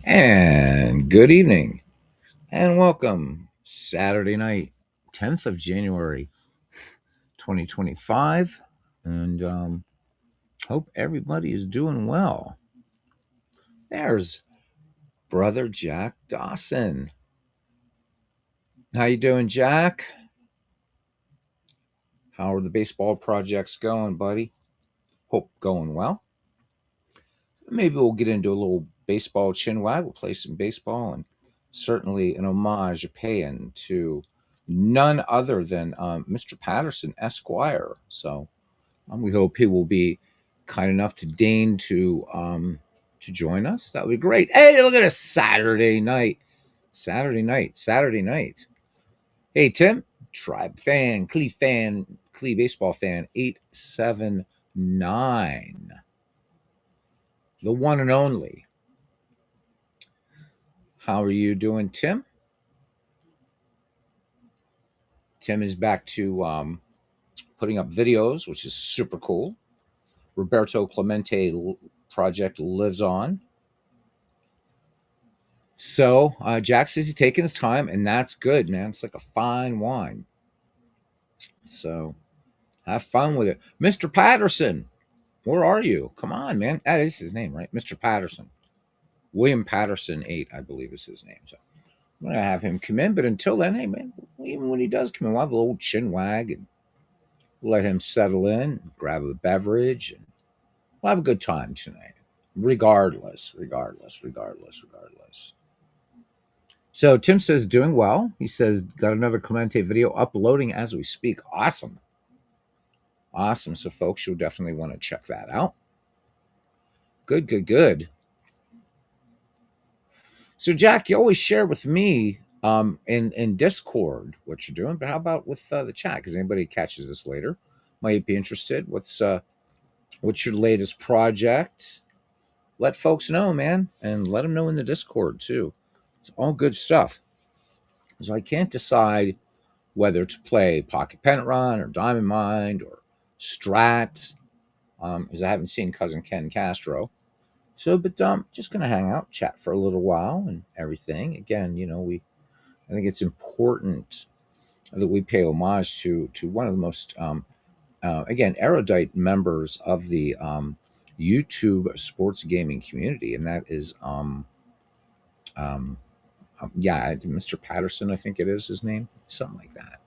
And good evening and welcome. Saturday night, 10th of January, 2025. And hope everybody is doing well. There's brother Jack Dawson. How you doing, Jack? How are the baseball projects going, buddy? Hope going well. Maybe we'll get into a little baseball chinwag. We'll play some baseball and certainly an homage paying to none other than Mr. Patterson, Esquire. So we hope he will be kind enough to deign to join us. That would be great. Hey, look at us, Saturday night. Saturday night. Hey, Tim, Tribe fan, Clee baseball fan, 879. The one and only. How are you doing, Tim? Tim is back to putting up videos, which is super cool. Roberto Clemente project lives on. So Jack says he's taking his time, and that's good, man. It's like a fine wine. So have fun with it. Mr. Patterson, where are you? Come on, man. That is his name, right? Mr. Patterson. William Patterson 8, I believe is his name. So I'm going to have him come in. But until then, hey, man, even when he does come in, we'll have a little chin wag and let him settle in, grab a beverage, and we'll have a good time tonight. Regardless. So Tim says doing well. He says got another Clemente video uploading as we speak. Awesome. So folks, you'll definitely want to check that out. Good. So Jack, you always share with me in Discord what you're doing, but how about with the chat? Because anybody catches this later might be interested. What's your latest project? Let folks know, man, and let them know in the Discord too. It's all good stuff. So I can't decide whether to play Pocket Pennant Run or Diamond Mind or Strat, because I haven't seen Cousin Ken Castro. So, but just gonna hang out, chat for a little while, and everything. Again, I think it's important that we pay homage to one of the most, again, erudite members of the YouTube sports gaming community, and that is, Mr. Patterson, I think it is his name, something like that.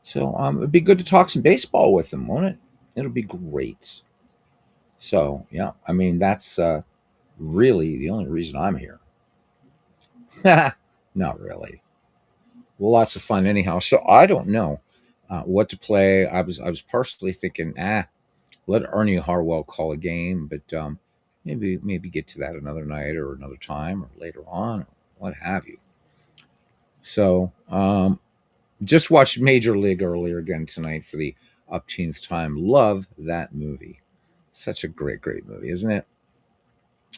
So it'd be good to talk some baseball with him, won't it? It'll be great. So yeah, I mean that's really the only reason I'm here. Not really. Well, lots of fun anyhow. So I don't know what to play. I was partially thinking, let Ernie Harwell call a game, but maybe get to that another night or another time or later on, or what have you. So just watched Major League earlier again tonight for the upteenth time. Love that movie. Such a great movie, isn't it?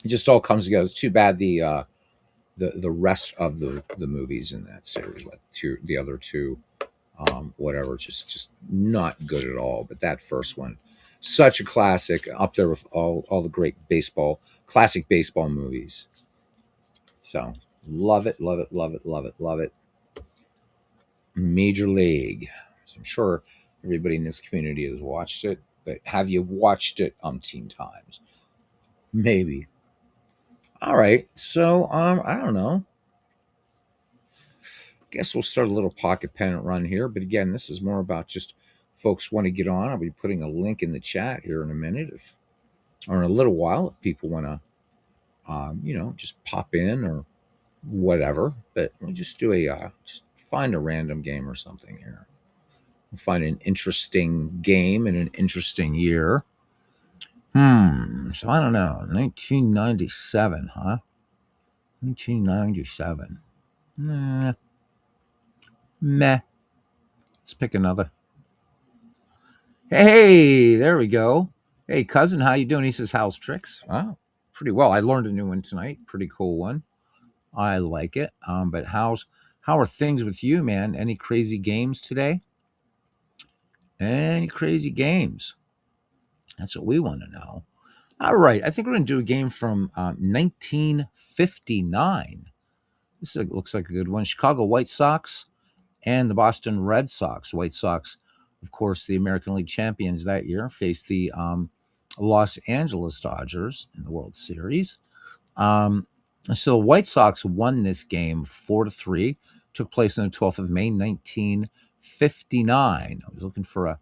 It just all comes together. It's too bad the rest of the movies in that series, like the other two, whatever, just not good at all. But that first one, such a classic, up there with all the great classic baseball movies. So love it. Major League. So I'm sure everybody in this community has watched it, but have you watched it umpteen times? Maybe. All right. So I don't know. Guess we'll start a little pocket pennant run here. But again, this is more about just folks want to get on. I'll be putting a link in the chat here in a minute, or in a little while, if people want to, just pop in or whatever. But we'll just do just find a random game or something here. We'll find an interesting game in an interesting year. So I don't know. 1997, huh? 1997. Nah. Meh. Let's pick another. Hey, there we go. Hey, cousin, how you doing? He says, how's tricks? Oh, pretty well. I learned a new one tonight. Pretty cool one. I like it. But how are things with you, man? Any crazy games today? Any crazy games? That's what we want to know. All right, I think we're going to do a game from 1959. Looks like a good one. Chicago White Sox and the Boston Red Sox. White Sox, of course, the American League champions that year, faced the Los Angeles Dodgers in the World Series. Um, so White Sox won this game 4-3. Took place on the 12th of May, 1959. I was looking for a,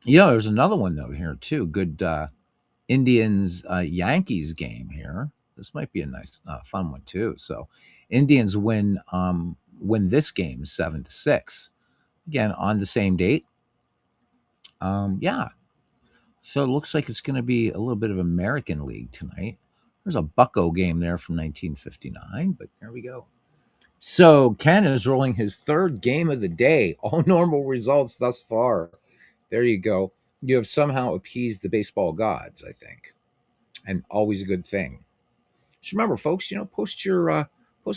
there's another one though here too. Good Indians Yankees game here. This might be a nice, fun one too. So Indians win this game 7-6. Again on the same date. Yeah. So it looks like it's going to be a little bit of American League tonight. There's a Bucko game there from 1959, but there we go. So Ken is rolling his third game of the day. All normal results thus far. There you go. You have somehow appeased the baseball gods, I think, and always a good thing. Just remember, folks, post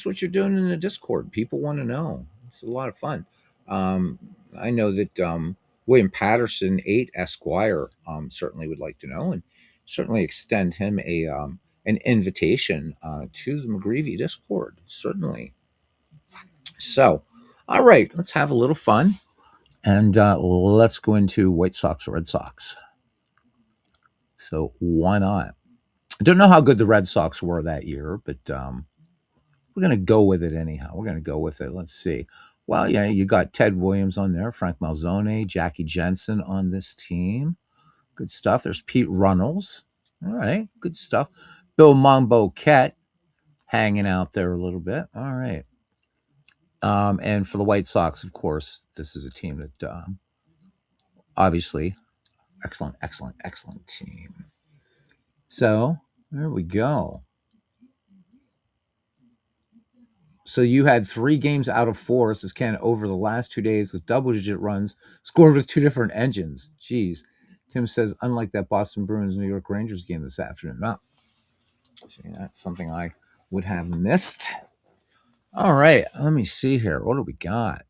what you're doing in the Discord. People want to know. It's a lot of fun. Um, I know that William Patterson, 8 Esquire, certainly would like to know, and certainly extend him an invitation to the McGreevy Discord. Certainly. So, all right, let's have a little fun, and let's go into White Sox, Red Sox. So why not? I don't know how good the Red Sox were that year, but we're going to go with it anyhow. We're going to go with it. Let's see. Well, yeah, you got Ted Williams on there, Frank Malzone, Jackie Jensen on this team. Good stuff. There's Pete Runnels. All right, good stuff. Bill Mambo Kett hanging out there a little bit. All right. And for the White Sox, of course, this is a team that obviously excellent team. So there we go. So you had 3 games out of 4, says Ken, over the last 2 days with double-digit runs scored with 2 different engines. Jeez. Tim says, unlike that Boston Bruins New York Rangers game this afternoon. Well, see, that's something I would have missed. All right, let me see here. What do we got?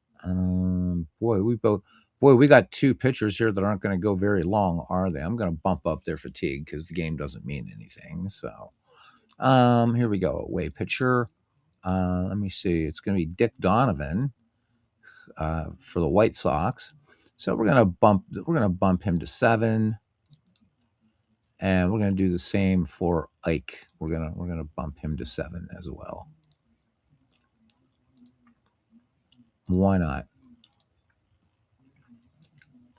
We got 2 pitchers here that aren't going to go very long, are they? I'm going to bump up their fatigue because the game doesn't mean anything. So, here we go. Away pitcher. Let me see. It's going to be Dick Donovan for the White Sox. So we're going to bump him to 7, and we're going to do the same for Ike. We're going to bump him to 7 as well. Why not?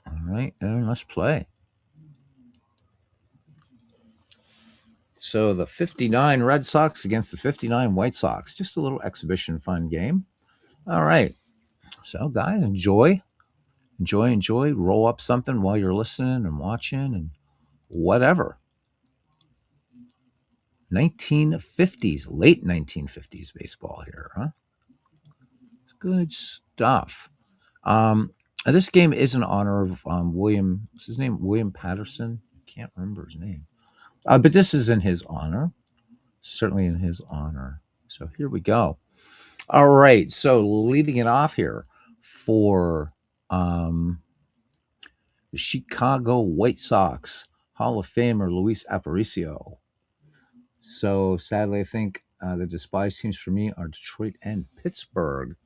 All right, and let's play. So the 59 Red Sox against the 59 White Sox. Just a little exhibition fun game. All right. So guys, enjoy. Roll up something while you're listening and watching and whatever. 1950s, late 1950s baseball here, huh? Good stuff. This game is in honor of William. What's his name? William Patterson. Can't remember his name. But this is in his honor. Certainly in his honor. So here we go. All right. So leading it off here for the Chicago White Sox Hall of Famer Luis Aparicio. So sadly, I think the despised teams for me are Detroit and Pittsburgh.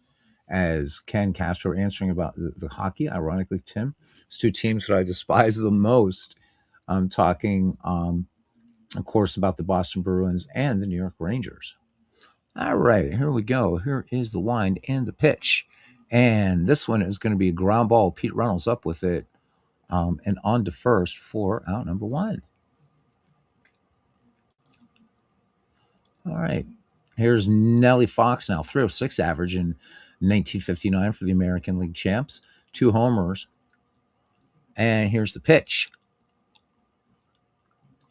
As Ken Castro answering about the hockey, ironically, Tim, it's 2 teams that I despise the most. I'm talking, of course, about the Boston Bruins and the New York Rangers. All right, here we go. Here is the wind and the pitch. And this one is going to be a ground ball. Pete Reynolds up with it and on to first for out number 1. All right. Here's Nellie Fox now, 306 average in 1959 for the American League champs, 2 homers. And here's the pitch.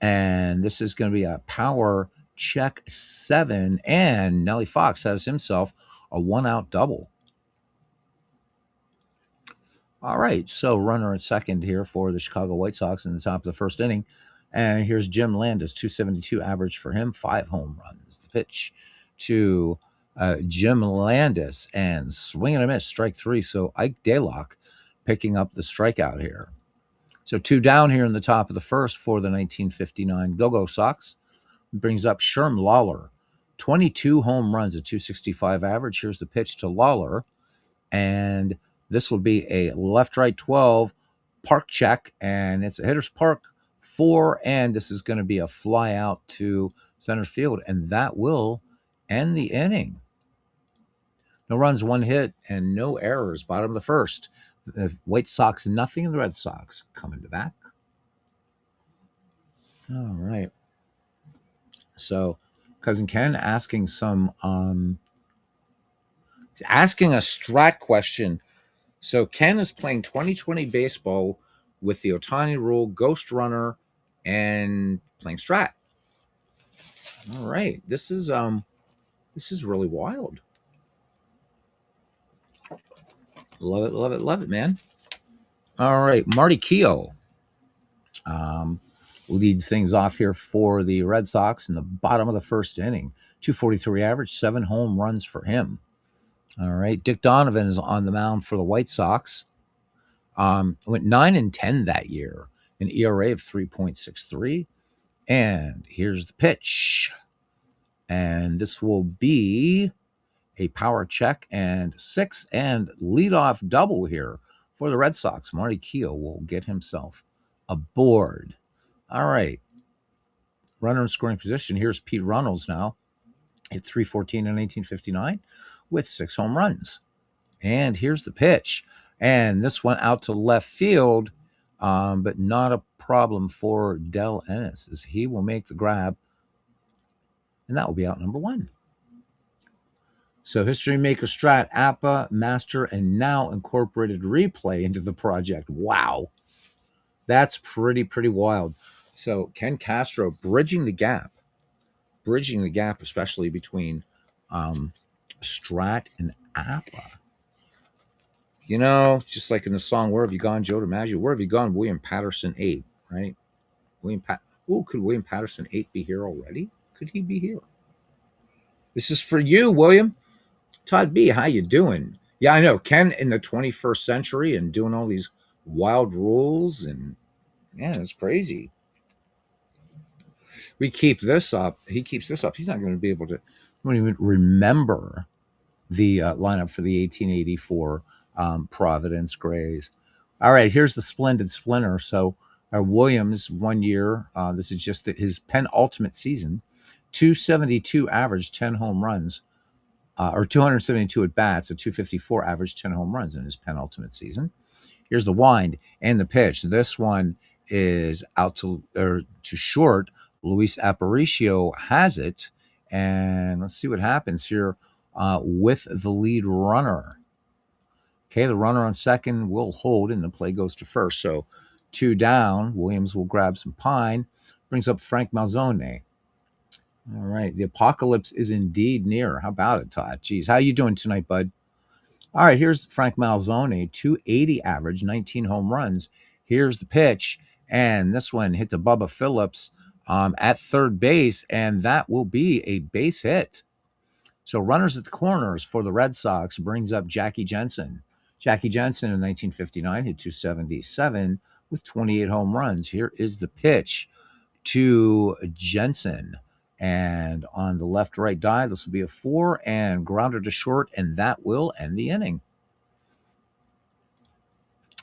And this is going to be a power check 7. And Nellie Fox has himself a 1-out double. All right. So runner at second here for the Chicago White Sox in the top of the first inning. And here's Jim Landis, 272 average for him, 5 home runs. The pitch to Jim Landis, and swing and a miss, strike 3. So Ike Daylock picking up the strikeout here. So 2 down here in the top of the first for the 1959 Go-Go Sox. Brings up Sherm Lawler. 22 home runs at 265 average. Here's the pitch to Lawler. And this will be a left-right 12 park check. And it's a hitter's park 4. And this is going to be a fly out to center field. And that will end the inning. No runs, 1 hit, and no errors. Bottom of the first. The White Sox, nothing, and the Red Sox coming to bat. All right. So, Cousin Ken asking asking a strat question. So Ken is playing 2020 baseball with the Otani rule, Ghost Runner, and playing strat. All right. This is really wild. Love it, love it, love it, man. All right. Marty Keough leads things off here for the Red Sox in the bottom of the first inning. 243 average, 7 home runs for him. All right. Dick Donovan is on the mound for the White Sox. Went 9-10 that year, an ERA of 3.63. And here's the pitch. And this will be a power check and 6 and leadoff double here for the Red Sox. Marty Keough will get himself aboard. All right. Runner in scoring position. Here's Pete Runnels now. Hit 314 in 1859 with 6 home runs. And here's the pitch. And this went out to left field, but not a problem for Del Ennis, as he will make the grab. And that will be out number 1. So History Maker Strat, APA, Master, and now incorporated replay into the project. Wow. That's pretty wild. So Ken Castro bridging the gap, especially between Strat and APA. You know, just like in the song, Where Have You Gone, Joe DiMaggio? Where have you gone, William Patterson 8, right? Could William Patterson 8 be here already? Could he be here? This is for you, William. Todd B, how you doing? Yeah, I know. Ken in the 21st century and doing all these wild rules, and yeah, it's crazy. We keep this up. He keeps this up. He's not going to be able to. Won't even remember the lineup for the 1884 Providence Grays. All right, here's the Splendid Splinter. So Williams, 1 year. This is just his penultimate season. 272 average, 10 home runs. Or 272 at bats, so 254 average, 10 home runs in his penultimate season. Here's the wind and the pitch. This one is out to short. Luis Aparicio has it, and let's see what happens here with the lead runner. Okay, the runner on second will hold, and the play goes to first. So 2 down. Williams will grab some pine. Brings up Frank Malzone. All right, the apocalypse is indeed near. How about it, Todd? Geez, how you doing tonight, bud? All right, here's Frank Malzone, 280 average, 19 home runs. Here's the pitch, and this one hit to Bubba Phillips at third base, and that will be a base hit. So runners at the corners for the Red Sox brings up Jackie Jensen. Jackie Jensen in 1959 hit 277 with 28 home runs. Here is the pitch to Jensen. And on the left-right dive, this will be a 4 and grounder to short, and that will end the inning.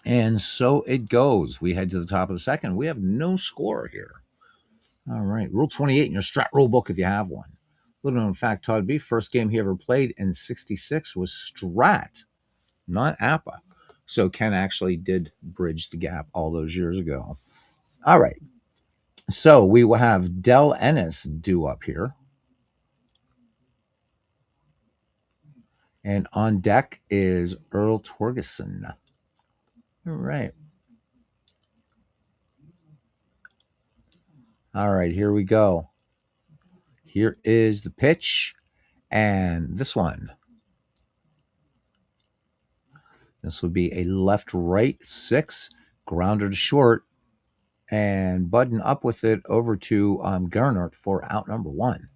And so it goes. We head to the top of the second. We have no score here. All right, Rule 28 in your Strat rule book if you have one. Little known fact, Todd B, first game he ever played in 66 was Strat, not APA. So Ken actually did bridge the gap all those years ago. All right. So we will have Del Ennis due up here. And on deck is Earl Torgeson. All right. All right, here we go. Here is the pitch. And this one. This would be a left-right 6, grounder to short, and button up with it over to Gernert for out number 1.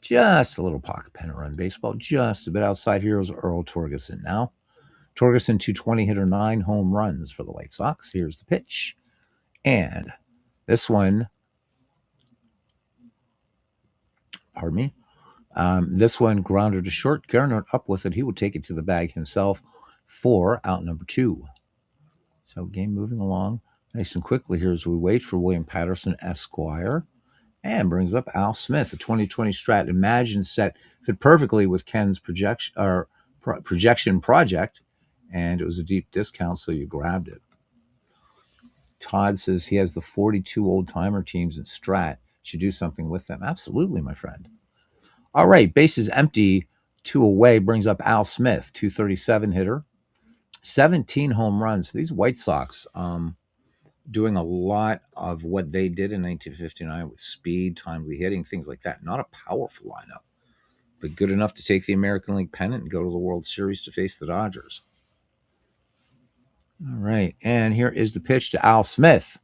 Just a little pocket pennant run baseball, just a bit outside. Here's Earl Torgeson now. Torgerson, 220 hitter, 9 home runs for the White Sox. Here's the pitch. And this one, pardon me, this one grounded to short. Garner up with it. He will take it to the bag himself for out number 2. So game moving along nice and quickly here as we wait for William Patterson, Esquire. And brings up Al Smith, a 2020 Strat Imagine set, fit perfectly with Ken's projection project, and it was a deep discount, so you grabbed it. Todd says he has the 42 old-timer teams in Strat. Should do something with them. Absolutely, my friend. All right, bases empty, 2 away, brings up Al Smith, 237 hitter, 17 home runs. These White Sox, doing a lot of what they did in 1959 with speed, timely hitting, things like that. Not a powerful lineup, but good enough to take the American League pennant and go to the World Series to face the Dodgers. All right, and here is the pitch to Al Smith.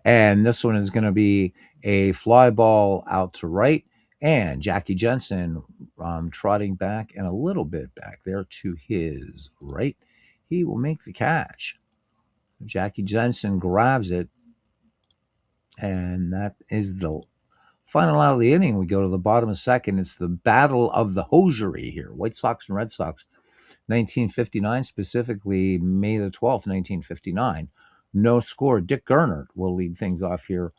And this one is going to be a fly ball out to right. And Jackie Jensen trotting back and a little bit back there to his right. He will make the catch. Jackie Jensen grabs it. And that is the final out of the inning. We go to the bottom of second. It's the battle of the hosiery here. White Sox and Red Sox, 1959, specifically May the 12th, 1959. No score. Dick Gernert will lead things off here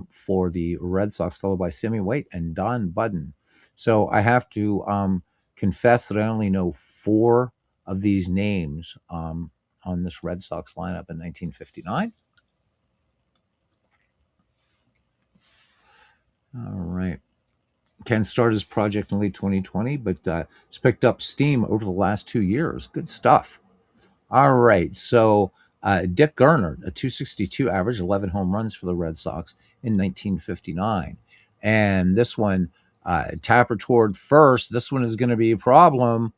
for the Red Sox, followed by Sammy White and Don Budden. So I have to confess that I only know 4 of these names on this Red Sox lineup in 1959. All right. Ken started his project in late 2020, but it's picked up steam over the last 2 years. Good stuff. All right. So Dick Gernert, a 262 average, 11 home runs for the Red Sox in 1959. And this one, tapper toward first. This one is going to be a problem.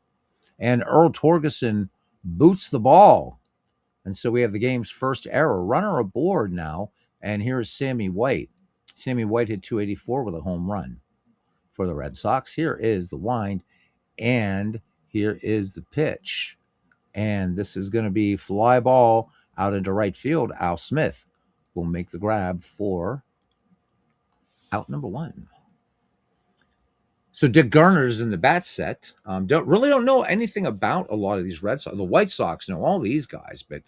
And Earl Torgerson boots the ball. And so we have the game's first error. Runner aboard now. And here is Sammy White. Sammy White hit 284 with a home run for the Red Sox. Here is the wind, and here is the pitch. And this is going to be fly ball out into right field. Al Smith will make the grab for out number 1. So Dick Garner is in the bat set. Don't know anything about a lot of these Red Sox. The White Sox know all these guys, but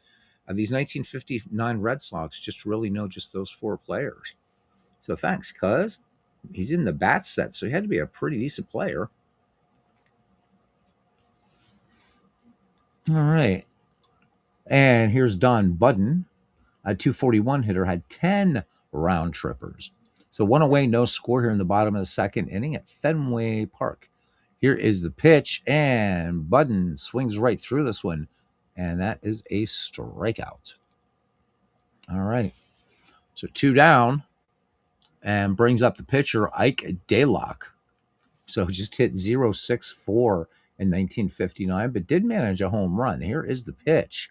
these 1959 Red Sox just really know just those 4 players. So thanks, cuz. He's in the bat set, so he had to be a pretty decent player. All right. And here's Don Budden, a 241 hitter, had 10 round trippers. So 1 away, no score here in the bottom of the second inning at Fenway Park. Here is the pitch, and Budden swings right through this one, and that is a strikeout. All right. So 2 down, and brings up the pitcher, Ike Daylock. So just hit 0.64 in 1959, but did manage a home run. Here is the pitch.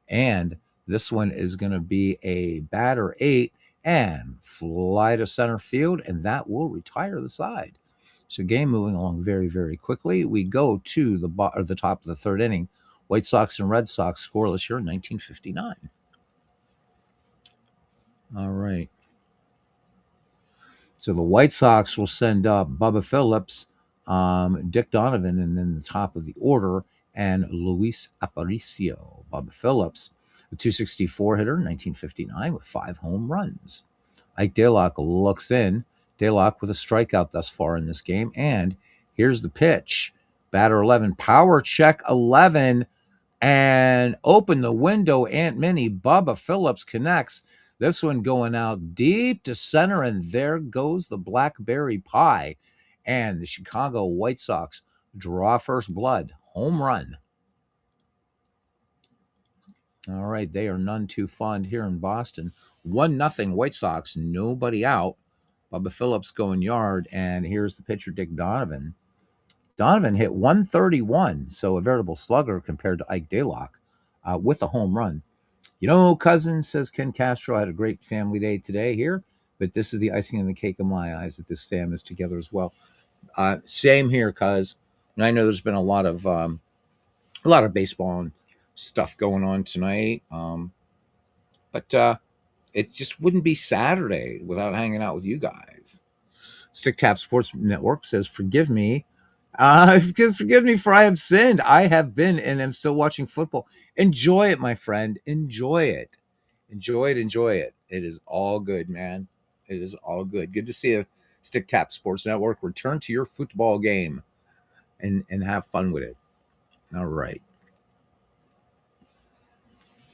And this one is going to be a batter 8 and fly to center field, and that will retire the side. So game moving along very, very quickly. We go to the top of the 3rd inning. White Sox and Red Sox scoreless here in 1959. All right. So the White Sox will send up Bubba Phillips, Dick Donovan, and then the top of the order, and Luis Aparicio. Bubba Phillips, a 264 hitter in 1959 with 5 home runs. Ike Daylock looks in. Daylock with a strikeout thus far in this game. And here's the pitch. Batter 11, power check 11, and open the window, Aunt Minnie. Bubba Phillips connects. This one going out deep to center, and there goes the blackberry pie. And the Chicago White Sox draw first blood. Home run. All right, they are none too fond here in Boston. 1-0 White Sox, nobody out. Bubba Phillips going yard, and here's the pitcher, Dick Donovan. Donovan hit 131, so a veritable slugger compared to Ike Daylock with a home run. You know, cousin, says Ken Castro, had a great family day today here, but this is the icing on the cake in my eyes that this fam is together as well. Same here, cuz. And I know there's been a lot of baseball and stuff going on tonight. But it just wouldn't be Saturday without hanging out with you guys. Stick Tap Sports Network says, "Forgive me, forgive me for I have sinned. I have been and am still watching football. Enjoy it, my friend. Enjoy it. Enjoy it. Enjoy it. It is all good, man. It is all good. Good to see a Stick Tap Sports Network. Return to your football game and have fun with it. All right.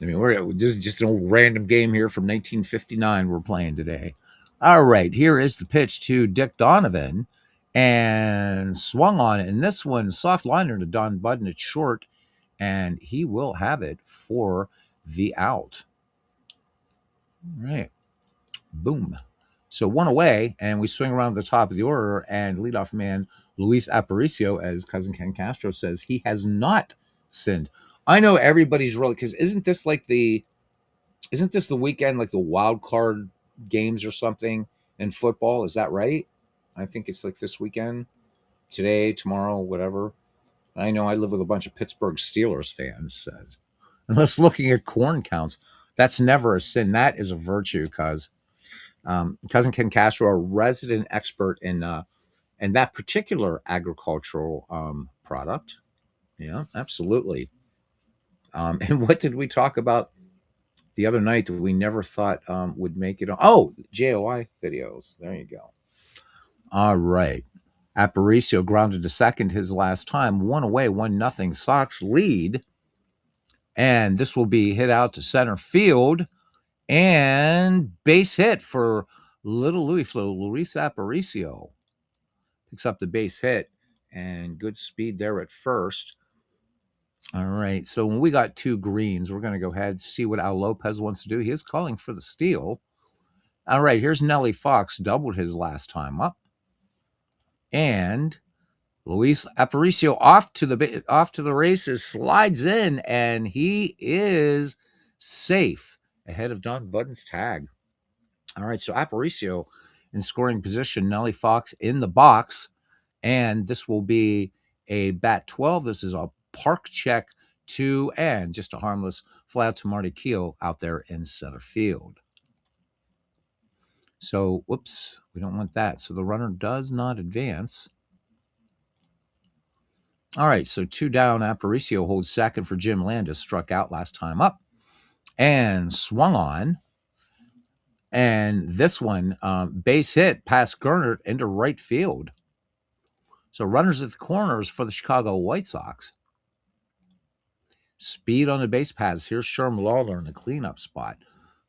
I mean, we're just an old random game here from 1959 we're playing today. All right, here is the pitch to Dick Donovan, and swung on it. And this one, soft liner to Don Budden. It's short, and he will have it for the out. All right, boom. So one away, and we swing around the top of the order, and leadoff man Luis Aparicio, as cousin Ken Castro says, he has not sinned. I know everybody's really, because isn't this the weekend, like the wild card games or something in football? Is that right? I think it's like this weekend, today, tomorrow, whatever. I know I live with a bunch of Pittsburgh Steelers fans. Unless looking at corn counts, that's never a sin. That is a virtue, because cousin Ken Castro, a resident expert in that particular agricultural product. Yeah, absolutely. And what did we talk about the other night that we never thought would make it on? Oh, JOI videos. There you go. All right. Aparicio grounded to second his last time. One away, 1-0. Sox lead. And this will be hit out to center field. And base hit for little Luis Aparicio. Picks up the base hit. And good speed there at first. All right. So when we got 2 greens, we're going to go ahead and see what Al Lopez wants to do. He is calling for the steal. All right. Here's Nellie Fox. Doubled his last time up. And Luis Aparicio off to the races, slides in, and he is safe ahead of Don Budden's tag. All right, so Aparicio in scoring position, Nellie Fox in the box, and this will be a bat 12. This is a park check 2, and just a harmless fly out to Marty Keough out there in center field. So, whoops, we don't want that. So the runner does not advance. All right, so 2 down. Aparicio holds second for Jim Landis. Struck out last time up and swung on. And this one, base hit past Gernert into right field. So runners at the corners for the Chicago White Sox. Speed on the base paths. Here's Sherm Lawler in the cleanup spot.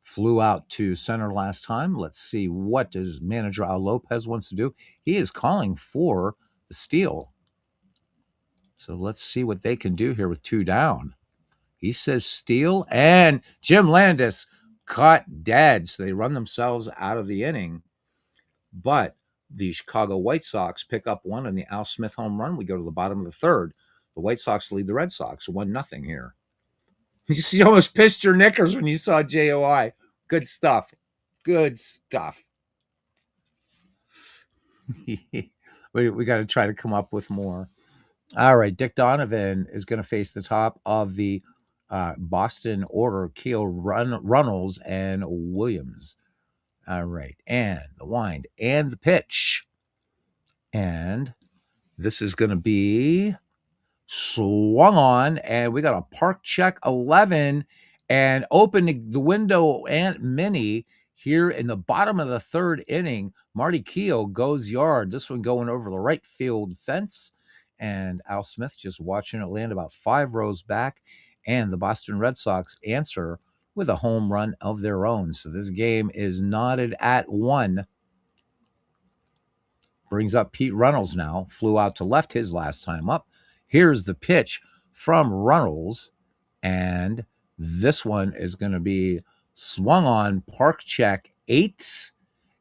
Flew out to center last time. Let's see what does manager Al Lopez wants to do. He is calling for the steal. So let's see what they can do here with 2 down. He says steal, and Jim Landis caught dead. So they run themselves out of the inning. But the Chicago White Sox pick up 1 on the Al Smith home run. We go to the bottom of the 3rd. The White Sox lead the Red Sox 1-0 here. You almost pissed your knickers when you saw JOI. Good stuff. Good stuff. We got to try to come up with more. All right, Dick Donovan is going to face the top of the Boston order, Keough, Runnels, and Williams. All right, and the wind and the pitch. And this is going to be swung on, and we got a park check 11, and opening the window and mini here in the bottom of the 3rd inning. Marty Keough goes yard. This one going over the right field fence. And Al Smith just watching it land about 5 rows back. And the Boston Red Sox answer with a home run of their own. So this game is knotted at 1. Brings up Pete Runnels now. Flew out to left his last time up. Here's the pitch from Runnels. And this one is going to be swung on, park check 8.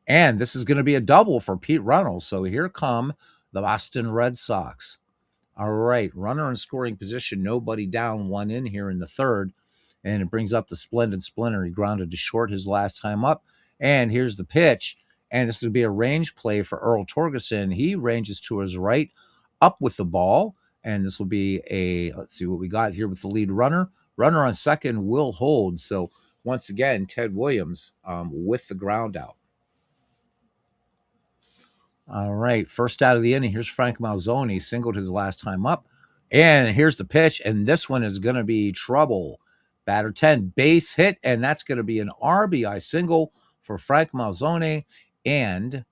And this is going to be a double for Pete Runnels. So here come the Boston Red Sox. All right, runner in scoring position, nobody down, 1 in here in the 3rd. And it brings up the splendid Splinter. He grounded to short his last time up. And here's the pitch. And this is going to be a range play for Earl Torgerson. He ranges to his right, up with the ball. And this will be let's see what we got here with the lead runner. Runner on second will hold. So once again, Ted Williams with the ground out. All right, first out of the inning, here's Frank Malzoni, singled his last time up. And here's the pitch, and this one is going to be trouble. Batter 10, base hit, and that's going to be an RBI single for Frank Malzoni. And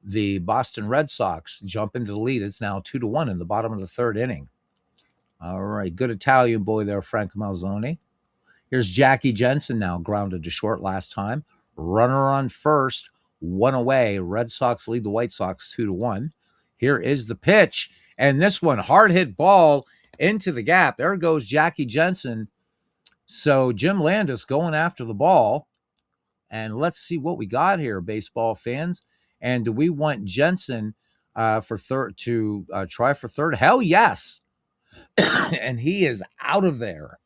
the Boston Red Sox jump into the lead. It's now 2-1 in the bottom of the third inning. All right, good Italian boy there, Frank Malzoni. Here's Jackie Jensen now, grounded to short last time. Runner on first, one away. Red Sox lead the White Sox 2-1. Here is the pitch, and this one, hard hit ball into the gap. There goes Jackie Jensen. So Jim Landis going after the ball, and let's see what we got here, baseball fans. And do we want Jensen for third to try for third? Hell yes. And he is out of there.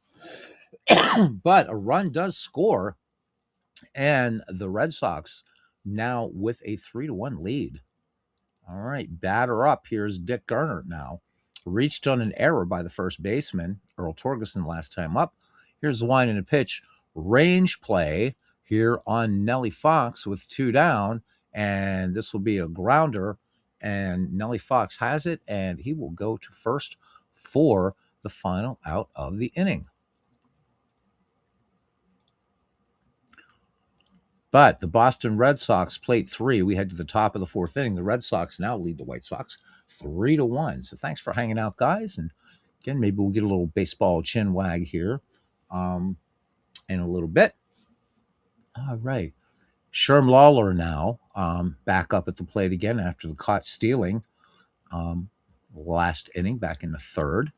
But a run does score, and the Red Sox now with a 3-1 lead. All right, batter up. Here's Dick Gernert now. Reached on an error by the first baseman, Earl Torgerson, last time up. Here's the line and a pitch. Range play here on Nellie Fox with 2 down, and this will be a grounder, and Nellie Fox has it, and he will go to first for the final out of the inning. But the Boston Red Sox plate 3. We head to the top of the fourth inning. The Red Sox now lead the White Sox 3-1. So thanks for hanging out, guys. And again, maybe we'll get a little baseball chin wag here in a little bit. All right. Sherm Lawler now back up at the plate again after the caught stealing last inning back in the third.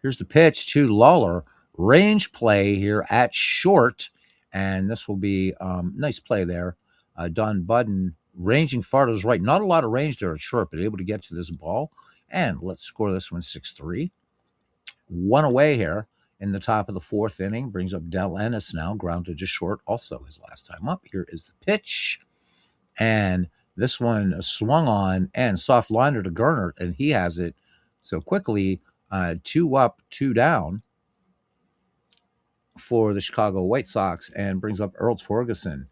Here's the pitch to Lawler. Range play here at short. And this will be nice play there. Don Budden ranging far to his right. Not a lot of range there at short, but able to get to this ball. And let's score this one 6-3. One away here in the top of the fourth inning. Brings up Del Ennis now, grounded to short. Also his last time up. Here is the pitch. And this one swung on and soft liner to Gernert, and he has it. So quickly, 2 up, 2 down for the Chicago White Sox, and brings up Earl Torgerson.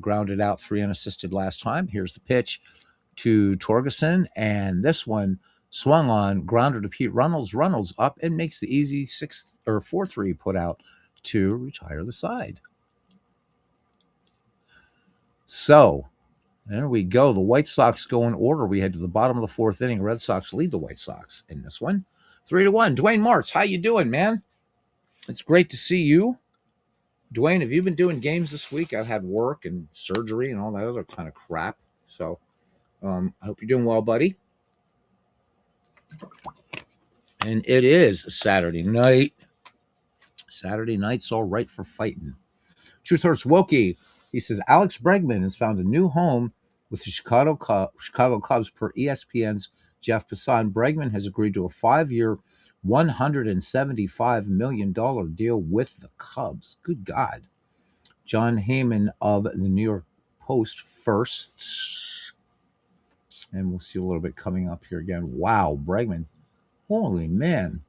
Grounded out 3 unassisted last time. Here's the pitch to Torgerson, and this one swung on, grounder to Pete Reynolds. Reynolds up and makes the easy 4-3 put out to retire the side. So there we go. The White Sox go in order. We head to the bottom of the fourth inning. Red Sox lead the White Sox in this one 3-1. Dwayne Martz, how you doing, man? It's great to see you. Dwayne, have you been doing games this week? I've had work and surgery and all that other kind of crap. So I hope you're doing well, buddy. And it is Saturday night. Saturday night's all right for fighting. Truth Hurts Wokey. He says, Alex Bregman has found a new home with the Chicago Cubs per ESPN's Jeff Passan. Bregman has agreed to a 5-year, $175 million deal with the Cubs. Good God. John Heyman of the New York Post first. And we'll see a little bit coming up here again. Wow, Bregman. Holy man.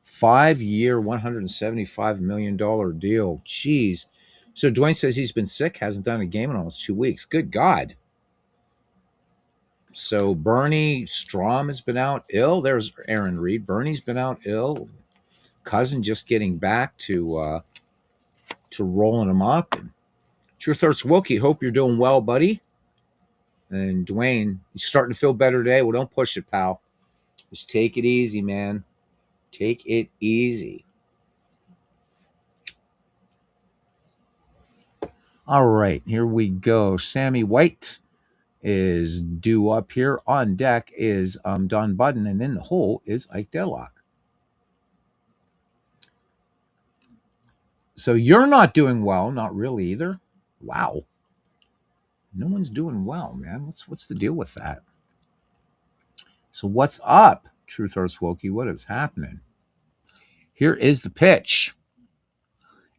5-year, $175 million deal. Jeez. So Dwayne says he's been sick, hasn't done a game in almost 2 weeks. Good God. So Bernie Strom has been out ill. There's Aaron Reed. Bernie's been out ill. Cousin just getting back to rolling him up. And Truth Hurts Wookie, hope you're doing well, buddy. And Dwayne, you're starting to feel better today. Well, don't push it, pal. Just take it easy, man. Take it easy. All right, here we go. Sammy White is due up here. On deck is Don Budden, and in the hole is Ike Dellock. So you're not doing well, not really either. Wow. No one's doing well, man. What's the deal with that? So what's up, Truth Hurts Wokey? What is happening? Here is the pitch.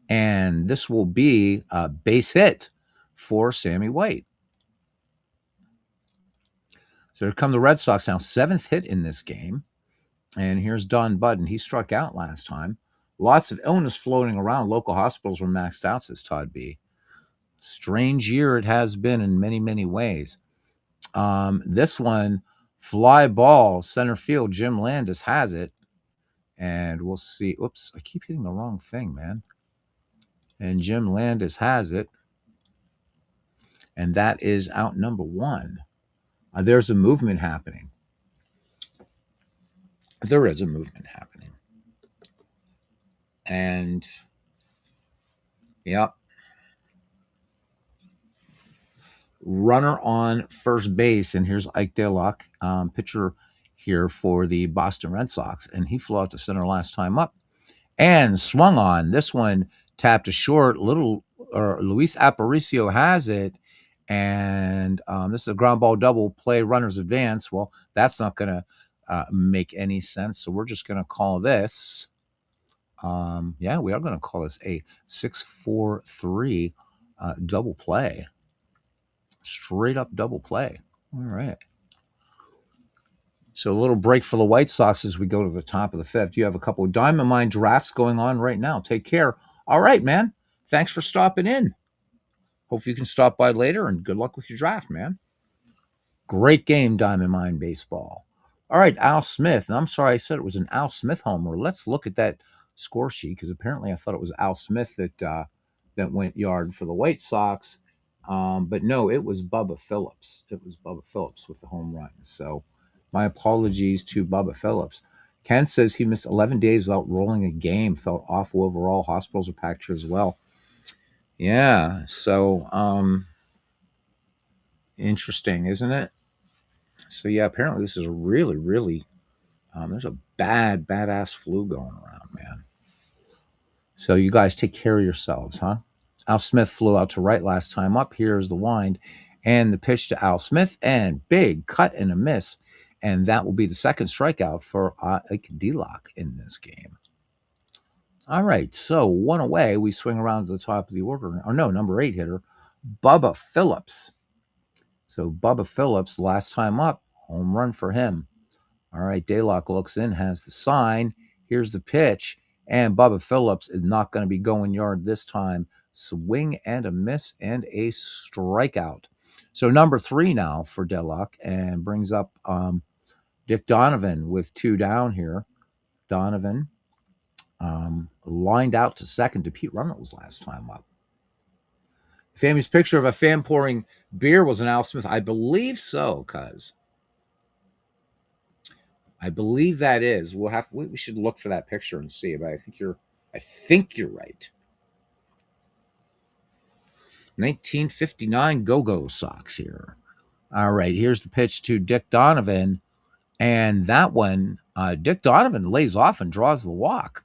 And this will be a base hit for Sammy White. So here come the Red Sox now. 7th hit in this game. And here's Don Budden. He struck out last time. Lots of illness floating around. Local hospitals were maxed out, says Todd B. Strange year it has been in many, many ways. This one, fly ball, center field. Jim Landis has it. And we'll see. Oops, I keep hitting the wrong thing, man. And Jim Landis has it. And that is out number one. There's a movement happening. There is a movement happening. And, yep. Runner on first base. And here's Ike Daylock, pitcher here for the Boston Red Sox. And he flew out to center last time up and swung on. This one tapped to short. Luis Aparicio has it. And this is a ground ball double play, runners advance. Well, that's not going to make any sense. So we're just going to call this, we are going to call this a 6-4-3 double play. Straight up double play. All right. So a little break for the White Sox as we go to the top of the fifth. You have a couple of Diamond Mine drafts going on right now. Take care. All right, man. Thanks for stopping in. Hope you can stop by later, and good luck with your draft, man. Great game, Diamond Mine Baseball. All right, Al Smith. And I'm sorry I said it was an Al Smith homer. Let's look at that score sheet, because apparently I thought it was Al Smith that went yard for the White Sox. But no, it was Bubba Phillips. It was Bubba Phillips with the home run. So my apologies to Bubba Phillips. Ken says he missed 11 days without rolling a game. Felt awful overall. Hospitals are packed here as well. Yeah, so interesting, isn't it? So yeah, apparently this is really, really, there's a badass flu going around, man. So you guys take care of yourselves, huh? Al Smith flew out to right last time up. Here's the wind and the pitch to Al Smith, and big cut and a miss. And that will be the second strikeout for Ike Daylock in this game. All right, so one away. We swing around to the top of the order. Or no, number 8 hitter, Bubba Phillips. So Bubba Phillips, last time up, home run for him. All right, Daylock looks in, has the sign. Here's the pitch. And Bubba Phillips is not going to be going yard this time. Swing and a miss and a strikeout. So number 3 now for Daylock, and brings up Dick Donovan with 2 down here. Donovan lined out to second to Pete Reynolds last time up. Famous picture of a fan pouring beer was an Al Smith. I believe so, cuz. I believe that is. We should look for that picture and see, but I think you're right. 1959 Go-Go Sox here. All right, here's the pitch to Dick Donovan, and that one, Dick Donovan lays off and draws the walk.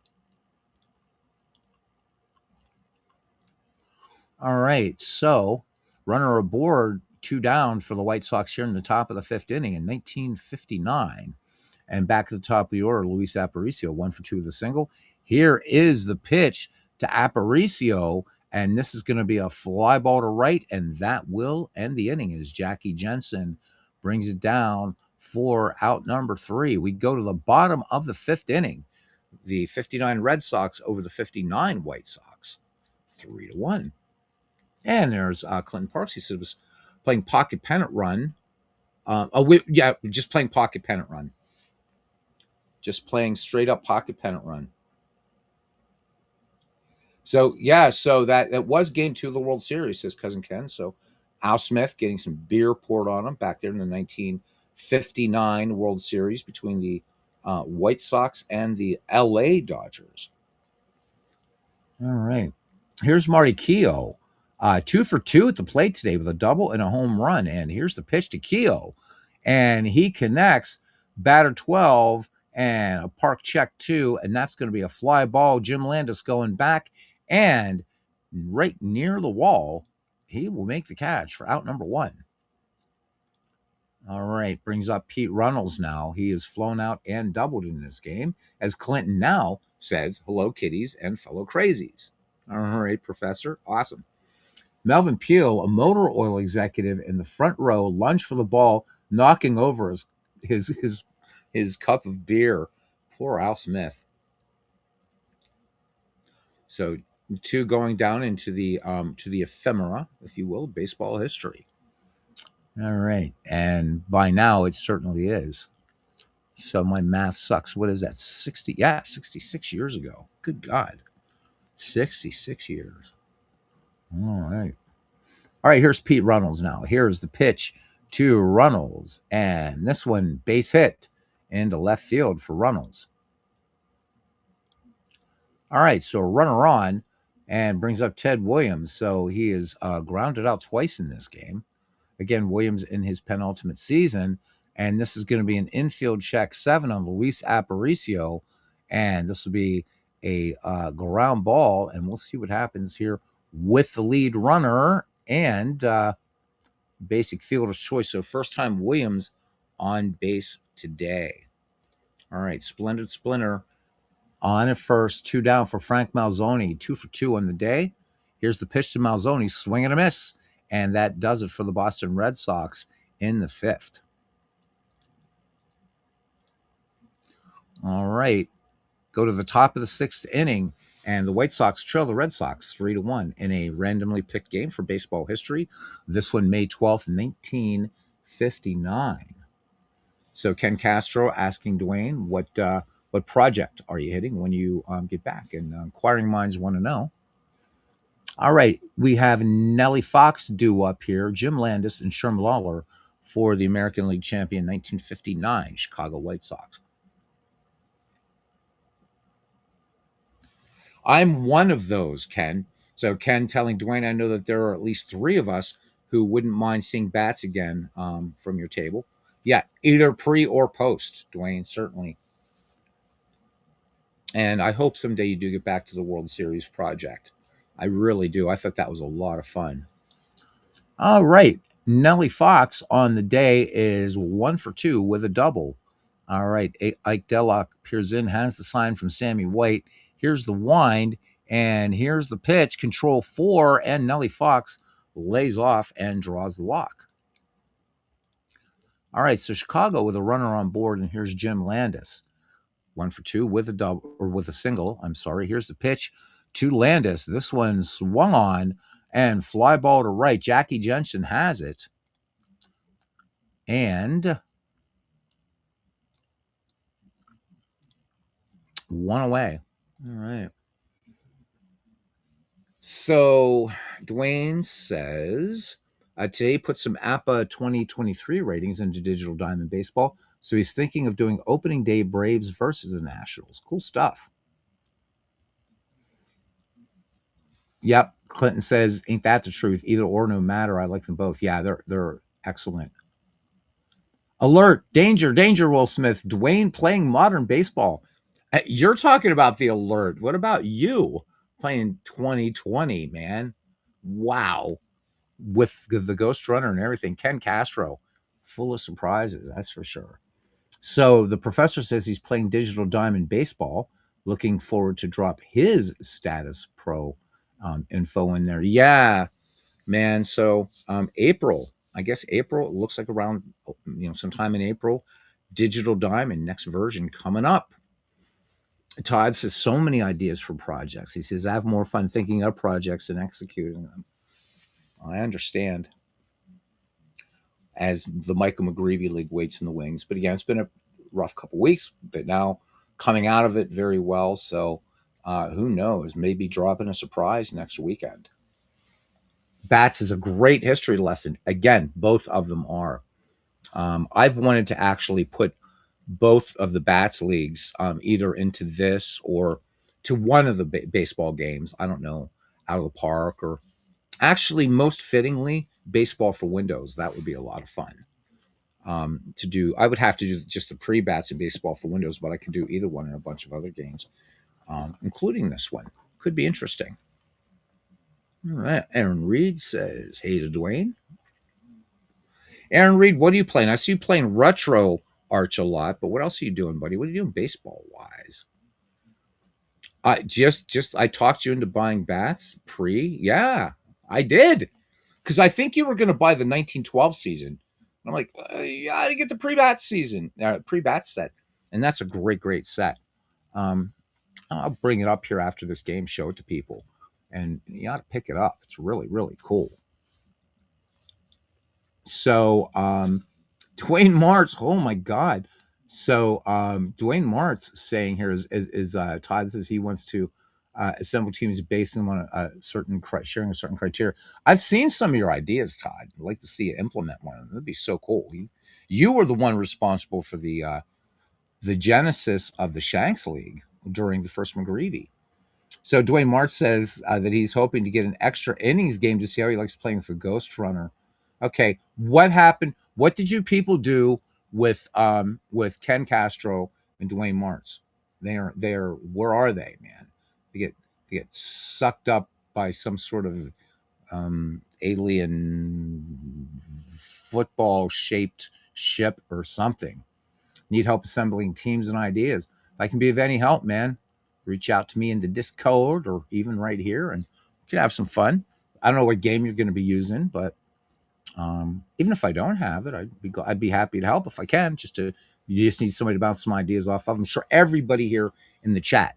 All right, so runner aboard, 2 down for the White Sox here in the top of the 5th inning in 1959. And back to the top of the order, Luis Aparicio, 1 for 2 with a single. Here is the pitch to Aparicio, and this is going to be a fly ball to right, and that will end the inning as Jackie Jensen brings it down for out number 3. We go to the bottom of the 5th inning. The 59 Red Sox over the 59 White Sox, 3-1. And there's Clinton Parks. He said was playing pocket pennant run. Just playing pocket pennant run. Just playing straight up pocket pennant run. So that was game 2 of the World Series, says Cousin Ken. So Al Smith getting some beer poured on him back there in the 1959 World Series between the White Sox and the LA Dodgers. All right. Here's Marty Keough. 2 for 2 at the plate today with a double and a home run. And here's the pitch to Keough. And he connects, batter 12, and a park check 2. And that's going to be a fly ball. Jim Landis going back. And right near the wall, he will make the catch for out number 1. All right. Brings up Pete Reynolds now. He has flown out and doubled in this game, as Clinton now says, hello, kiddies and fellow crazies. All right, Professor. Awesome. Melvin Peel, a motor oil executive in the front row, lunged for the ball, knocking over his cup of beer. Poor Al Smith. So 2 going down into the to the ephemera, if you will, baseball history. All right, and by now it certainly is. So my math sucks. What is that? 60? Yeah, 66 years ago. Good God, 66 years. All right. All right, here's Pete Runnels now. Here's the pitch to Runnels. And this one, base hit into left field for Runnels. All right, so a runner on and brings up Ted Williams. So he is grounded out twice in this game. Again, Williams in his penultimate season. And this is going to be an infield check 7 on Luis Aparicio. And this will be a ground ball. And we'll see what happens here with the lead runner and basic fielder's choice. So first time Williams on base today. All right, Splendid Splinter on at first, 2 down for Frank Malzoni, 2 for 2 on the day. Here's the pitch to Malzoni, swing and a miss, and that does it for the Boston Red Sox in the 5th. All right, go to the top of the 6th inning, and the White Sox trail the Red Sox 3-1 in a randomly picked game for baseball history. This one, May 12th, 1959. So Ken Castro asking Dwayne, what project are you hitting when you get back? And inquiring minds want to know. All right, we have Nellie Fox due up here, Jim Landis and Sherm Lawler for the American League champion 1959 Chicago White Sox. I'm one of those, Ken. So Ken telling Dwayne, I know that there are at least 3 of us who wouldn't mind seeing bats again from your table. Yeah, either pre or post, Dwayne, certainly. And I hope someday you do get back to the World Series project. I really do. I thought that was a lot of fun. All right. Nellie Fox on the day is 1 for 2 with a double. All right. Ike Dellock peers in, has the sign from Sammy White. Here's the wind, and here's the pitch. Control 4, and Nellie Fox lays off and draws the walk. All right. So Chicago with a runner on board, and here's Jim Landis. 1 for 2 with a double, or with a single. I'm sorry. Here's the pitch to Landis. This one swung on and fly ball to right. Jackie Jensen has it. And 1 away. All right. So Dwayne says today put some APA 2023 ratings into Digital Diamond Baseball. So he's thinking of doing opening day Braves versus the Nationals. Cool stuff. Yep. Clinton says, ain't that the truth? Either or, no matter. I like them both. Yeah, they're excellent. Alert, danger, danger, Will Smith. Dwayne playing modern baseball. You're talking about the alert. What about you playing 2020, man? Wow. With the Ghost Runner and everything. Ken Castro, full of surprises, that's for sure. So the professor says he's playing Digital Diamond Baseball. Looking forward to drop his status pro info in there. Yeah, man. So April, I guess April, it looks like around, sometime in April, Digital Diamond, next version coming up. Todd says so many ideas for projects. He says, I have more fun thinking of projects than executing them. I understand. As the Michael McGreevy League waits in the wings. But again, it's been a rough couple weeks, but now coming out of it very well. So who knows? Maybe dropping a surprise next weekend. Bats is a great history lesson. Again, both of them are. I've wanted to actually put both of the Bats leagues either into this or to one of the baseball games. I don't know, out of the park, or actually most fittingly, baseball for Windows. That would be a lot of fun to do. I would have to do just the pre-bats in baseball for Windows, but I could do either one in a bunch of other games, including this one. Could be interesting. All right. Aaron Reed says, hey to Dwayne. Aaron Reed, what are you playing? I see you playing Retro Arch a lot, but what else are you doing, buddy? What are you doing baseball-wise? I talked you into buying bats pre. Yeah, I did. Because I think you were going to buy the 1912 season. And I'm like, yeah, I didn't get the pre-bat season, pre-bat set. And that's a great, great set. Um, I'll bring it up here after this game, show it to people, and you ought to pick it up. It's really, really cool. So, Dwayne Martz, oh my God. So, Dwayne Martz saying here is Todd says he wants to assemble teams based on a certain sharing a certain criteria. I've seen some of your ideas, Todd. I'd like to see you implement one of them. That'd be so cool. You were the one responsible for the genesis of the Shanks League during the first McGreevy. So Dwayne Martz says that he's hoping to get an extra innings game to see how he likes playing with the Ghost Runner. Okay, what happened? What did you people do with Ken Castro and Dwayne Martz? They're where are they, man? They get sucked up by some sort of alien football shaped ship or something. Need help assembling teams and ideas. If I can be of any help, man, reach out to me in the Discord or even right here, and we can have some fun. I don't know what game you're going to be using, but even if I don't have it, I'd be happy to help if I can. You just need somebody to bounce some ideas off of. I'm sure everybody here in the chat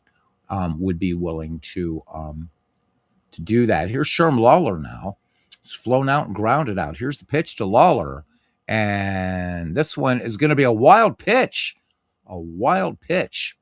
would be willing to do that. Here's Sherm Lawler now. It's flown out and grounded out. Here's the pitch to Lawler. And this one is going to be a wild pitch. A wild pitch.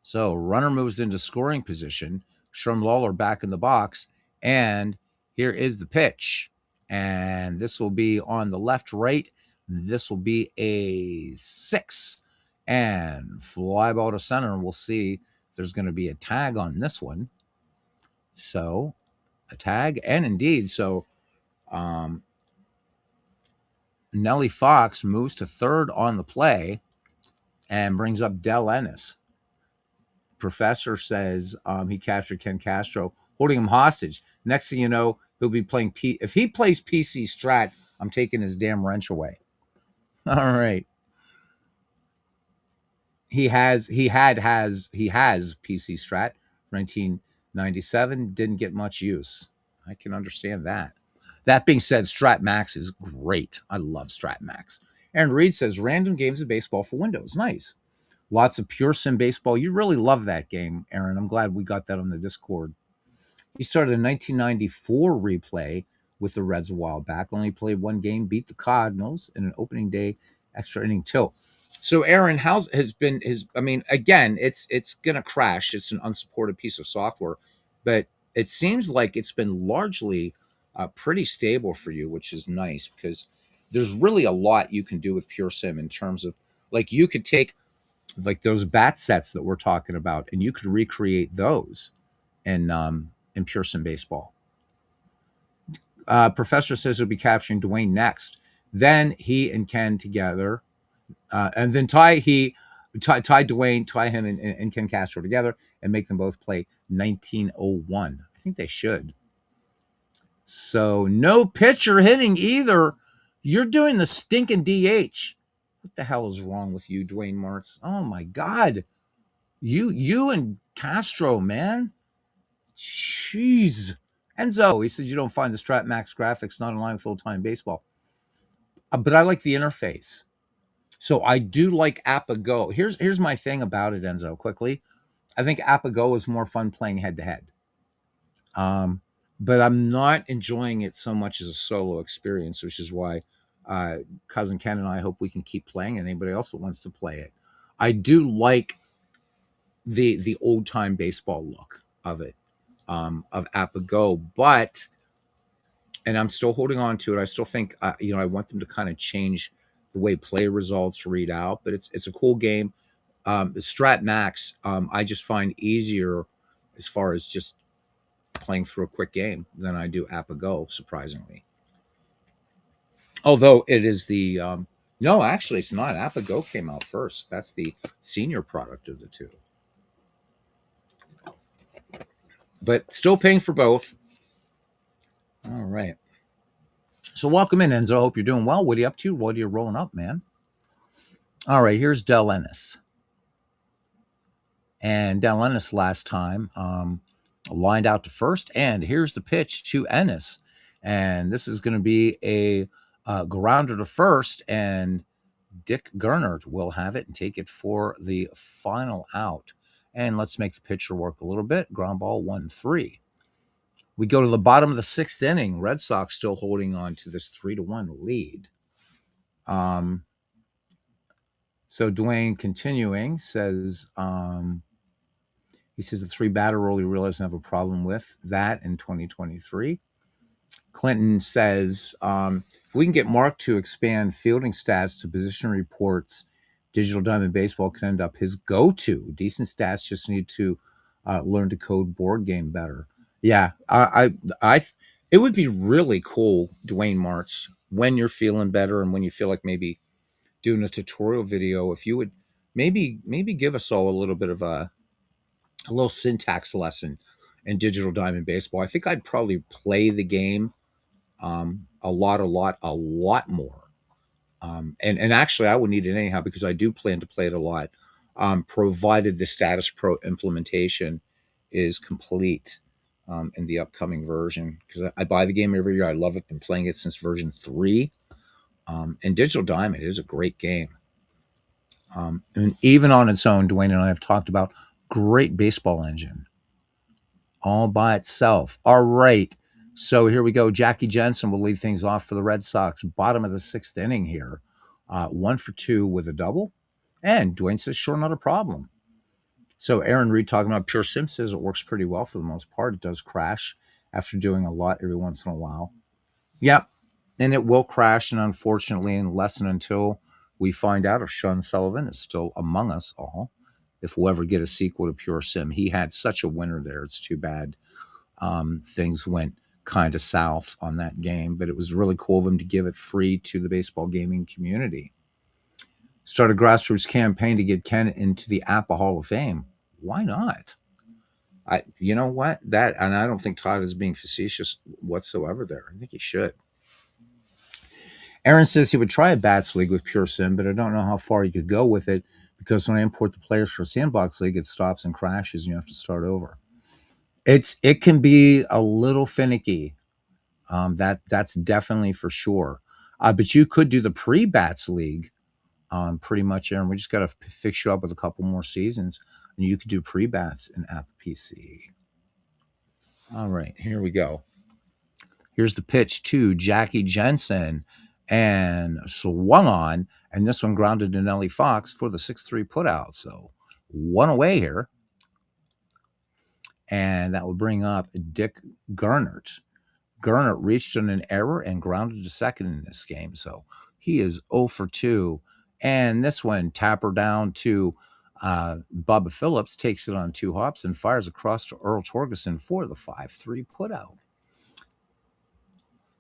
So runner moves into scoring position. Sherm Lawler back in the box. And here is the pitch. And this will be on the left right. This will be a 6. And fly ball to center. We'll see if there's going to be a tag on this one. So a tag, and indeed, so Nellie Fox moves to third on the play and brings up Del Ennis. Professor says he captured Ken Castro, holding him hostage. Next thing you know, he'll be playing if he plays PC Strat, I'm taking his damn wrench away. All right. He has PC Strat 1997, didn't get much use. I can understand that. That being said, Strat Max is great. I love Strat Max. Aaron Reed says random games of baseball for Windows. Nice. Lots of pure sim baseball. You really love that game, Aaron. I'm glad we got that on the Discord. He started a 1994 replay with the Reds a while back. Only played one game, beat the Cardinals in an opening day extra inning tilt. So Aaron, again, it's gonna crash. It's an unsupported piece of software, but it seems like it's been largely pretty stable for you, which is nice because there's really a lot you can do with Pure Sim in terms of like you could take like those bat sets that we're talking about and you could recreate those in Pure Sim baseball. Professor says he'll be capturing Dwayne next. Then he and Ken together, and then tie Dwayne, tie him and Ken Castro together, and make them both play 1901. I think they should. So no pitcher hitting either. You're doing the stinking DH. What the hell is wrong with you, Dwayne Martz? Oh my God, you and Castro, man. Jeez. Enzo, he said you don't find the Strat Max graphics not in line with old-time baseball. But I like the interface. So I do like Appa-Go. Here's my thing about it, Enzo, quickly. I think Appa-Go is more fun playing head-to-head. But I'm not enjoying it so much as a solo experience, which is why Cousin Ken and I hope we can keep playing, and anybody else that wants to play it. I do like the old-time baseball look of it. Of Appa-Go, and I'm still holding on to it. I still think I want them to kind of change the way play results read out, but it's a cool game. Strat Max, I just find easier as far as just playing through a quick game than I do Appa-Go, surprisingly. Although it is the no, actually, it's not. Appa-Go came out first. That's the senior product of the two. But still paying for both. All right. So welcome in, Enzo. Hope you're doing well. What are you up to? What are you rolling up, man? All right, here's Del Ennis. And Del Ennis last time lined out to first. And here's the pitch to Ennis. And this is going to be a grounder to first. And Dick Gernert will have it and take it for the final out. And let's make the pitcher work a little bit. Ground ball 1-3. We go to the bottom of the 6th inning. Red Sox still holding on to this 3-1 lead. So Dwayne continuing says, he says the 3-batter rule he really doesn't have a problem with that in 2023. Clinton says, if we can get Mark to expand fielding stats to position reports, Digital Diamond Baseball can end up his go-to. Decent stats, just need to learn to code board game better. Yeah, it would be really cool, Dwayne Martz, when you're feeling better and when you feel like maybe doing a tutorial video, if you would maybe give us all a little bit of a little syntax lesson in Digital Diamond Baseball. I think I'd probably play the game a lot more. And actually, I would need it anyhow because I do plan to play it a lot, provided the Status Pro implementation is complete in the upcoming version. Because I buy the game every year. I love it. Been playing it since version 3. And Digital Diamond is a great game. And even on its own, Dwayne and I have talked about great baseball engine all by itself. All right. So here we go. Jackie Jensen will lead things off for the Red Sox. Bottom of the 6th inning here. 1 for 2 with a double. And Dwayne says, sure, not a problem. So Aaron Reed talking about Pure Sim says it works pretty well for the most part. It does crash after doing a lot every once in a while. Yep. And it will crash. And unfortunately, unless and until we find out if Sean Sullivan is still among us all, if we'll ever get a sequel to Pure Sim. He had such a winner there. It's too bad things went kind of south on that game, but it was really cool of him to give it free to the baseball gaming community. Start a grassroots campaign to get Ken into the Apple Hall of Fame. Why not? You know what? That, and I don't think Todd is being facetious whatsoever there. I think he should. Aaron says he would try a Bats League with Pure Sim, but I don't know how far he could go with it because when I import the players for a Sandbox League, it stops and crashes and you have to start over. It can be a little finicky. That's definitely for sure. But you could do the pre-Bats League pretty much, Aaron. We just got to fix you up with a couple more seasons, and you could do pre-Bats in App PC. All right, here we go. Here's the pitch to Jackie Jensen, and swung on, and this one grounded to Nellie Fox for the 6-3 putout. So 1 away here. And that will bring up Dick Gernert. Gernert reached on an error and grounded to second in this game. So he is 0 for 2. And this one, tapper down to Bubba Phillips, takes it on 2 hops and fires across to Earl Torgerson for the 5-3 putout.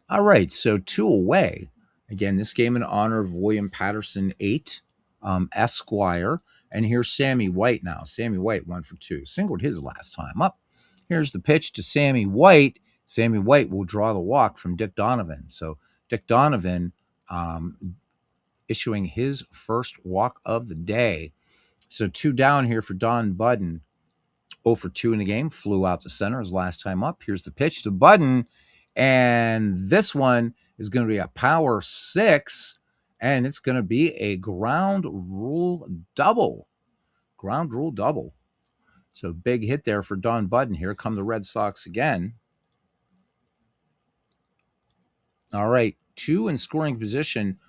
All right, so 2 away. Again, this game in honor of William Patterson 8, Esquire. And here's Sammy White now. Sammy White 1 for 2. Singled his last time up. Here's the pitch to Sammy White. Sammy White will draw the walk from Dick Donovan. So Dick Donovan issuing his first walk of the day. So 2 down here for Don Budden. 0 for 2 in the game. Flew out to center his last time up. Here's the pitch to Budden. And this one is going to be a power 6. And it's going to be a ground rule double. Ground rule double. So big hit there for Don Budden. Here come the Red Sox again. All right, 2 in scoring position.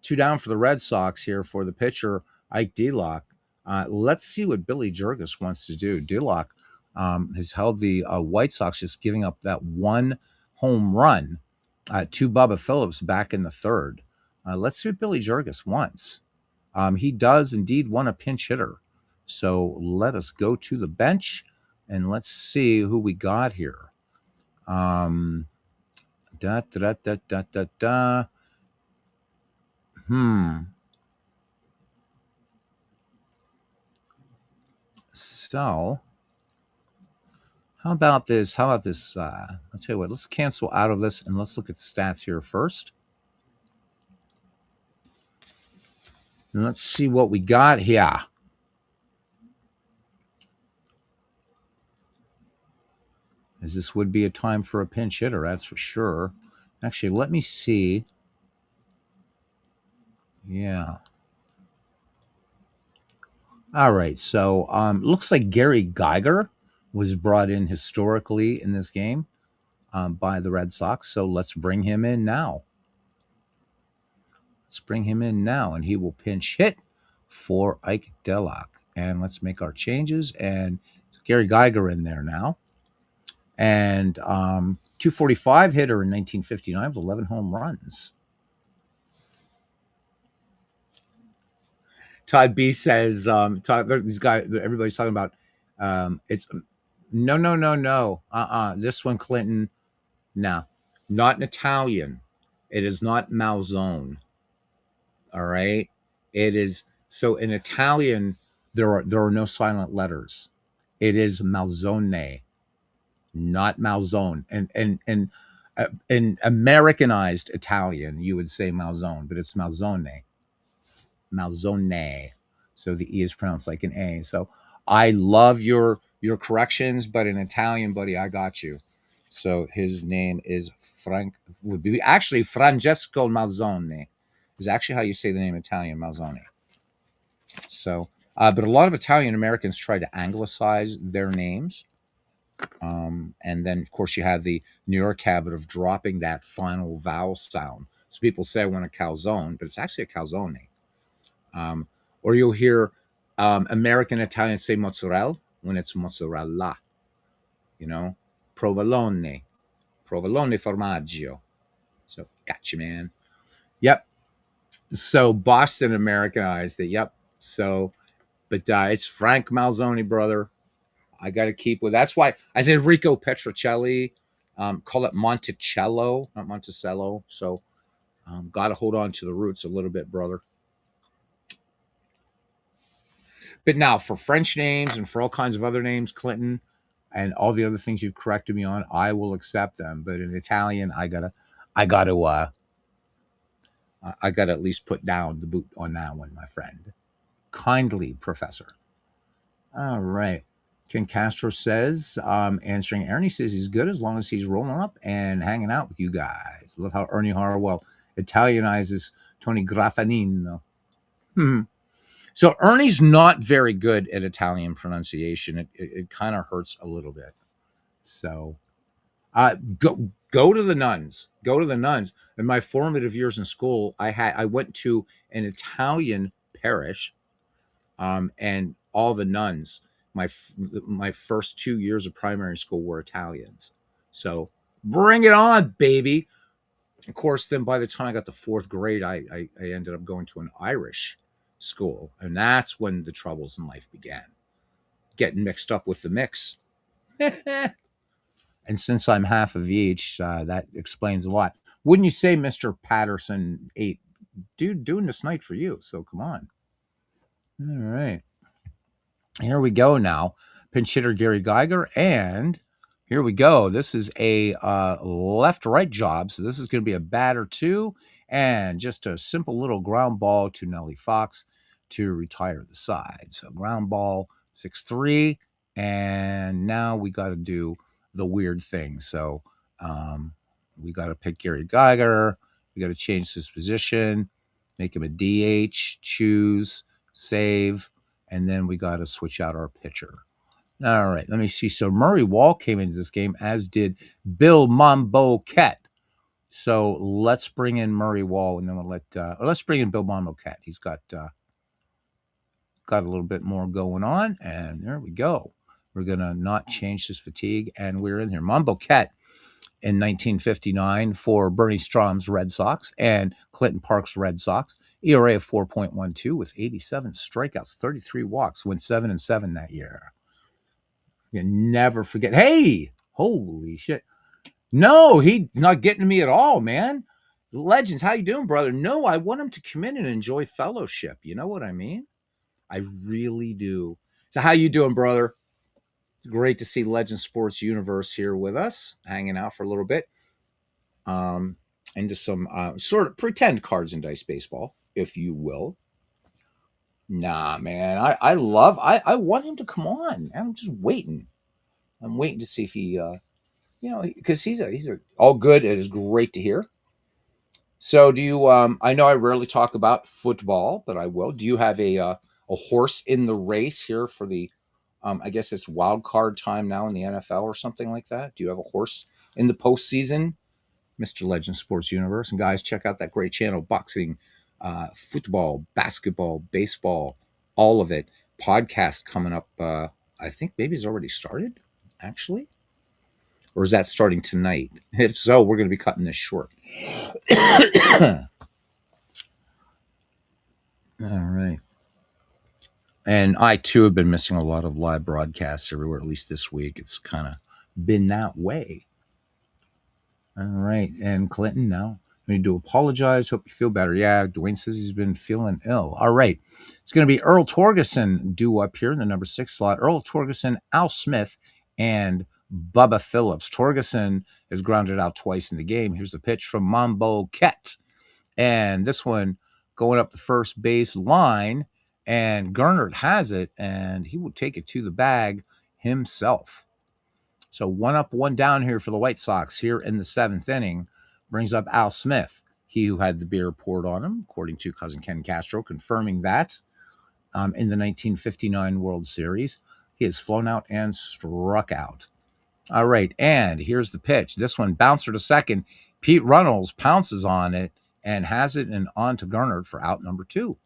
2 down for the Red Sox here for the pitcher, Ike Delock. Let's see what Billy Jurgis wants to do. Delock has held the White Sox, just giving up that 1 home run to Bubba Phillips back in the 3rd. Let's see what Billy Jurgis wants. He does indeed want a pinch hitter. So let us go to the bench and let's see who we got here. So how about this? I'll tell you what, let's cancel out of this and let's look at stats here first. And let's see what we got here. As this would be a time for a pinch hitter, that's for sure. Actually, let me see. Yeah. All right. So looks like Gary Geiger was brought in historically in this game by the Red Sox. So let's bring him in now. Let's bring him in now, and he will pinch hit for Ike Dellock. And let's make our changes. And Gary Geiger in there now. And 245 hitter in 1959 with 11 home runs. Todd B says, this guy, everybody's talking about, it's no. This one, Clinton, no, not an Italian. It is not Malzone. All right. It is, so in Italian, there are no silent letters. It is Malzone, not Malzone. And in Americanized Italian, you would say Malzone, but it's Malzone. Malzone. So the E is pronounced like an A. So I love your corrections, but in Italian, buddy, I got you. So his name is would be actually Francesco Malzone. Is actually how you say the name Italian, Malzone. So, but a lot of Italian Americans try to anglicize their names. And then, of course, you have the New York habit of dropping that final vowel sound. So people say I want a calzone, but it's actually a calzone. Or you'll hear American Italians say mozzarella when it's mozzarella. You know, provolone formaggio. So, gotcha, man. Yep. So Boston Americanized it. Yep. So, but it's Frank Malzone, brother. I got to keep with. That's why I said Rico Petrocelli. Call it Monticello, not Monticello. So, got to hold on to the roots a little bit, brother. But now for French names and for all kinds of other names, Clinton, and all the other things you've corrected me on, I will accept them. But in Italian, I gotta at least put down the boot on that one, my friend. Kindly, Professor. All right. Ken Castro says, answering Ernie says he's good as long as he's rolling up and hanging out with you guys. Love how Ernie Harwell Italianizes Tony Graffanino. So Ernie's not very good at Italian pronunciation. It kind of hurts a little bit. So go to the nuns. Go to the nuns. In my formative years in school, I went to an Italian parish, and all the nuns. My first 2 years of primary school were Italians. So bring it on, baby. Of course, then by the time I got to fourth grade, I ended up going to an Irish school, and that's when the troubles in life began. Getting mixed up with the mix. And since I'm half of each, that explains a lot. Wouldn't you say, Mr. Patterson 8? Dude, doing this night for you, so come on. All right. Here we go now. Pinch hitter Gary Geiger, and here we go. This is a left-right job, so this is going to be a batter two, and just a simple little ground ball to Nellie Fox to retire the side. So ground ball 6-3, and now we got to do the weird thing. So we got to pick Gary Geiger. We got to change his position, make him a DH, choose, save, and then we got to switch out our pitcher. All right, let me see. So Murray Wall came into this game, as did Bill Mambo Ket. So let's bring in Murray Wall, and then let's bring in Bill Mambo Ket. He's got a little bit more going on, and there we go. We're gonna not change his fatigue, and we're in here. Mambo Ket in 1959 for Bernie Strom's Red Sox and Clinton Park's Red Sox. ERA of 4.12 with 87 strikeouts, 33 walks, went 7-7 that year. You never forget. Hey, holy shit. No, he's not getting to me at all, man. Legends, how you doing, brother? No, I want him to come in and enjoy fellowship. You know what I mean? I really do. So how you doing, brother? It's great to see Legend Sports Universe here with us, hanging out for a little bit. Into some sort of pretend cards and dice baseball, if you will. Nah, man, I want him to come on. I'm just waiting. I'm waiting to see if he, because he's a all good. It is great to hear. So, do you? I know I rarely talk about football, but I will. Do you have a a horse in the race here for the, I guess it's wild card time now in the NFL or something like that? Do you have a horse in the postseason, Mr. Legend Sports Universe? And guys, check out that great channel: boxing, football, basketball, baseball, all of it. Podcast coming up. I think maybe it's already started, actually. Or is that starting tonight? If so, we're going to be cutting this short. All right. And I too have been missing a lot of live broadcasts everywhere, at least this week. It's kind of been that way. All right. And Clinton, now I need to apologize. Hope you feel better. Yeah, Dwayne says he's been feeling ill. All right. It's going to be Earl Torgerson due up here in the number 6 slot. Earl Torgerson, Al Smith, and Bubba Phillips. Torgerson has grounded out twice in the game. Here's the pitch from Mambo Ket. And this one going up the first base line. And Gernert has it, and he will take it to the bag himself. So 1 up, 1 down here for the White Sox here in the 7th inning. Brings up Al Smith, he who had the beer poured on him, according to cousin Ken Castro, confirming that in the 1959 World Series. He has flown out and struck out. All right, and here's the pitch. This one, bouncer to second. Pete Runnels pounces on it and has it and on to Gernert for out number 2.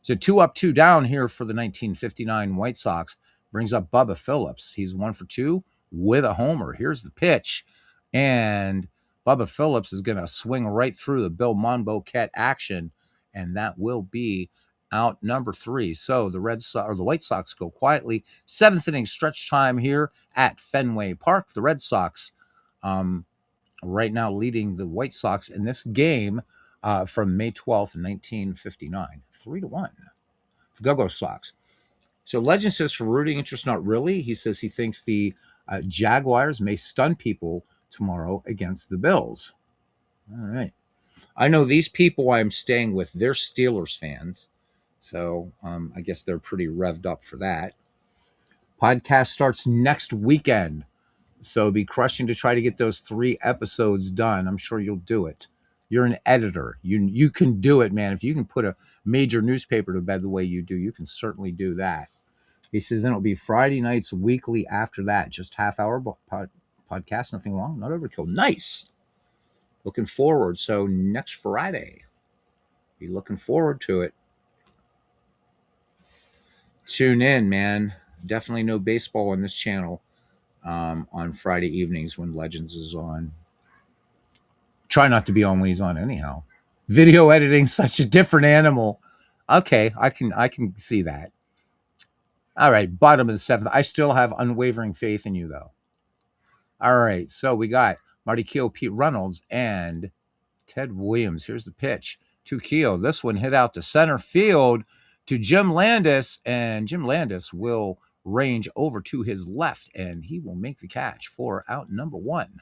So 2 up, 2 down here for the 1959 White Sox. Brings up Bubba Phillips. He's 1 for 2 with a homer. Here's the pitch. And Bubba Phillips is going to swing right through the Bill Monboquette action. And that will be out number 3. So the White Sox go quietly. 7th inning stretch time here at Fenway Park. The Red Sox right now leading the White Sox in this game from May 12th, 1959. 3-1. The Go-Go Sox. So Legend says for rooting interest, not really. He says he thinks the Jaguars may stun people tomorrow against the Bills. All right. I know these people I'm staying with, they're Steelers fans. So I guess they're pretty revved up for that. Podcast starts next weekend. So it'll be crushing to try to get those 3 episodes done. I'm sure you'll do it. You're an editor. You can do it, man. If you can put a major newspaper to bed the way you do, you can certainly do that. He says then it'll be Friday nights weekly after that. Just half-hour podcast. Nothing wrong. Not overkill. Nice. Looking forward. So next Friday. Be looking forward to it. Tune in, man. Definitely no baseball on this channel on Friday evenings when Legends is on. Try not to be on when he's on anyhow. Video editing, such a different animal. Okay, I can see that. All right, bottom of the 7th. I still have unwavering faith in you, though. All right, so we got Marty Keough, Pete Reynolds, and Ted Williams. Here's the pitch to Keough. This one hit out to center field to Jim Landis, and Jim Landis will range over to his left, and he will make the catch for out number 1.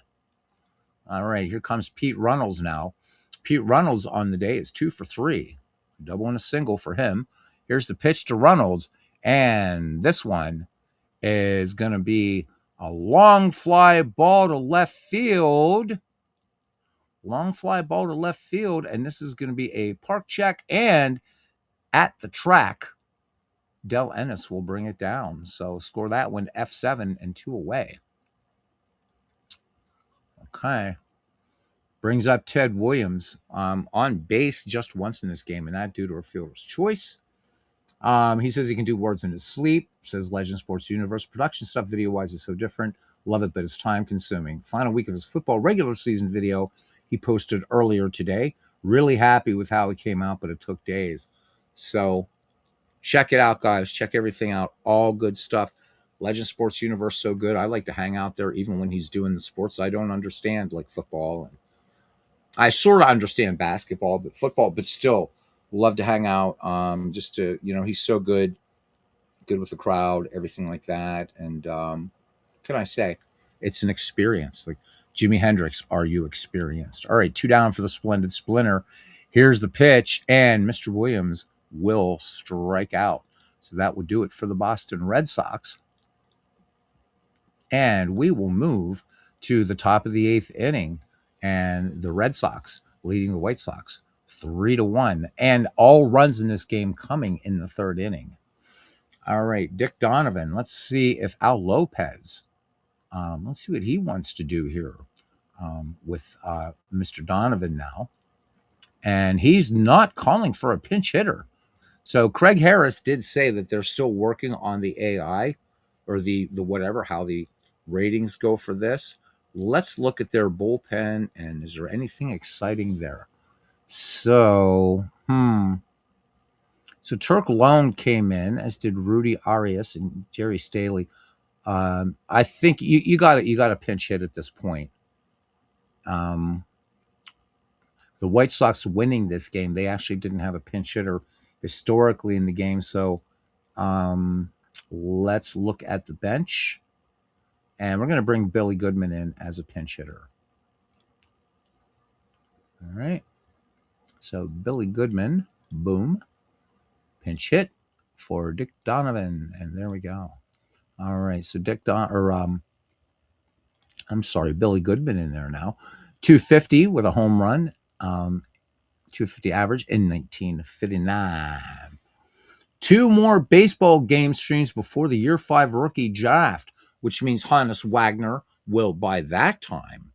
All right, here comes Pete Reynolds now. Pete Reynolds on the day is 2 for 3. Double and a single for him. Here's the pitch to Reynolds, and this one is going to be a long fly ball to left field. Long fly ball to left field, and this is going to be a park check, and at the track, Del Ennis will bring it down. So score that one, F7 and 2 away. Okay. Brings up Ted Williams on base just once in this game, and that due to a fielder's choice. He says he can do words in his sleep. Says Legend Sports Universe. Production stuff video-wise is so different. Love it, but it's time-consuming. Final week of his football regular season video he posted earlier today. Really happy with how it came out, but it took days. So check it out, guys. Check everything out. All good stuff. Legend Sports Universe, so good. I like to hang out there even when he's doing the sports I don't understand, like football. And I sort of understand basketball, but football, but still love to hang out. Just to, he's so good with the crowd, everything like that. And can I say, it's an experience. Like Jimi Hendrix, are you experienced? All right, 2 down for the Splendid Splinter. Here's the pitch, and Mr. Williams will strike out. So that would do it for the Boston Red Sox. And we will move to the top of the 8th inning, and the Red Sox leading the White Sox 3-1. And all runs in this game coming in the third inning. All right, Dick Donovan. Let's see if Al Lopez, let's see what he wants to do here with Mr. Donovan now. And he's not calling for a pinch hitter. So Craig Harris did say that they're still working on the AI or the whatever, how the ratings go for this. Let's look at their bullpen, and is there anything exciting there? So, So Turk Lone came in, as did Rudy Arias and Jerry Staley. I think you got to pinch hit at this point. The White Sox winning this game, they actually didn't have a pinch hitter historically in the game. So let's look at the bench. And we're going to bring Billy Goodman in as a pinch hitter. All right. So Billy Goodman, boom, pinch hit for Dick Donovan. And there we go. All right. So Billy Goodman in there now. 250 with a home run. 250 average in 1959. 2 more baseball game streams before the year 5 rookie draft, which means Hannes Wagner will, by that time,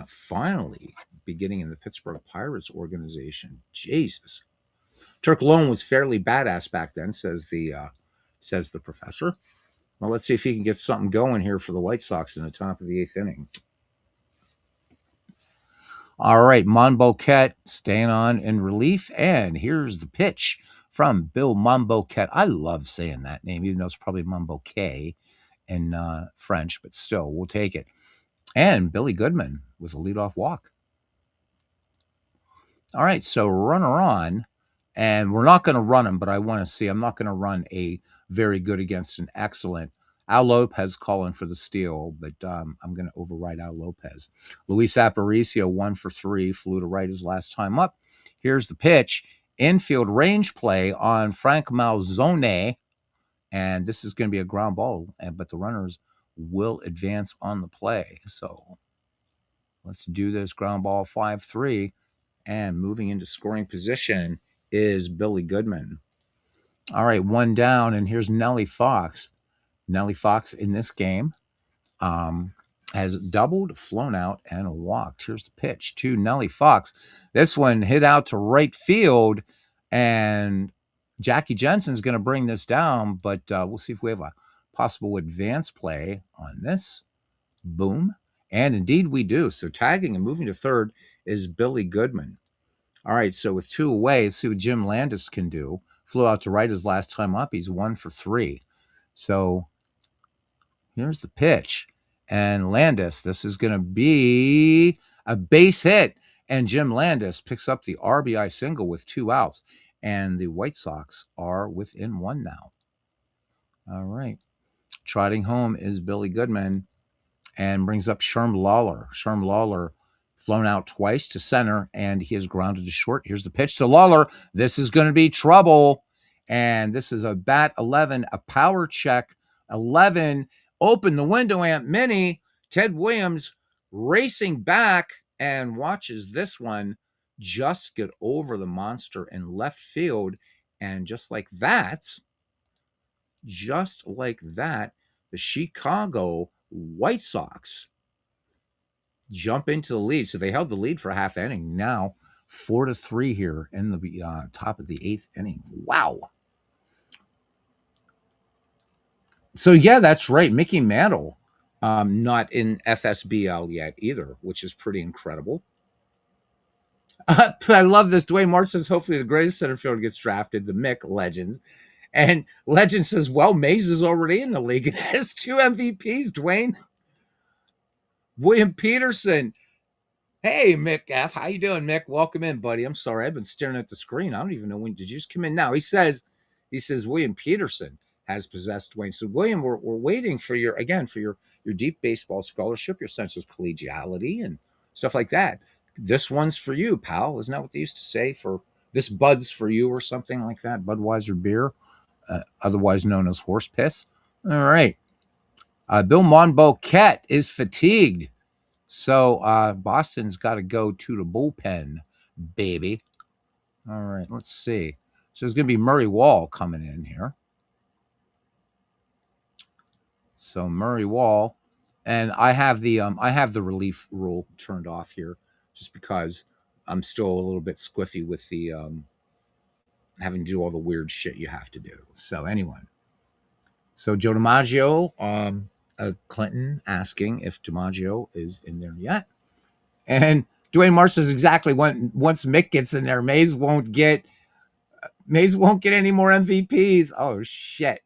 finally beginning in the Pittsburgh Pirates organization. Jesus. Turk Lone was fairly badass back then, says the professor. Well, let's see if he can get something going here for the White Sox in the top of the 8th inning. All right, Monboquet staying on in relief, and here's the pitch from Bill Monboquet. I love saying that name, even though it's probably Monboquet in French, but still, we'll take it. And Billy Goodman with a leadoff walk. All right, so runner on, and we're not going to run him, but I want to see. I'm not going to run a very good against an excellent. Al Lopez calling for the steal, but I'm going to override Al Lopez. Luis Aparicio, 1 for 3, flew to right his last time up. Here's the pitch. Infield range play on Frank Malzone, and this is going to be a ground ball, but the runners will advance on the play. So let's do this ground ball 5-3, and moving into scoring position is Billy Goodman. All right, 1 down, and here's Nellie Fox. Nellie Fox in this game has doubled, flown out, and walked. Here's the pitch to Nellie Fox. This one hit out to right field, and Jackie Jensen's going to bring this down, but we'll see if we have a possible advance play on this. Boom. And indeed we do. So tagging and moving to third is Billy Goodman. All right, so with 2 away, let's see what Jim Landis can do. Flew out to right his last time up. He's 1 for 3. So here's the pitch. And Landis, this is going to be a base hit. And Jim Landis picks up the RBI single with 2 outs. And the White Sox are within 1 now. All right. Trotting home is Billy Goodman and brings up Sherm Lawler. Sherm Lawler flown out twice to center, and he is grounded to short. Here's the pitch to Lawler. This is going to be trouble. And this is a bat 11, a power check 11. Open the window, Aunt Minnie. Ted Williams racing back and watches this one just get over the monster in left field. And just like that, the Chicago White Sox jump into the lead. So they held the lead for a half inning. Now 4-3 here in the top of the 8th inning. Wow. So yeah, that's right. Mickey Mantle, not in FSBL yet either, which is pretty incredible. I love this. Dwayne March says, hopefully the greatest center fielder gets drafted, the Mick Legends. And Legend says, well, Mays is already in the league and has 2 MVPs, Dwayne. William Peterson. Hey, Mick F. How you doing, Mick? Welcome in, buddy. I'm sorry. I've been staring at the screen. I don't even know when. Did you just come in now? He says William Peterson has possessed Dwayne. So, William, we're waiting for your deep baseball scholarship, your sense of collegiality and stuff like that. This one's for you, pal. Isn't that what they used to say? For this Bud's for you or something like that? Budweiser beer, otherwise known as horse piss. All right. Bill Monboquet is fatigued. So Boston's got to go to the bullpen, baby. All right, let's see. So it's going to be Murray Wall coming in here. So Murray Wall, and I have the relief rule turned off here, just because I'm still a little bit squiffy with the having to do all the weird shit you have to do. So anyway, so Joe DiMaggio, Clinton asking if DiMaggio is in there yet, and Dwayne Marsh says exactly once Mick gets in there, Mays won't get any more MVPs. Oh shit.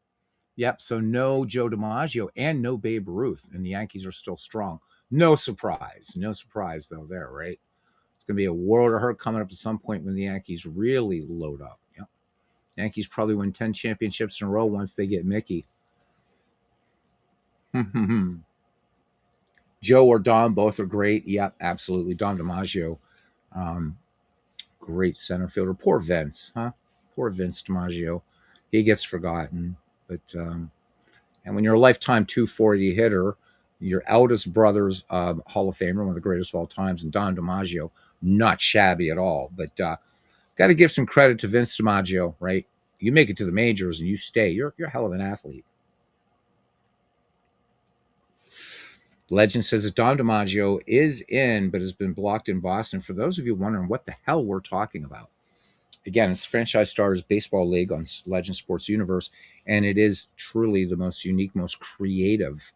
Yep. So no Joe DiMaggio and no Babe Ruth, and the Yankees are still strong. No surprise. No surprise though there, right? It's gonna be a world of hurt coming up at some point when the Yankees really load up. Yep. Yankees probably win 10 championships in a row once they get Mickey. Joe or Dom, both are great. Yep, absolutely. Dom DiMaggio, great center fielder. Poor Vince, huh? Poor Vince DiMaggio. He gets forgotten. But and when you're a lifetime 240 hitter, your eldest brother's Hall of Famer, one of the greatest of all times, and Don DiMaggio, not shabby at all. But got to give some credit to Vince DiMaggio, right? You make it to the majors and you stay. You're a hell of an athlete. Legend says that Don DiMaggio is in, but has been blocked in Boston. For those of you wondering what the hell we're talking about, again, it's Franchise Stars Baseball League on Legend Sports Universe, and it is truly the most unique, most creative,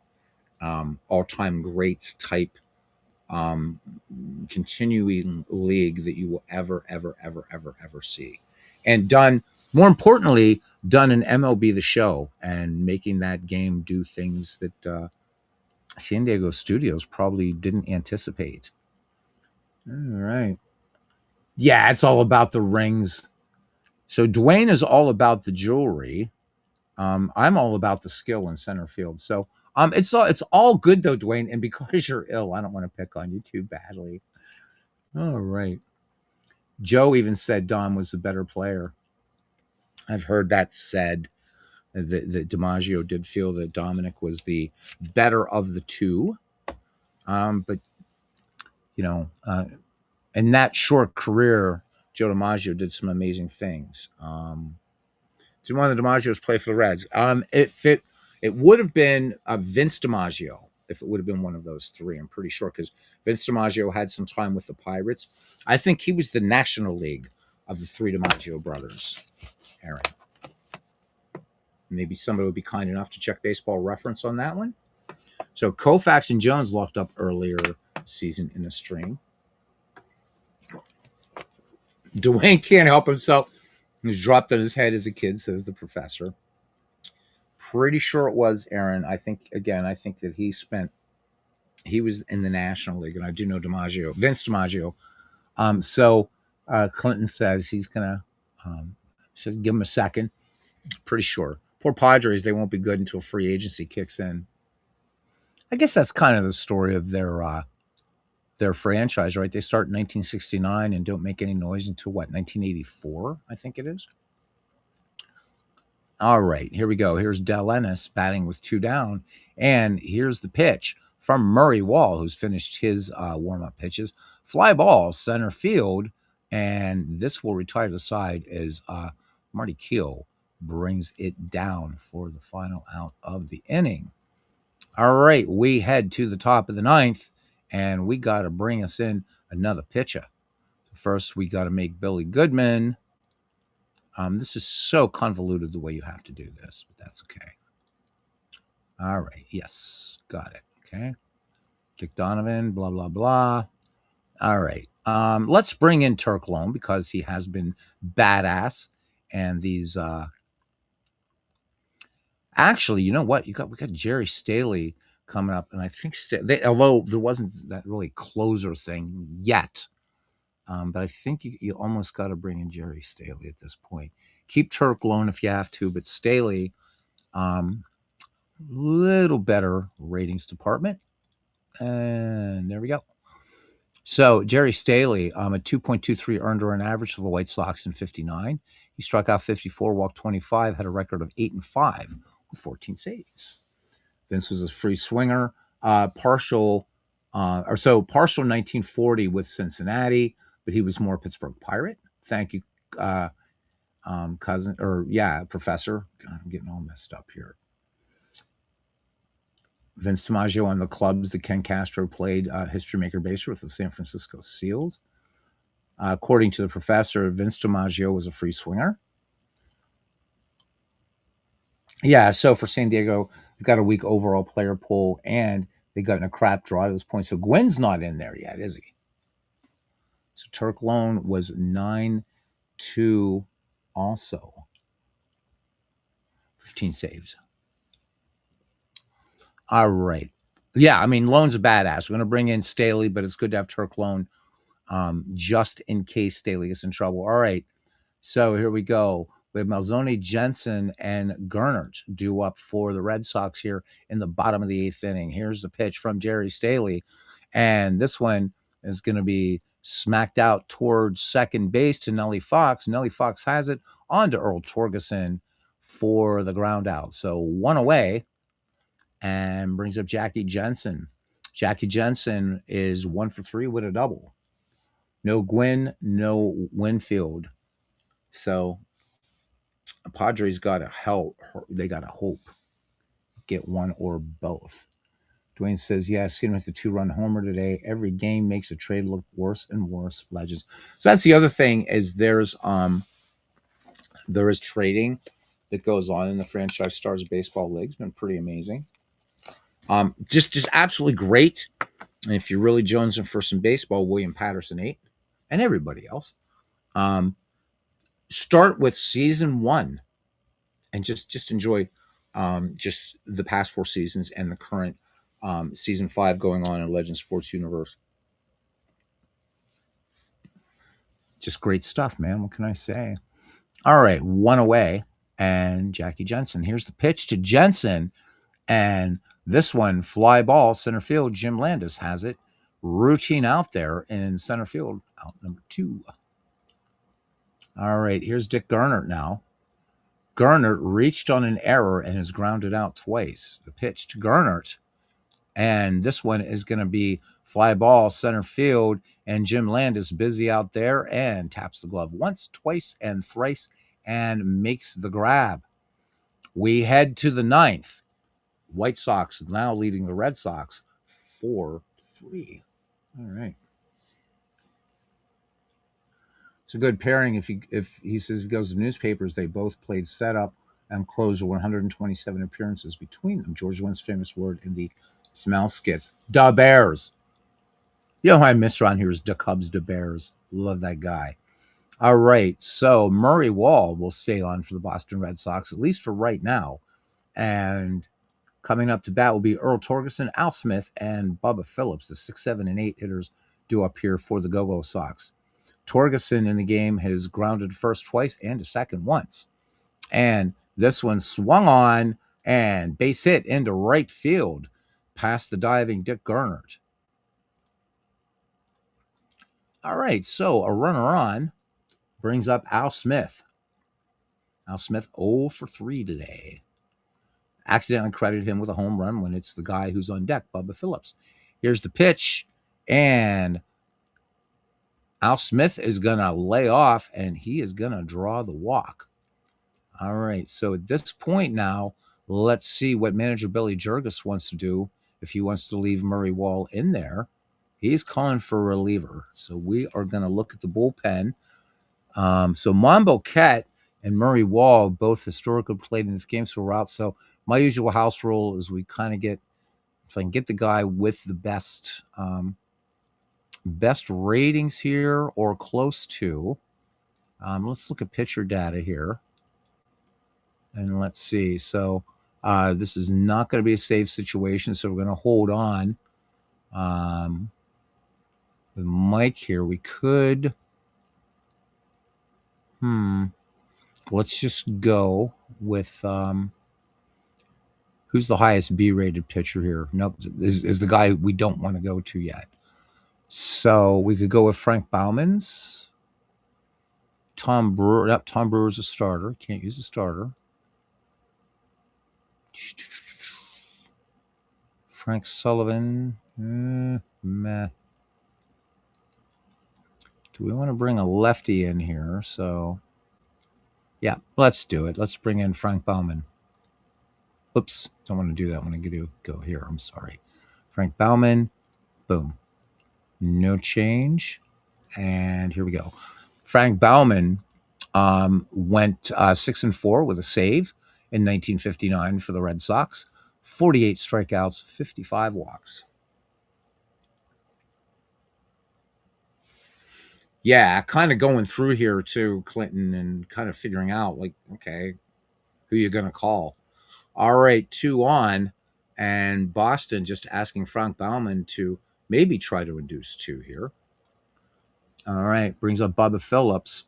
all-time greats type continuing league that you will ever see. And done, more importantly, done in MLB The Show and making that game do things that San Diego Studios probably didn't anticipate. All right. Yeah, it's all about the rings. So Dwayne is all about the jewelry. I'm all about the skill in center field. So it's all good though, Dwayne. And because you're ill, I don't want to pick on you too badly. All right. Joe even said Dom was the better player. I've heard that said. That DiMaggio did feel that Dominic was the better of the two. But you know, in that short career, Joe DiMaggio did some amazing things. Did one of the DiMaggios play for the Reds? It would have been Vince DiMaggio if it would have been one of those three. I'm pretty sure because Vince DiMaggio had some time with the Pirates. I think he was the National League of the three DiMaggio brothers. Aaron, maybe somebody would be kind enough to check Baseball Reference on that one. So Koufax and Jones locked up earlier season in a string. Dwayne can't help himself. He's dropped on his head as a kid, says the professor. Pretty sure it was Aaron. I think that he was in the National League, and I do know Vince DiMaggio. So Clinton says he's gonna should give him a second. Pretty sure. Poor Padres, they won't be good until free agency kicks in. I guess that's kind of the story of their franchise, right? They start in 1969 and don't make any noise until what, 1984, I think it is. All right, here we go. Here's Del Ennis batting with two down, and here's the pitch from Murray Wall, who's finished his warm-up pitches. Fly ball, center field, and this will retire to the side as Marty Keel brings it down for the final out of the inning. All right, we head to the top of the ninth, and we got to bring us in another pitcher. So first, we got to make Billy Goodman. This is so convoluted the way you have to do this, but that's okay. All right, yes, got it. Okay, Dick Donovan, blah, blah, blah. All right, let's bring in Turk Loam because he has been badass, and these... Actually, you know what? We got Jerry Staley coming up, and I think although there wasn't that really closer thing yet, but I think you almost got to bring in Jerry Staley at this point. Keep Turk Loam if you have to, but Staley, little better ratings department, and there we go. So Jerry Staley, a 2.23 earned run average for the White Sox in 59. He struck out 54, walked 25, had a record of 8-5 with 14 saves. Vince was a free swinger, partial 1940 with Cincinnati, but he was more Pittsburgh Pirate. Thank you, cousin, or yeah, professor. God, I'm getting all messed up here. Vince DiMaggio on the clubs that Ken Castro played history maker baser with the San Francisco Seals. According to the professor, Vince DiMaggio was a free swinger. Yeah, so for San Diego, they've got a weak overall player pool, and they got in a crap draw at this point. So Gwynn's not in there yet, is he? So Turk Loan was 9-2 also. 15 saves. All right. Yeah, I mean, Loan's a badass. We're going to bring in Staley, but it's good to have Turk Loan just in case Staley gets in trouble. All right. So here we go. We have Malzone, Jensen, and Gernert due up for the Red Sox here in the bottom of the 8th inning. Here's the pitch from Jerry Staley. And this one is going to be smacked out towards second base to Nellie Fox. Nellie Fox has it on to Earl Torgeson for the ground out. So one away, and brings up Jackie Jensen. Jackie Jensen is 1 for 3 with a double. No Gwynn, no Winfield. So Padres got to help. They got to hope get one or both. Dwayne says, yeah, seen him with the 2-run homer today. Every game makes a trade look worse and worse. Legends. So that's the other thing is there is trading that goes on in the franchise stars baseball league. It's been pretty amazing. Just absolutely great. And if you're really jonesing for some baseball, William Patterson 8 and everybody else, start with season 1 and just enjoy just the past 4 seasons and the current season 5 going on in Legend Sports Universe. Just great stuff, man. What can I say? All right, one away, and Jackie Jensen. Here's the pitch to Jensen, and this one, fly ball, center field. Jim Landis has it. Routine out there in center field, out number 2. All right, here's Dick Gernert now. Gernert reached on an error and is grounded out twice. The pitch to Gernert, and this one is going to be fly ball, center field, and Jim Landis busy out there and taps the glove once, twice, and thrice, and makes the grab. We head to the 9th. White Sox now leading the Red Sox 4-3. All right. It's a good pairing. If he says he goes to newspapers, they both played setup and closer, 127 appearances between them. George Wynn's famous word in the smell skits. Da Bears. You know who I miss around here is Da Cubs, Da Bears. Love that guy. All right. So Murray Wall will stay on for the Boston Red Sox, at least for right now. And coming up to bat will be Earl Torgeson, Al Smith, and Bubba Phillips, the 6, 7, and 8 hitters due up here for the Go-Go Sox. Torgeson in the game has grounded first twice and to second once. And this one swung on and base hit into right field past the diving Dick Gernert. All right, so a runner on brings up Al Smith. Al Smith 0 for 3 today. Accidentally credited him with a home run when it's the guy who's on deck, Bubba Phillips. Here's the pitch, and Al Smith is going to lay off, and he is going to draw the walk. All right, so at this point now, let's see what manager Billy Jurgis wants to do. If he wants to leave Murray Wall in there, he's calling for a reliever. So we are going to look at the bullpen. So Mambo Cat and Murray Wall both historically played in this game, so we're out. So my usual house rule is we kind of get, if I can get the guy with the best ratings here or close to. Let's look at pitcher data here. And let's see. So this is not going to be a safe situation, so we're going to hold on. With Mike here, we could. Let's just go with who's the highest B-rated pitcher here? Nope, is the guy we don't want to go to yet. So we could go with Frank Bauman's. Tom Brewer. Yep, Tom Brewer's a starter. Can't use a starter. Frank Sullivan. Meh. Do we want to bring a lefty in here? So, yeah, let's do it. Let's bring in Frank Baumann. Oops, don't want to do that. I want to go here. I'm sorry. Frank Baumann, boom. No change. And here we go. Frank Baumann went 6-4 with a save in 1959 for the Red Sox. 48 strikeouts, 55 walks. Yeah, kind of going through here too, Clinton, and kind of figuring out, like, okay, who you going to call. All right, 2 on, and Boston just asking Frank Baumann to maybe try to induce 2 here. All right, brings up Bubba Phillips.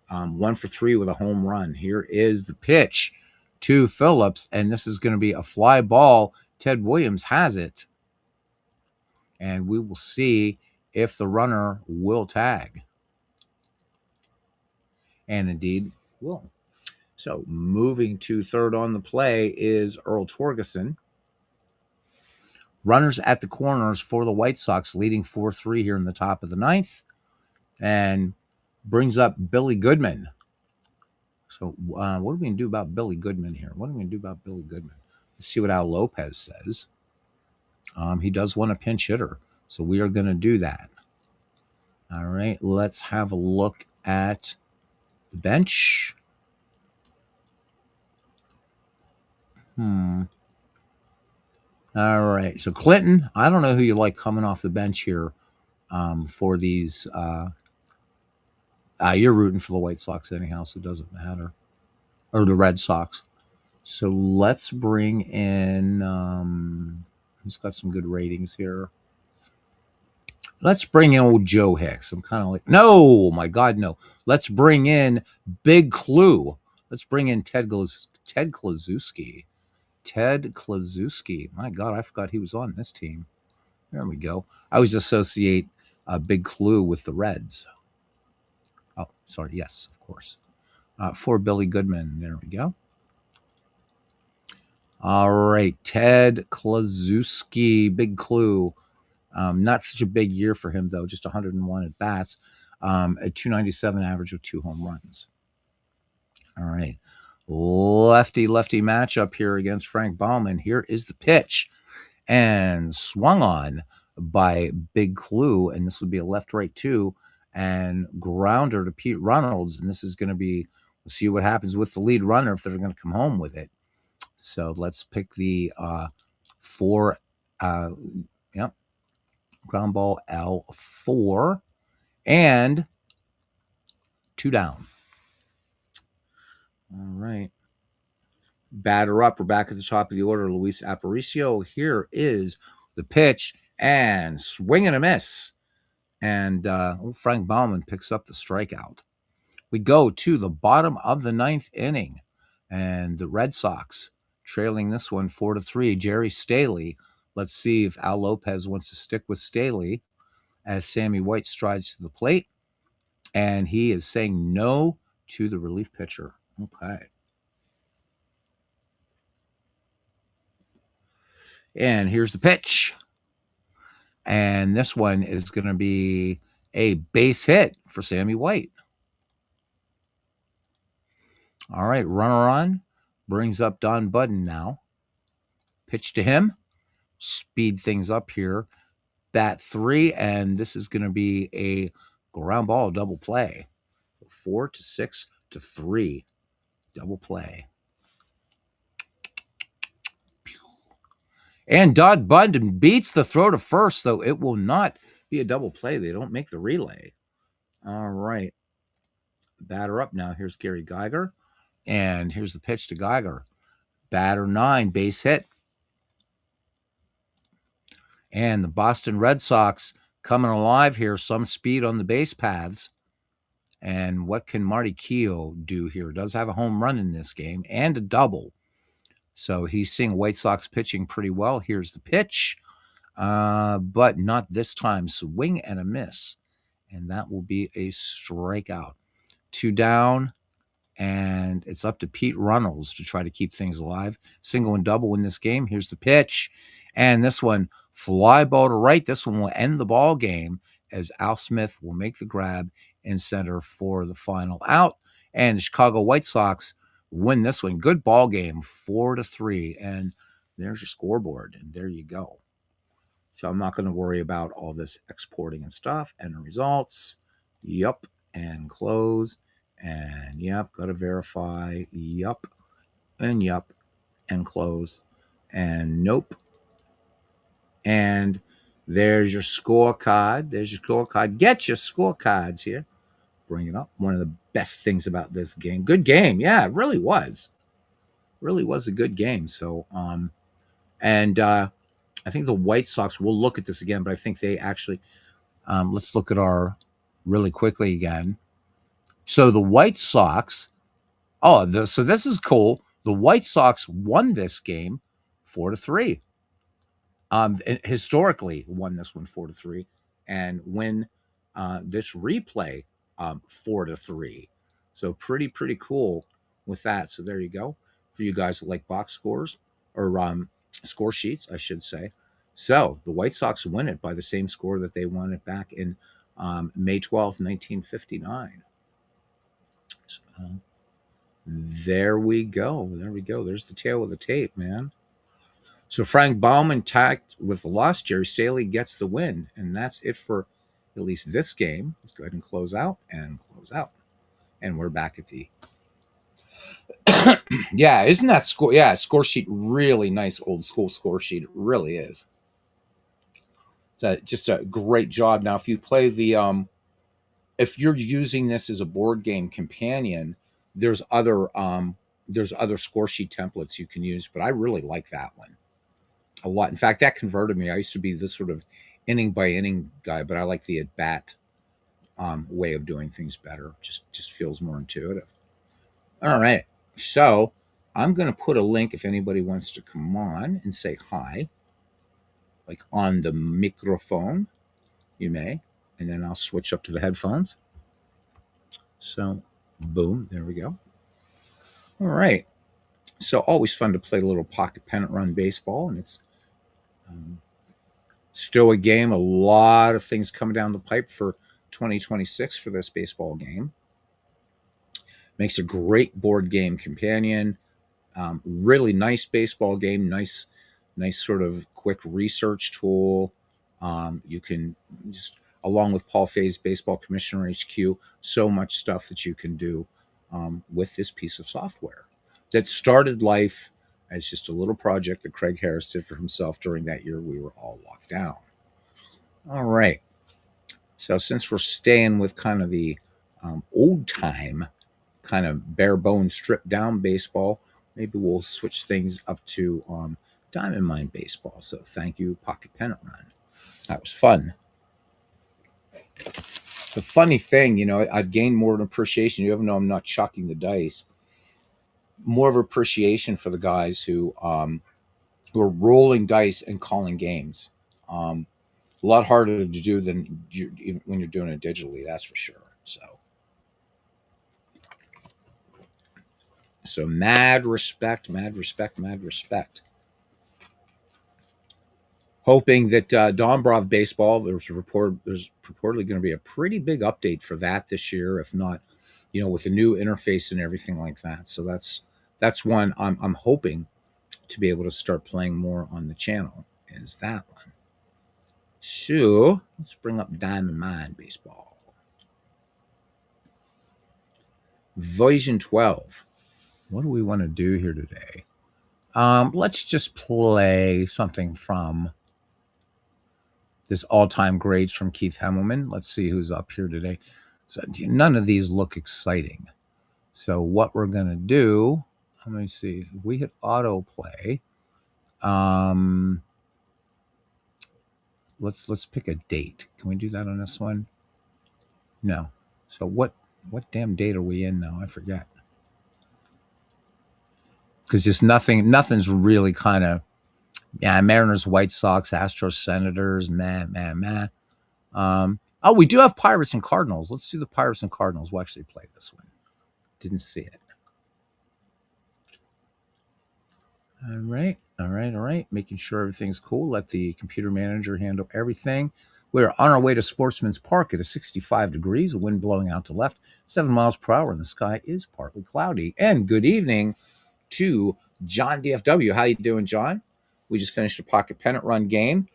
1 for 3 with a home run. Here is the pitch to Phillips, and this is going to be a fly ball. Ted Williams has it, and we will see if the runner will tag. And indeed will. So moving to third on the play is Earl Torgeson. Runners at the corners for the White Sox, leading 4-3 here in the top of the 9th, and brings up Billy Goodman. So what are we going to do about Billy Goodman here? Let's see what Al Lopez says. He does want a pinch hitter, so we are going to do that. All right, let's have a look at the bench. All right, so Clinton, I don't know who you like coming off the bench here for these. You're rooting for the White Sox anyhow, so it doesn't matter. Or the Red Sox. So let's bring in, who's got some good ratings here? Let's bring in old Joe Hicks. I'm kind of like, no, my God, no. Let's bring in Big Clue. Let's bring in Ted Kluszewski. Ted Kluszewski. My God, I forgot he was on this team. There we go. I always associate Big Clue with the Reds. Oh, sorry. Yes, of course. For Billy Goodman. There we go. All right. Ted Kluszewski, Big Clue. Not such a big year for him, though. Just 101 at bats. A 297 average with 2 home runs. All right. Lefty matchup here against Frank Baumann. Here is the pitch. And swung on by Big Clue. And this would be a left-right 2. And grounder to Pete Reynolds. And this is going to be, we'll see what happens with the lead runner if they're going to come home with it. So let's pick the 4. Ground ball L4. And 2 down. All right. Batter up. We're back at the top of the order. Luis Aparicio. Here is the pitch. And swing and a miss. And Frank Baumann picks up the strikeout. We go to the bottom of the 9th inning. And the Red Sox trailing this one 4-3. Jerry Staley. Let's see if Al Lopez wants to stick with Staley as Sammy White strides to the plate. And he is saying no to the relief pitcher. Okay. And here's the pitch. And this one is going to be a base hit for Sammy White. All right, runner on. Brings up Don Budden now. Pitch to him. Speed things up here. Bat 3, and this is going to be a ground ball double play. 4-6-3. Double play. And Don Budden beats the throw to first, though it will not be a double play. They don't make the relay. All right. Batter up now. Here's Gary Geiger. And here's the pitch to Geiger. Batter 9, base hit. And the Boston Red Sox coming alive here. Some speed on the base paths. And what can Marty Keough do here? Does have a home run in this game and a double. So he's seeing White Sox pitching pretty well. Here's the pitch, but not this time. Swing and a miss, and that will be a strikeout. 2 down, and it's up to Pete Reynolds to try to keep things alive. Single and double in this game. Here's the pitch, and this one, fly ball to right. This one will end the ball game as Al Smith will make the grab in center for the final out. And the Chicago White Sox win this one. Good ball game, 4-3. And there's your scoreboard. And there you go. So I'm not going to worry about all this exporting and stuff. And the results. Yup. And close. And yup. Got to verify. Yup. And yup. And close. And nope. And there's your scorecard. There's your scorecard. Get your scorecards here. Bring it up. One of the best things about this game. Good game. Yeah, it really was. Really was a good game. So, and I think the White Sox, we'll look at this again, but I think they actually, let's look at our really quickly again. So the White Sox, so this is cool. The White Sox won this game 4-3. Historically won this one 4-3, and win this replay 4-3. So pretty cool with that. So there you go for you guys that like box scores or score sheets, I should say. So the White Sox win it by the same score that they won it back in May 12th, 1959. So, there we go. There we go. There's the tail of the tape, man. So Frank Baumann tagged with the loss. Jerry Staley gets the win. And that's it for at least this game. Let's go ahead and close out and close out. And we're back at the... Yeah, isn't that score? Yeah, score sheet really nice, old school score sheet. It really is. It's just a great job. Now, if you play the... if you're using this as a board game companion, there's other score sheet templates you can use, but I really like that one a lot. In fact, that converted me. I used to be this sort of inning by inning guy, but I like the at bat way of doing things better. Just feels more intuitive. All right, so I'm going to put a link if anybody wants to come on and say hi, like on the microphone. You may, and then I'll switch up to the headphones. So, boom, there we go. All right. So always fun to play a little pocket pennant run baseball, and it's still a game. A lot of things coming down the pipe for 2026 for this baseball game. Makes a great board game companion. Really nice baseball game. Nice sort of quick research tool. You can just, along with Paul Fay's Baseball Commissioner HQ, so much stuff that you can do with this piece of software that started life as just a little project that Craig Harris did for himself during that year we were all locked down. All right. So since we're staying with kind of the old time, kind of bare bones, stripped down baseball, maybe we'll switch things up to Diamond Mine baseball. So thank you, Pocket Pennant Run. That was fun. The funny thing, I've gained more of an appreciation, even though I'm not chucking the dice, more of appreciation for the guys who are rolling dice and calling games. A lot harder to do than when you're doing it digitally, that's for sure. So mad respect. Hoping that Dombrov baseball, there's purportedly going to be a pretty big update for that this year, if not, with a new interface and everything like that. So that's one I'm hoping to be able to start playing more on the channel, is that one. So let's bring up Diamond Mine baseball. Version 12. What do we want to do here today? Let's just play something from this all-time greats from Keith Hemmelman. Let's see who's up here today. So none of these look exciting. So what we're going to do, let me see. If we hit autoplay, let's pick a date. Can we do that on this one? No. So what damn date are we in now? I forget. Because just nothing's really kind of, Mariners, White Sox, Astros, Senators, meh. We do have Pirates and Cardinals. Let's do the Pirates and Cardinals. We'll actually play this one. Didn't see it. All right, all right, all right. Making sure everything's cool. Let the computer manager handle everything. We're on our way to Sportsman's Park. It is 65 degrees, wind blowing out to left, 7 miles per hour, and the sky is partly cloudy. And good evening to John DFW. How you doing, John? We just finished a pocket pennant run game.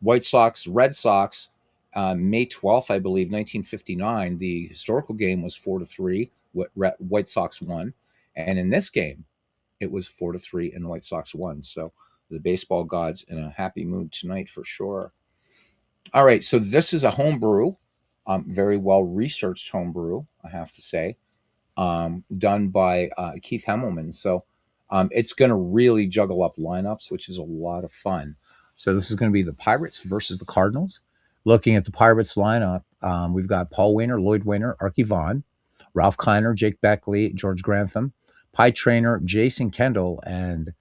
White Sox, Red Sox, May 12th, I believe, 1959. The historical game was 4-3. White Sox won. And in this game, it was 4-3 and the White Sox won. So the baseball gods in a happy mood tonight for sure. All right, so this is a home brew, very well researched home brew, I have to say, done by Keith Hemmelman. So it's going to really juggle up lineups, which is a lot of fun. So this is going to be the Pirates versus the Cardinals. Looking at the Pirates lineup, we've got Paul Waner, Lloyd Waner, Arky Vaughan, Ralph Kiner, Jake Beckley, George Grantham, Pie Trainer, Jason Kendall, and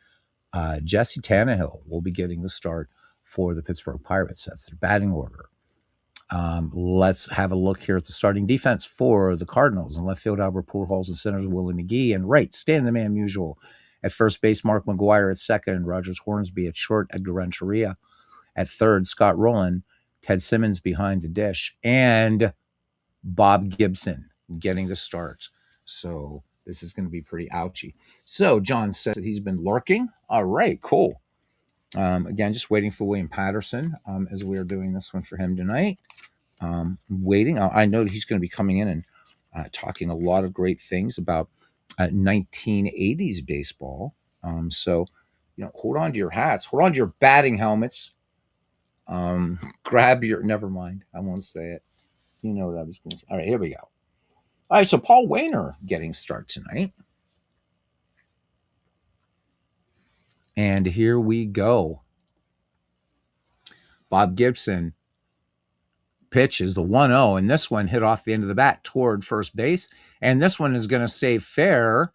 Jesse Tannehill will be getting the start for the Pittsburgh Pirates. That's their batting order. Let's have a look here at the starting defense for the Cardinals. In left field, Albert Pujols, and centers, Willie McGee. And right, Stan the Man Musial. At first base, Mark McGwire. At second, Rogers Hornsby. At short, Edgar Renteria. At third, Scott Rowland. Ted Simmons behind the dish. And Bob Gibson getting the start. So this is going to be pretty ouchy. So John says that he's been lurking. All right, cool. Again, just waiting for William Patterson as we are doing this one for him tonight. Waiting. I know he's going to be coming in and talking a lot of great things about 1980s baseball. So, hold on to your hats. Hold on to your batting helmets. Grab your... Never mind. I won't say it. You know what I was going to say. All right, here we go. All right, so Paul Waner getting start tonight. And here we go. Bob Gibson pitches the 1-0, and this one hit off the end of the bat toward first base. And this one is going to stay fair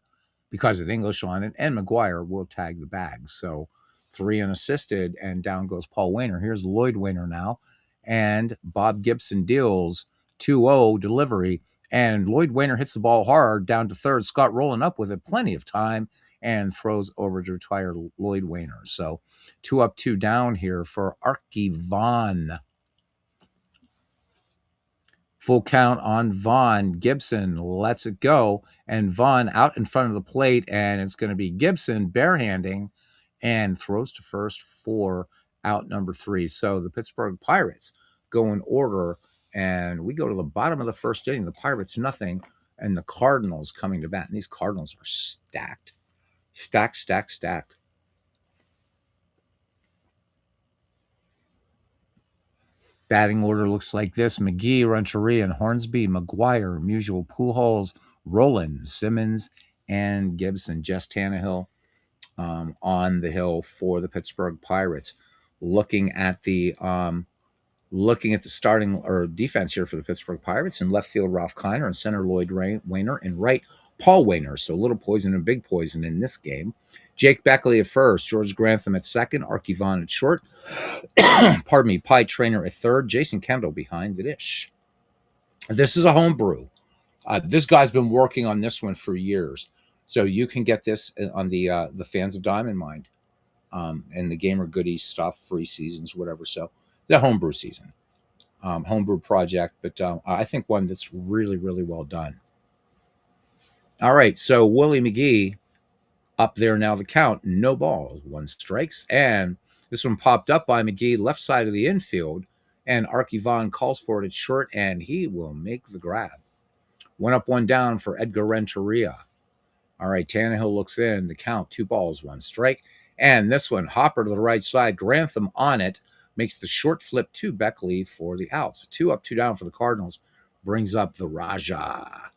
because of English on it, and McGwire will tag the bag. So 3 unassisted, and down goes Paul Waner. Here's Lloyd Waner now, and Bob Gibson deals 2-0 delivery, and Lloyd Waner hits the ball hard down to third. Scott Rowland up with it, plenty of time, and throws over to retire Lloyd Waner. So 2 up, 2 down here for Arky Vaughan. Full count on Vaughn. Gibson lets it go, and Vaughn out in front of the plate, and it's going to be Gibson barehanding and throws to first for out number 3. So the Pittsburgh Pirates go in order, and we go to the bottom of the first inning. The Pirates nothing, and the Cardinals coming to bat. And these Cardinals are stacked. Stacked. Batting order looks like this: McGee, Renteria, and Hornsby, McGwire, Musial, Pujols, Rowland, Simmons, and Gibson. Jess Tannehill on the hill for the Pittsburgh Pirates. Looking at the starting or defense here for the Pittsburgh Pirates: in left field, Ralph Kiner; and center, Lloyd Waner; and right, Paul Waner. So little poison and big poison in this game. Jake Beckley at first, George Grantham at second, Arky Vaughan at short, pardon me, Pie Trainer at third, Jason Kendall behind the dish. This is a home brew. This guy's been working on this one for years, so you can get this on the Fans of Diamond Mind and the Gamer Goodies stuff, free seasons, whatever. So the homebrew season, homebrew project, but I think one that's really, really well done. All right, so Willie McGee up there now. The count, no balls, 1 strikes, and this one popped up by McGee, left side of the infield, and Arky Vaughan calls for it at short, and he will make the grab. 1 up, 1 down for Edgar Renteria. All right, Tannehill looks in. The count, 2 balls, 1 strike. And this one, hopper to the right side, Grantham on it, makes the short flip to Beckley for the outs. 2 up, 2 down for the Cardinals. Brings up the Raja.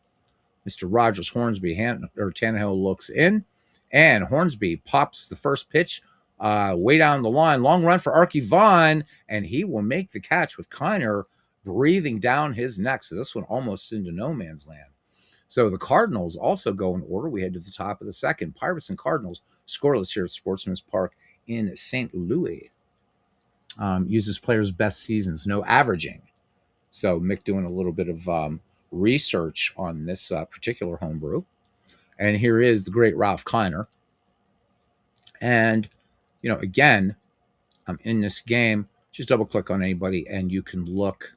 Mr. Rogers Hornsby, Tannehill looks in, and Hornsby pops the first pitch way down the line. Long run for Arky Vaughan, and he will make the catch with Kiner breathing down his neck. So this one almost into no man's land. So the Cardinals also go in order. We head to the top of the second. Pirates and Cardinals scoreless here at Sportsman's Park in St. Louis. Uses players' best seasons, no averaging. So Mick doing a little bit of research on this particular homebrew. And here is the great Ralph Kiner. And, again, in this game, just double click on anybody and you can look.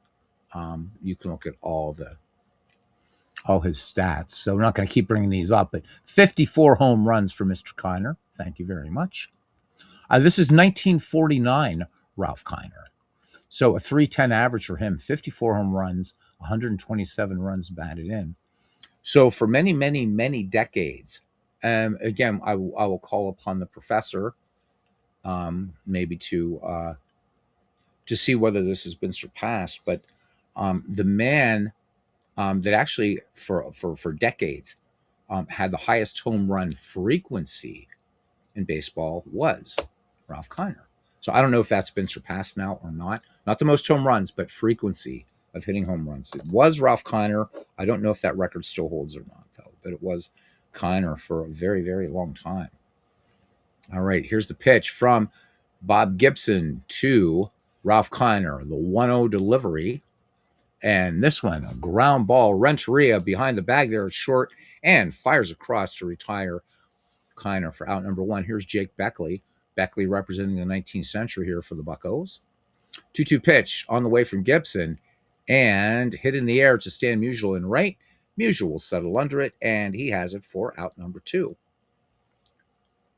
You can look at all his stats. So we're not going to keep bringing these up, but 54 home runs for Mr. Kiner. Thank you very much. This is 1949 Ralph Kiner. So a 310 average for him, 54 home runs, 127 runs batted in. So for many, many, many decades, again, I will call upon the professor maybe to see whether this has been surpassed. But the man that actually for decades had the highest home run frequency in baseball was Ralph Kiner. So I don't know if that's been surpassed now or not. Not the most home runs, but frequency of hitting home runs. It was Ralph Kiner. I don't know if that record still holds or not, though, but it was Kiner for a very, very long time. All right, here's the pitch from Bob Gibson to Ralph Kiner, the 1-0 delivery. And this one, a ground ball, Renteria behind the bag there at short and fires across to retire Kiner for out number one. Here's Jake Beckley. Beckley representing the 19th century here for the Buccos. 2-2 pitch on the way from Gibson and hit in the air to Stan Musial in right. Musial will settle under it, and he has it for out number two.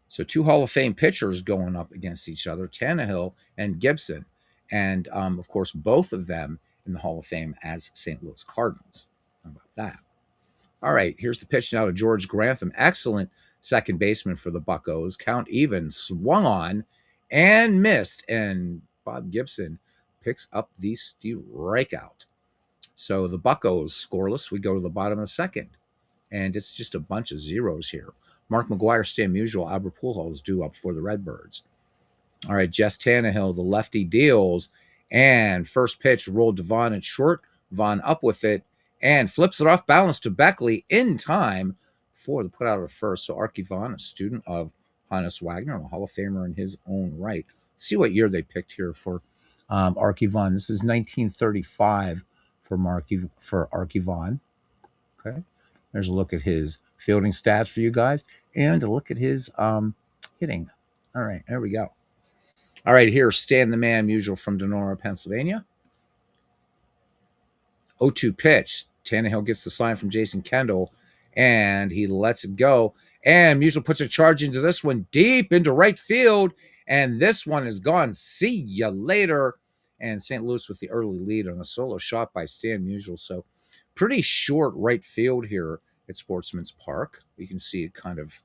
So two Hall of Fame pitchers going up against each other, Tannehill and Gibson. And, of course, both of them in the Hall of Fame as St. Louis Cardinals. How about that? All right, here's the pitch now to George Grantham. Excellent second baseman for the Buccos. Count even, swung on and missed. And Bob Gibson picks up the strikeout. So the Buccos scoreless. We go to the bottom of the second. And it's just a bunch of zeros here. Mark McGwire, Stan Musial, Albert Pujols due up for the Redbirds. All right, Jess Tannehill, the lefty deals. And first pitch rolled to Vaughn at short. Vaughn up with it and flips it off balance to Beckley in time for the put out of first. So Archie Vaughn, a student of Hannes Wagner, a Hall of Famer in his own right. Let's see what year they picked here for Archie Vaughn. This is 1935 for Archie Vaughn. Okay, there's a look at his fielding stats for you guys and a look at his hitting. All right, there we go. All right, here's Stan the Man Musial from Donora, Pennsylvania. 0-2 pitch. Tannehill gets the sign from Jason Kendall, and he lets it go. And Musial puts a charge into this one deep into right field, and this one is gone. See ya later. And St. Louis with the early lead on a solo shot by Stan Musial. So pretty short right field here at Sportsman's Park. You can see it kind of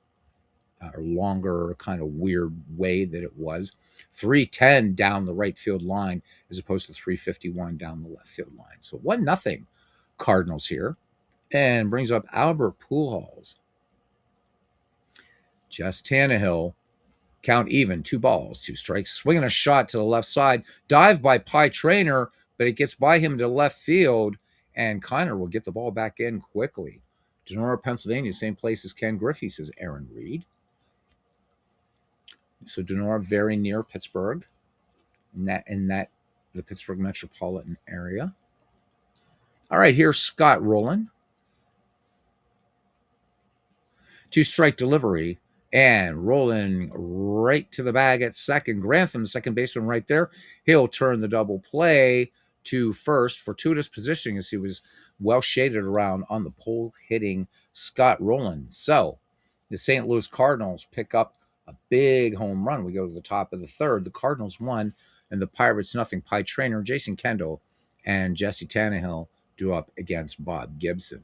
longer, kind of weird way that it was. 310 down the right field line as opposed to 351 down the left field line. So 1-0 Cardinals here. And brings up Albert Pujols. Jess Tannehill, count even, 2 balls, 2 strikes. Swinging a shot to the left side. Dive by Pie Traynor, but it gets by him to left field. And Kiner will get the ball back in quickly. Donora, Pennsylvania, same place as Ken Griffey, says Aaron Reed. So Donora, very near Pittsburgh, in the Pittsburgh metropolitan area. All right, here's Scott Rowland. 2-strike delivery, and rolling right to the bag at second. Grantham, second baseman, right there. He'll turn the double play to first. Fortuitous positioning as he was well shaded around on the pole hitting Scott Rowland. So the St. Louis Cardinals pick up a big home run. We go to the top of the third. The Cardinals won, and the Pirates nothing. Pie Traynor, Jason Kendall, and Jesse Tannehill do up against Bob Gibson.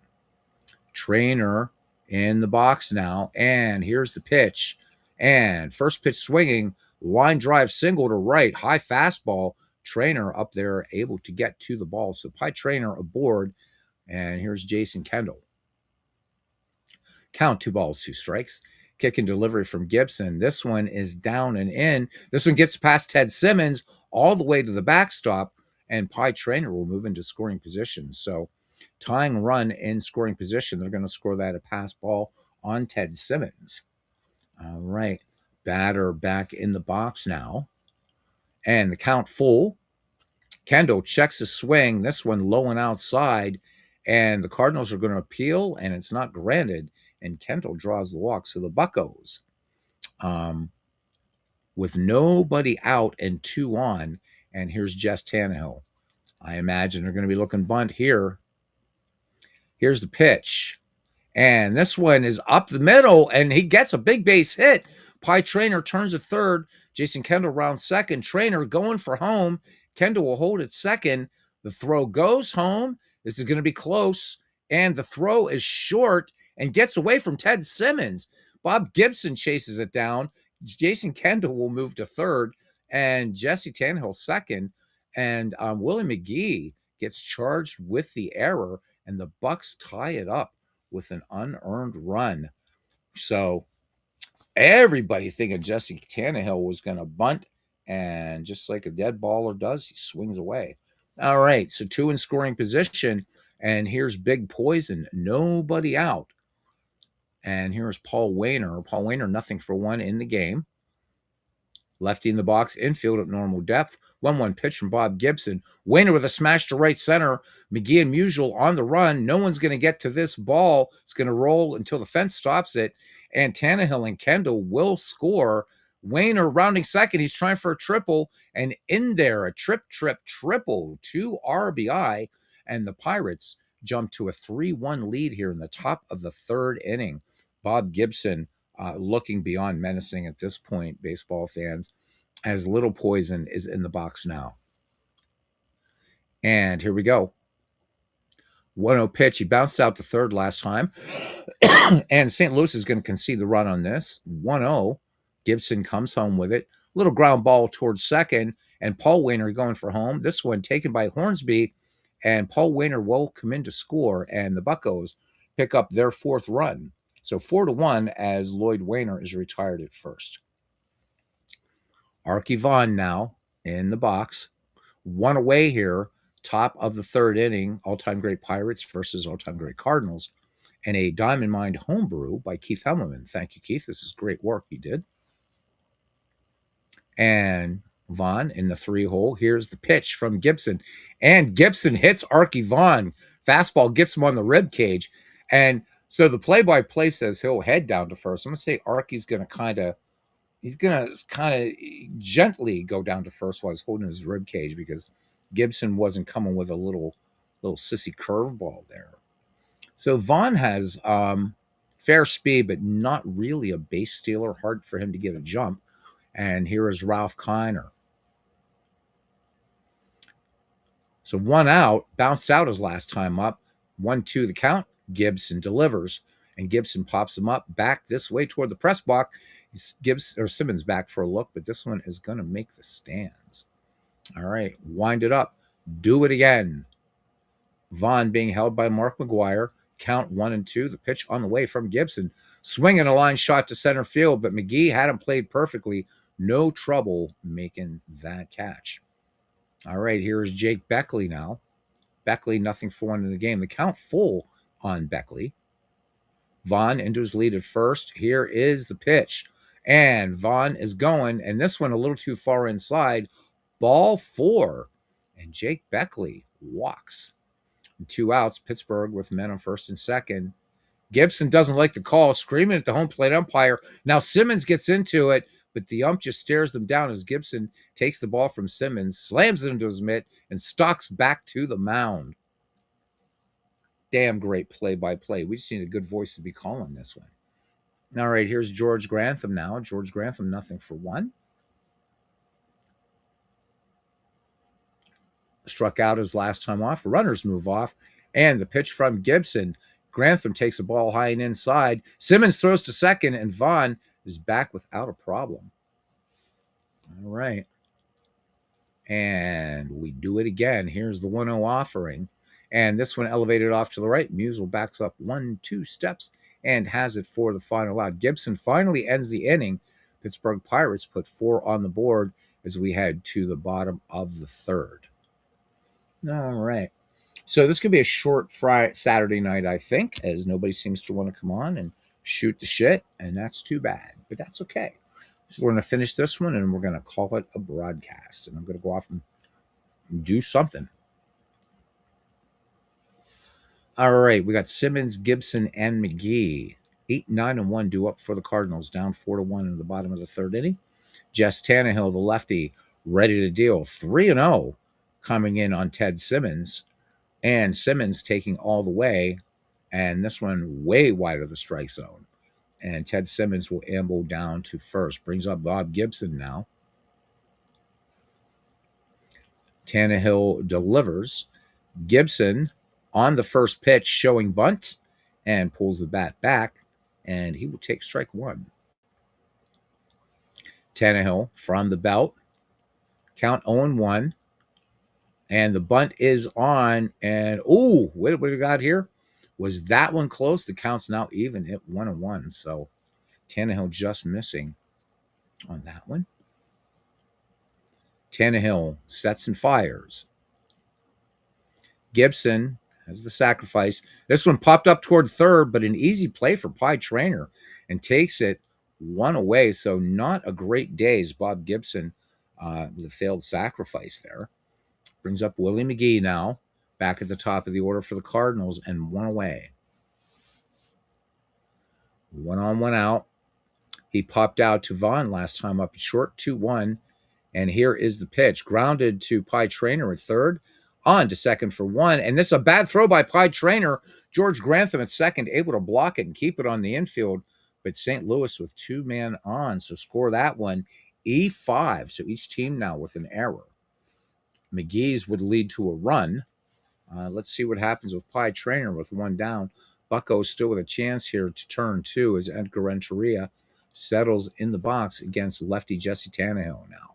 Traynor in the box now, and here's the pitch. And first pitch swinging, line drive single to right, high fastball. Traynor up there able to get to the ball. So Pie Traynor aboard, and here's Jason Kendall. Count, 2 balls, 2 strikes. Kick and delivery from Gibson. This one is down and in. This one gets past Ted Simmons all the way to the backstop, and Pie Traynor will move into scoring position. So tying run in scoring position. They're going to score that a pass ball on Ted Simmons. All right. Batter back in the box now. And the count full. Kendall checks his swing. This one low and outside. And the Cardinals are going to appeal, and it's not granted. And Kendall draws the walk. So the Buccos with nobody out and 2 on. And here's Jess Tannehill. I imagine they're going to be looking bunt here. Here's the pitch. And this one is up the middle, and he gets a big base hit. Pie Trainer turns to third. Jason Kendall rounds second. Trainer going for home. Kendall will hold at second. The throw goes home. This is going to be close. And the throw is short and gets away from Ted Simmons. Bob Gibson chases it down. Jason Kendall will move to third. And Jesse Tannehill second. And Willie McGee gets charged with the error. And the Bucks tie it up with an unearned run. So everybody thinking Jesse Tannehill was going to bunt, and just like a dead baller does, he swings away. All right, so 2 in scoring position, and here's Big Poison, nobody out. And here's Paul Wainer. Paul Wainer, nothing for 1 in the game. Lefty in the box, infield at normal depth. 1-1 pitch from Bob Gibson. Wainer with a smash to right center. McGee and Musial on the run. No one's going to get to this ball. It's going to roll until the fence stops it. And Tannehill and Kendall will score. Wainer rounding second. He's trying for a triple. And in there, a triple. 2 RBI. And the Pirates jump to a 3-1 lead here in the top of the 3rd inning. Bob Gibson looking beyond menacing at this point, baseball fans, as Little Poison is in the box now. And here we go. 1-0 pitch. He bounced out the third last time. And St. Louis is going to concede the run on this. 1-0. Gibson comes home with it. Little ground ball towards second. And Paul Wainer going for home. This one taken by Hornsby. And Paul Wainer will come in to score. And the Buccos pick up their 4th run. So 4-1 as Lloyd Wainer is retired at first. Arky Vaughan now in the box. 1 away here, top of the 3rd inning. All-time great Pirates versus all-time great Cardinals. And a Diamond Mind homebrew by Keith Hemmelman. Thank you, Keith. This is great work you did. And Vaughn in the 3-hole. Here's the pitch from Gibson. And Gibson hits Arky Vaughan. Fastball gets him on the rib cage. And so the play-by-play says he'll head down to first. I'm going to say Arky's going to kind of gently go down to first while he's holding his rib cage because Gibson wasn't coming with a little sissy curveball there. So Vaughn has fair speed, but not really a base stealer. Hard for him to get a jump. And here is Ralph Kiner. So 1 out, bounced out his last time up. 1-2 the count. Gibson delivers, and Gibson pops him up back this way toward the press box. Simmons back for a look, but this one is going to make the stands. All right, wind it up. Do it again. Vaughn being held by Mark McGuire. Count 1-2. The pitch on the way from Gibson. Swinging a line shot to center field, but McGee hadn't played perfectly. No trouble making that catch. All right, here is Jake Beckley now. Beckley, nothing for 1 in the game. The count full on Beckley. Vaughn enters lead at first. Here is the pitch. And Vaughn is going, and this one a little too far inside. Ball 4. And Jake Beckley walks. 2 outs. Pittsburgh with men on first and second. Gibson doesn't like the call, screaming at the home plate umpire. Now Simmons gets into it, but the ump just stares them down as Gibson takes the ball from Simmons, slams it into his mitt, and stalks back to the mound. Damn great play-by-play. We just need a good voice to be calling this one. All right, here's George Grantham now. George Grantham, nothing for 1. Struck out his last time off. Runners move off. And the pitch from Gibson. Grantham takes the ball high and inside. Simmons throws to second, and Vaughn is back without a problem. All right. And we do it again. Here's the 1-0 offering. And this one elevated off to the right. Musial backs up 1-2 steps and has it for the final out. Gibson finally ends the inning. Pittsburgh Pirates put 4 on the board as we head to the bottom of the 3rd. All right. So this could be a short Saturday night, I think, as nobody seems to want to come on and shoot the shit, and that's too bad. But that's okay. So we're going to finish this one, and we're going to call it a broadcast. And I'm going to go off and do something. All right, we got Simmons, Gibson, and McGee. 8, 9, and 1 due up for the Cardinals, down 4-1 in the bottom of the 3rd inning. Jess Tannehill, the lefty, ready to deal. 3-0 coming in on Ted Simmons. And Simmons taking all the way. And this one way wide of the strike zone. And Ted Simmons will amble down to first. Brings up Bob Gibson now. Tannehill delivers. Gibson on the first pitch showing bunt and pulls the bat back. And he will take strike one. Tannehill from the belt. Count 0-1. And the bunt is on. And, ooh, what we got here? Was that one close? The count's now even at 1-1. So Tannehill just missing on that one. Tannehill sets and fires. Gibson has the sacrifice. This one popped up toward third, but an easy play for Pie Traynor and takes it one away. So not a great day as Bob Gibson with a failed sacrifice there. Brings up Willie McGee now, back at the top of the order for the Cardinals, and one away. 1 on, 1 out. He popped out to Vaughn last time up short, 2-1. And here is the pitch. Grounded to Pie Traynor at third. On to second for 1. And this is a bad throw by Pie Traynor. George Grantham at second, able to block it and keep it on the infield. But St. Louis with 2-man on. So score that one. E5. So each team now with an error. McGee's would lead to a run. Let's see what happens with Pie Traynor with 1 down. Bucco still with a chance here to turn 2 as Edgar Renteria settles in the box against lefty Jesse Tannehill now.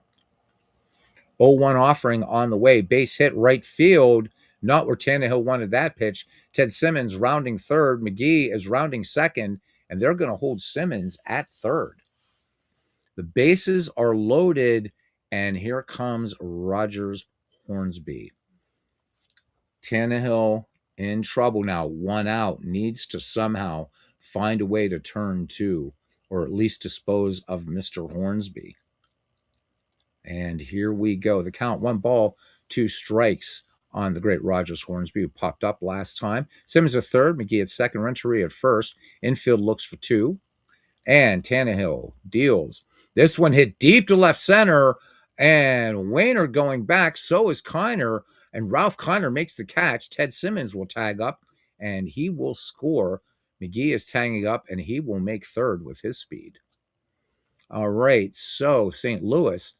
0-1 offering on the way. Base hit right field. Not where Tannehill wanted that pitch. Ted Simmons rounding third. McGee is rounding second. And they're going to hold Simmons at third. The bases are loaded. And here comes Rogers Hornsby. Tannehill in trouble now. 1 out. Needs to somehow find a way to turn 2. Or at least dispose of Mr. Hornsby. And here we go. The count, 1 ball, 2 strikes on the great Rogers Hornsby, who popped up last time. Simmons at third, McGee at second, Renteria at first. Infield looks for 2. And Tannehill deals. This one hit deep to left center. And Wayner going back. So is Kiner. And Ralph Kiner makes the catch. Ted Simmons will tag up. And he will score. McGee is tagging up. And he will make third with his speed. All right. So St. Louis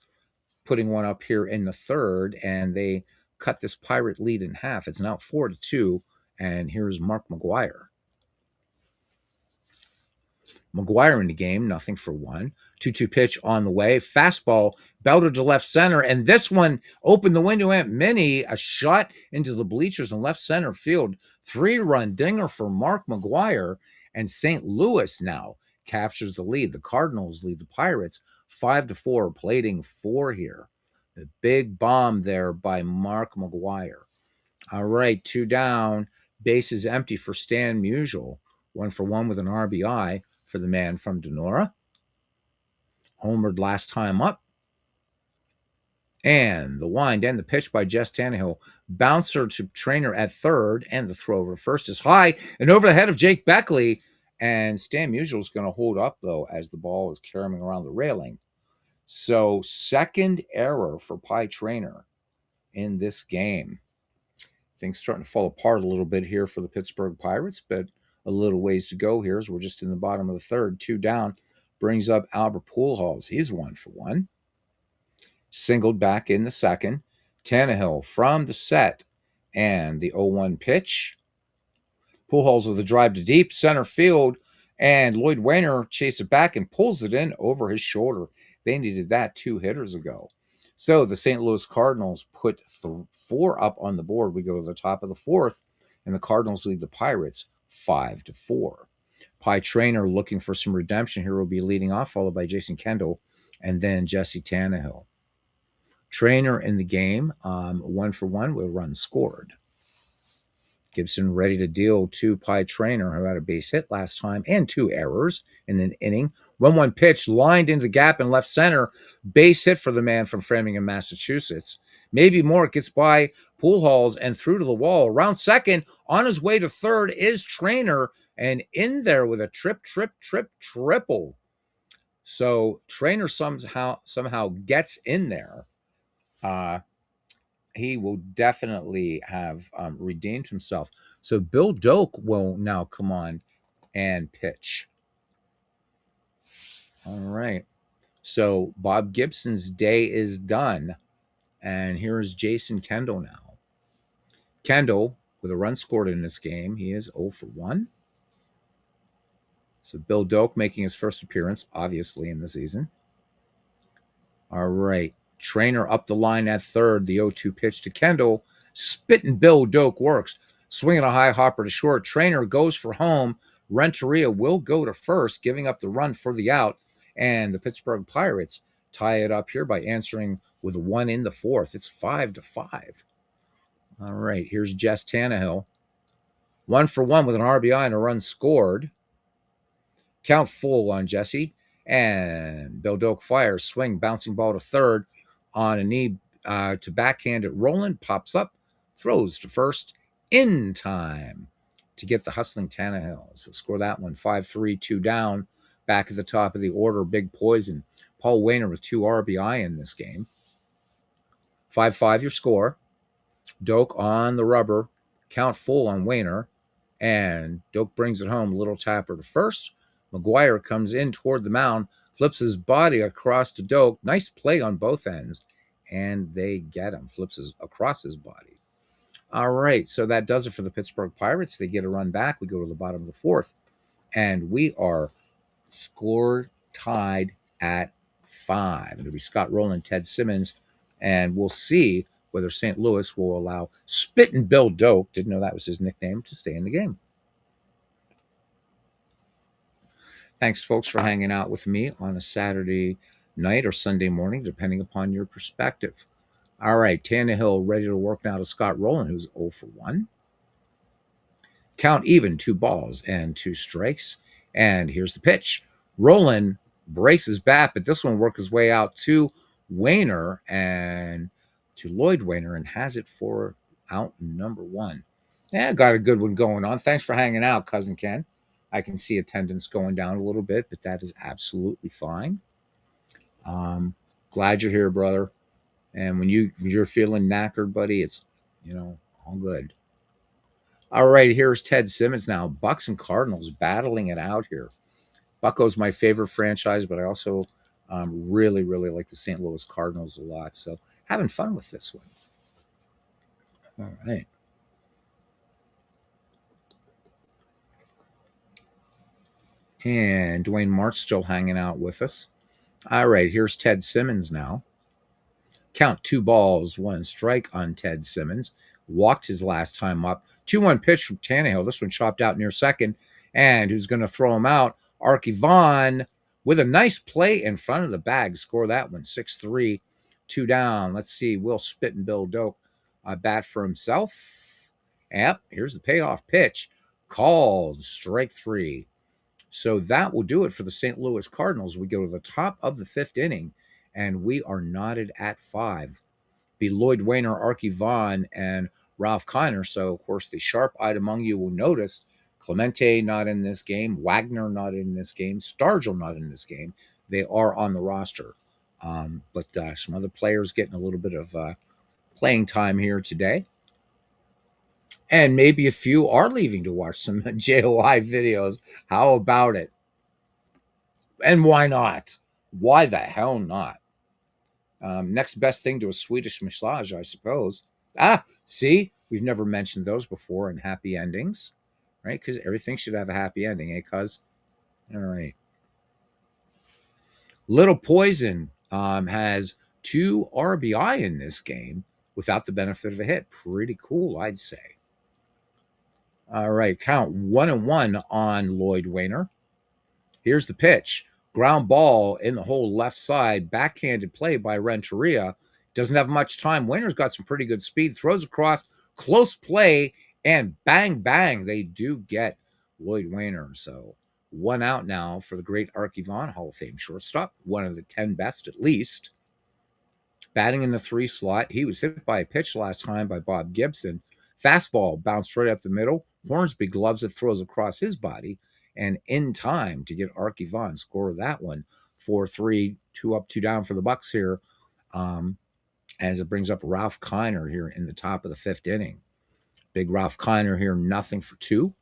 putting one up here in the third, and they cut this Pirate lead in half. It's now 4-2, and here's Mark McGwire. McGwire in the game, nothing for 1. 2-2 pitch on the way. Fastball, belted to left center, and this one opened the window at Mini. A shot into the bleachers in left center field. 3-run dinger for Mark McGwire, and St. Louis now captures the lead. The Cardinals lead the Pirates 5-4, plating 4 here. The big bomb there by Mark McGwire. All right, 2 down. Bases empty for Stan Musial. 1 for 1 with an RBI for the man from Denora. Homered last time up. And the wind and the pitch by Jess Tannehill. Bouncer to Traynor at third, and the throw over first is high and over the head of Jake Beckley. And Stan Musial is going to hold up, though, as the ball is carrying around the railing. So, second error for Pie Traynor in this game. Things starting to fall apart a little bit here for the Pittsburgh Pirates, but a little ways to go here as we're just in the bottom of the third. 2 down. Brings up Albert Pujols. He's 1 for 1. Singled back in the second. Tannehill from the set. And the 0-1 pitch. Pujols with a drive to deep center field, and Lloyd Wayner chases it back and pulls it in over his shoulder. They needed that 2 hitters ago. So the St. Louis Cardinals put 4 up on the board. We go to the top of the 4th, and the Cardinals lead the Pirates 5-4. Pie Traynor looking for some redemption here will be leading off, followed by Jason Kendall, and then Jesse Tannehill. Traynor in the game, 1 for 1 with a run scored. Gibson ready to deal to Pie Traynor, who had a base hit last time and 2 errors in an inning. 1-1 pitch lined into the gap in left center. Base hit for the man from Framingham, Massachusetts. Maybe more. It gets by Pujols and through to the wall. Around second, on his way to third is Traynor, and in there with a triple. So Trainer somehow gets in there. Uh, he will definitely have redeemed himself. So Bill Doak will now come on and pitch. All right. So Bob Gibson's day is done. And here's Jason Kendall now. Kendall, with a run scored in this game, he is 0 for 1. So Bill Doak making his first appearance, obviously, in the season. All right. Trainer up the line at third. The 0-2 pitch to Kendall. Spitting Bill Doak works. Swinging a high hopper to short. Trainer goes for home. Renteria will go to first, giving up the run for the out. And the Pittsburgh Pirates tie it up here by answering with a 1 in the fourth. It's 5-5. All right. Here's Jess Tannehill. 1 for 1 with an RBI and a run scored. Count full on Jesse. And Bill Doak fires. Swing, bouncing ball to third on a knee to backhand at Roland. Pops up, throws to first in time to get the hustling Tannehill. So score that one 5-3, 2 down. Back at the top of the order, Big Poison. Paul Wainer with 2 RBI in this game. 5-5 your score. Doak on the rubber. Count full on Wainer. And Doak brings it home. Little tapper to first. McGuire comes in toward the mound, flips his body across to Doak. Nice play on both ends. And they get him. Flips across his body. All right, so that does it for the Pittsburgh Pirates. They get a run back. We go to the bottom of the fourth. And we are score tied at 5. It'll be Scott Rowland, Ted Simmons. And we'll see whether St. Louis will allow Spittin' Bill Doak, didn't know that was his nickname, to stay in the game. Thanks, folks, for hanging out with me on a Saturday night or Sunday morning, depending upon your perspective. All right, Tannehill ready to work now to Scott Rowland, who's 0 for 1. Count even, 2 balls and 2 strikes. And here's the pitch. Rowland breaks his bat, but this one worked his way out to Wainer and to Lloyd Wainer and has it for out number 1. Yeah, got a good one going on. Thanks for hanging out, Cousin Ken. I can see attendance going down a little bit, but that is absolutely fine. Glad you're here, brother. And when you're feeling knackered, buddy, it's, all good. All right, here's Ted Simmons now. Bucks and Cardinals battling it out here. Bucco's my favorite franchise, but I also really, really like the St. Louis Cardinals a lot. So having fun with this one. All right. And Dwayne Mart's still hanging out with us. All right, here's Ted Simmons now. Count 2 balls, 1 strike on Ted Simmons. Walked his last time up. 2-1 pitch from Tannehill. This one chopped out near second. And who's going to throw him out? Arky Vaughn with a nice play in front of the bag. Score that one 6-3, 2 down. Let's see. Will Spittin' Bill Doak bat for himself. Yep, here's the payoff pitch. Called strike 3. So that will do it for the St. Louis Cardinals. We go to the top of the 5th inning, and we are knotted at 5. Be Lloyd Wainer, Arky Vaughn, and Ralph Kiner. So, of course, the sharp-eyed among you will notice Clemente not in this game, Wagner not in this game, Stargell not in this game. They are on the roster. But some other players getting a little bit of playing time here today. And maybe a few are leaving to watch some JOI videos. How about it? And why not? Why the hell not? Next best thing to a Swedish massage, I suppose. See? We've never mentioned those before in happy endings, right? Because everything should have a happy ending, eh, cuz? All right. Little Poison has 2 RBI in this game without the benefit of a hit. Pretty cool, I'd say. All right, count 1-1 on Lloyd Wainer. Here's the pitch. Ground ball in the hole left side. Backhanded play by Renteria. Doesn't have much time. Wainer's got some pretty good speed. Throws across. Close play. And bang, bang. They do get Lloyd Wainer. So 1 out now for the great Arky Vaughn, Hall of Fame shortstop. One of the 10 best at least. Batting in the 3 slot. He was hit by a pitch last time by Bob Gibson. Fastball bounced right up the middle. Hornsby gloves it, throws across his body, and in time to get Arky Vaughn score that one 4-3, 2 up, 2 down for the Bucks here. As it brings up Ralph Kiner here in the top of the 5th inning. Big Ralph Kiner here, nothing for 2.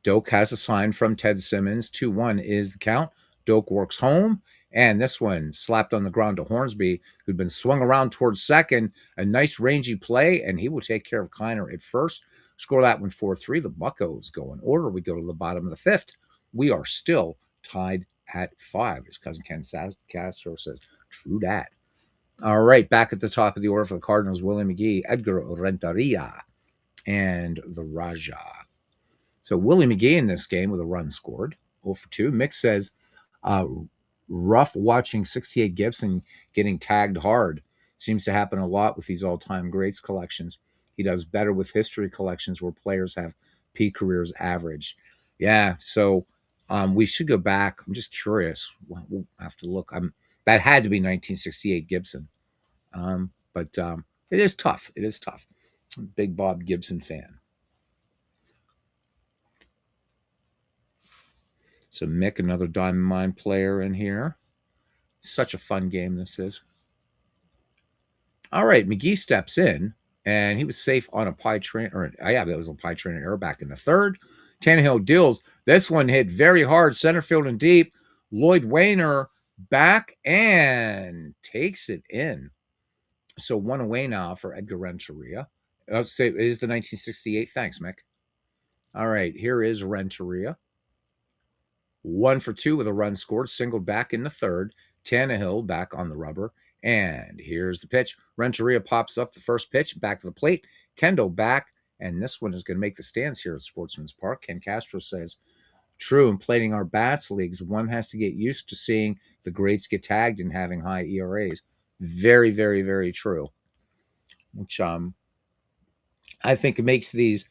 Doak has a sign from Ted Simmons. 2-1 is the count. Doak works home, and this one slapped on the ground to Hornsby, who'd been swung around towards second. A nice rangy play, and he will take care of Kiner at first. Score that one 4-3. The Buccos go in order. We go to the bottom of the 5th. We are still tied at 5. His cousin Ken Castro says, true that. All right, back at the top of the order for the Cardinals, Willie McGee, Edgar Renteria, and the Raja. So Willie McGee in this game with a run scored, 0 for 2. Mick says, rough watching 68 Gibson getting tagged hard. Seems to happen a lot with these all-time greats collections. He does better with history collections where players have peak careers average. Yeah, so we should go back. I'm just curious. We'll have to look. That had to be 1968 Gibson. But it is tough. It is tough. Big Bob Gibson fan. So Mick, another Diamond Mine player in here. Such a fun game this is. All right, McGee steps in, and he was safe on a pie train. That was a pie train error back in the 3rd. Tannehill deals. This one hit very hard, center field and deep. Lloyd Wayner back and takes it in. So 1 away now for Edgar Renteria. I'll say it is the 1968. Thanks, Mick. All right, here is Renteria. 1 for 2 with a run scored, singled back in the 3rd. Tannehill back on the rubber. And here's the pitch. Renteria pops up the first pitch, back to the plate. Kendall back, and this one is going to make the stands here at Sportsman's Park. Ken Castro says, true, in plating our bats leagues, one has to get used to seeing the greats get tagged and having high ERAs. Very, very, very true. Which I think it makes these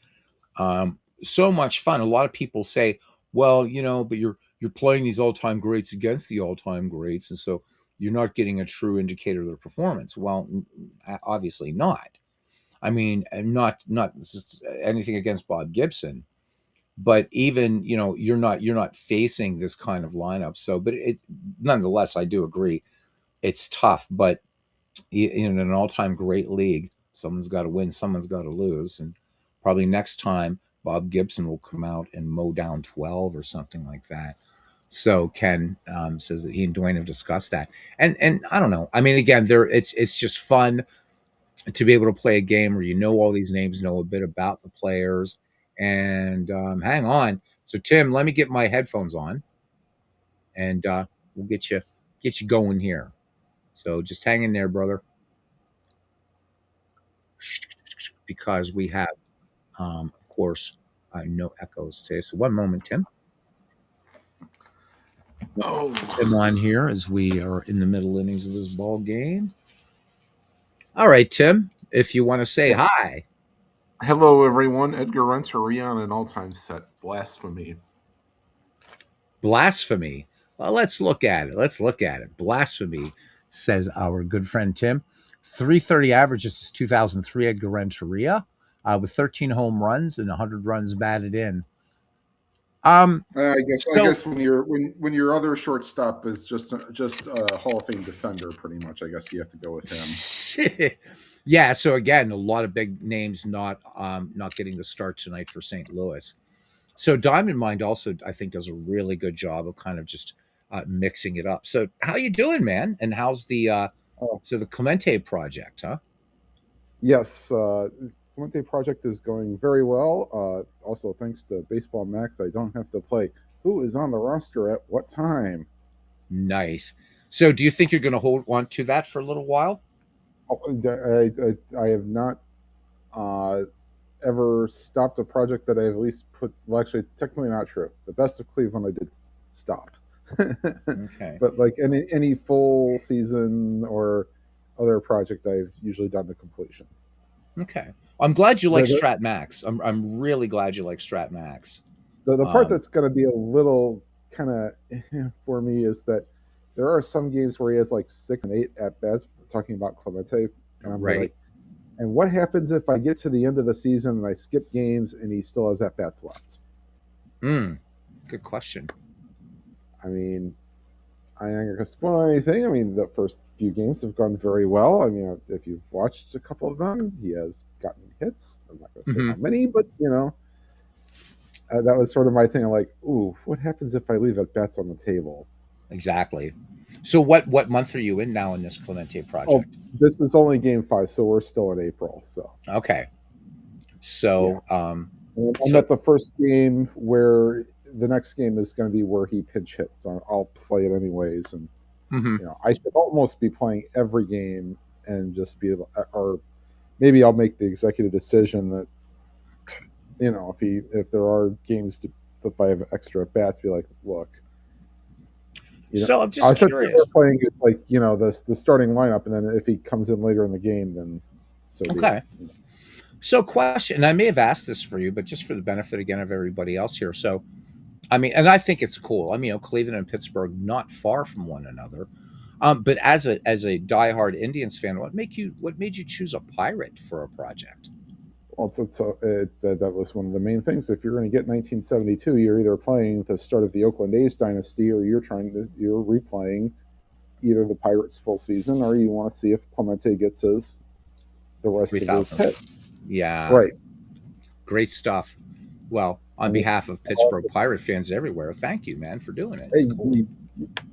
so much fun. A lot of people say, well, but you're playing these all-time greats against the all-time greats, and so you're not getting a true indicator of their performance. Well, obviously not. I mean, not anything against Bob Gibson, but even you're not facing this kind of lineup. So, but nonetheless, I do agree, it's tough. But in an all-time great league, someone's got to win, someone's got to lose, and probably next time Bob Gibson will come out and mow down 12 or something like that. So Ken says that he and Dwayne have discussed that, and I don't know. I mean, again, it's just fun to be able to play a game where all these names, know a bit about the players. And hang on. So Tim, let me get my headphones on, and we'll get you going here. So just hang in there, brother, because we have, of course, no echoes today. So one moment, Tim. Tim on here as we are in the middle innings of this ball game. All right, Tim, if you want to say hi. Hello, everyone. Edgar Renteria on an all-time set. Blasphemy. Blasphemy. Well, let's look at it. Blasphemy, says our good friend Tim. 330 averages is 2003 Edgar Renteria with 13 home runs and 100 runs batted in. I guess when your other shortstop is just a Hall of Fame defender, pretty much, I guess you have to go with him. Yeah. So again, a lot of big names not getting the start tonight for St. Louis. So Diamond Mind also, I think, does a really good job of kind of just mixing it up. So how you doing, man? And how's the the Clemente project, huh? Yes, Clemente project is going very well. Also, thanks to Baseball Max, I don't have to play who is on the roster at what time. Nice. So do you think you're going to hold on to that for a little while? I have not ever stopped a project that I at least put. Well, actually, technically not true. The Best of Cleveland, I did stop. Okay. But like any full season or other project, I've usually done to completion. Okay. I'm glad you like Strat Max. I'm really glad you like Strat Max. The part that's going to be a little kind of for me is that there are some games where he has like 6 and 8 at bats. Talking about Clemente, and I'm right. Like, and what happens if I get to the end of the season and I skip games and he still has at bats left? Good question. I mean, I ain't gonna spoil anything. I mean, the first few games have gone very well. I mean, if you've watched a couple of them, he has gotten hits. I'm not gonna say how many, but that was sort of my thing. Like, ooh, what happens if I leave at bats on the table? Exactly. So what month are you in now in this Clemente project? Oh, this is only game 5, so we're still in April. So okay. So I'm at the first game where the next game is going to be where he pinch hits. So I'll play it anyways, and I should almost be playing every game and just be able, or maybe I'll make the executive decision that if there are games if I have extra at bats, be like, look. So I'm just curious. Playing it like the starting lineup, and then if he comes in later in the game, then so okay. So question, and I may have asked this for you, but just for the benefit again of everybody else here. So, I mean, and I think it's cool. I mean, Cleveland and Pittsburgh not far from one another. But as a diehard Indians fan, what made you choose a Pirate for a project? Well, that was one of the main things. If you're going to get 1972, you're either playing the start of the Oakland A's dynasty, or you're replaying either the Pirates full season, or you want to see if Clemente gets the rest of his hit. Yeah, right. Great stuff. Well, on behalf of Pittsburgh Pirate fans everywhere, thank you, man, for doing it. It's cool.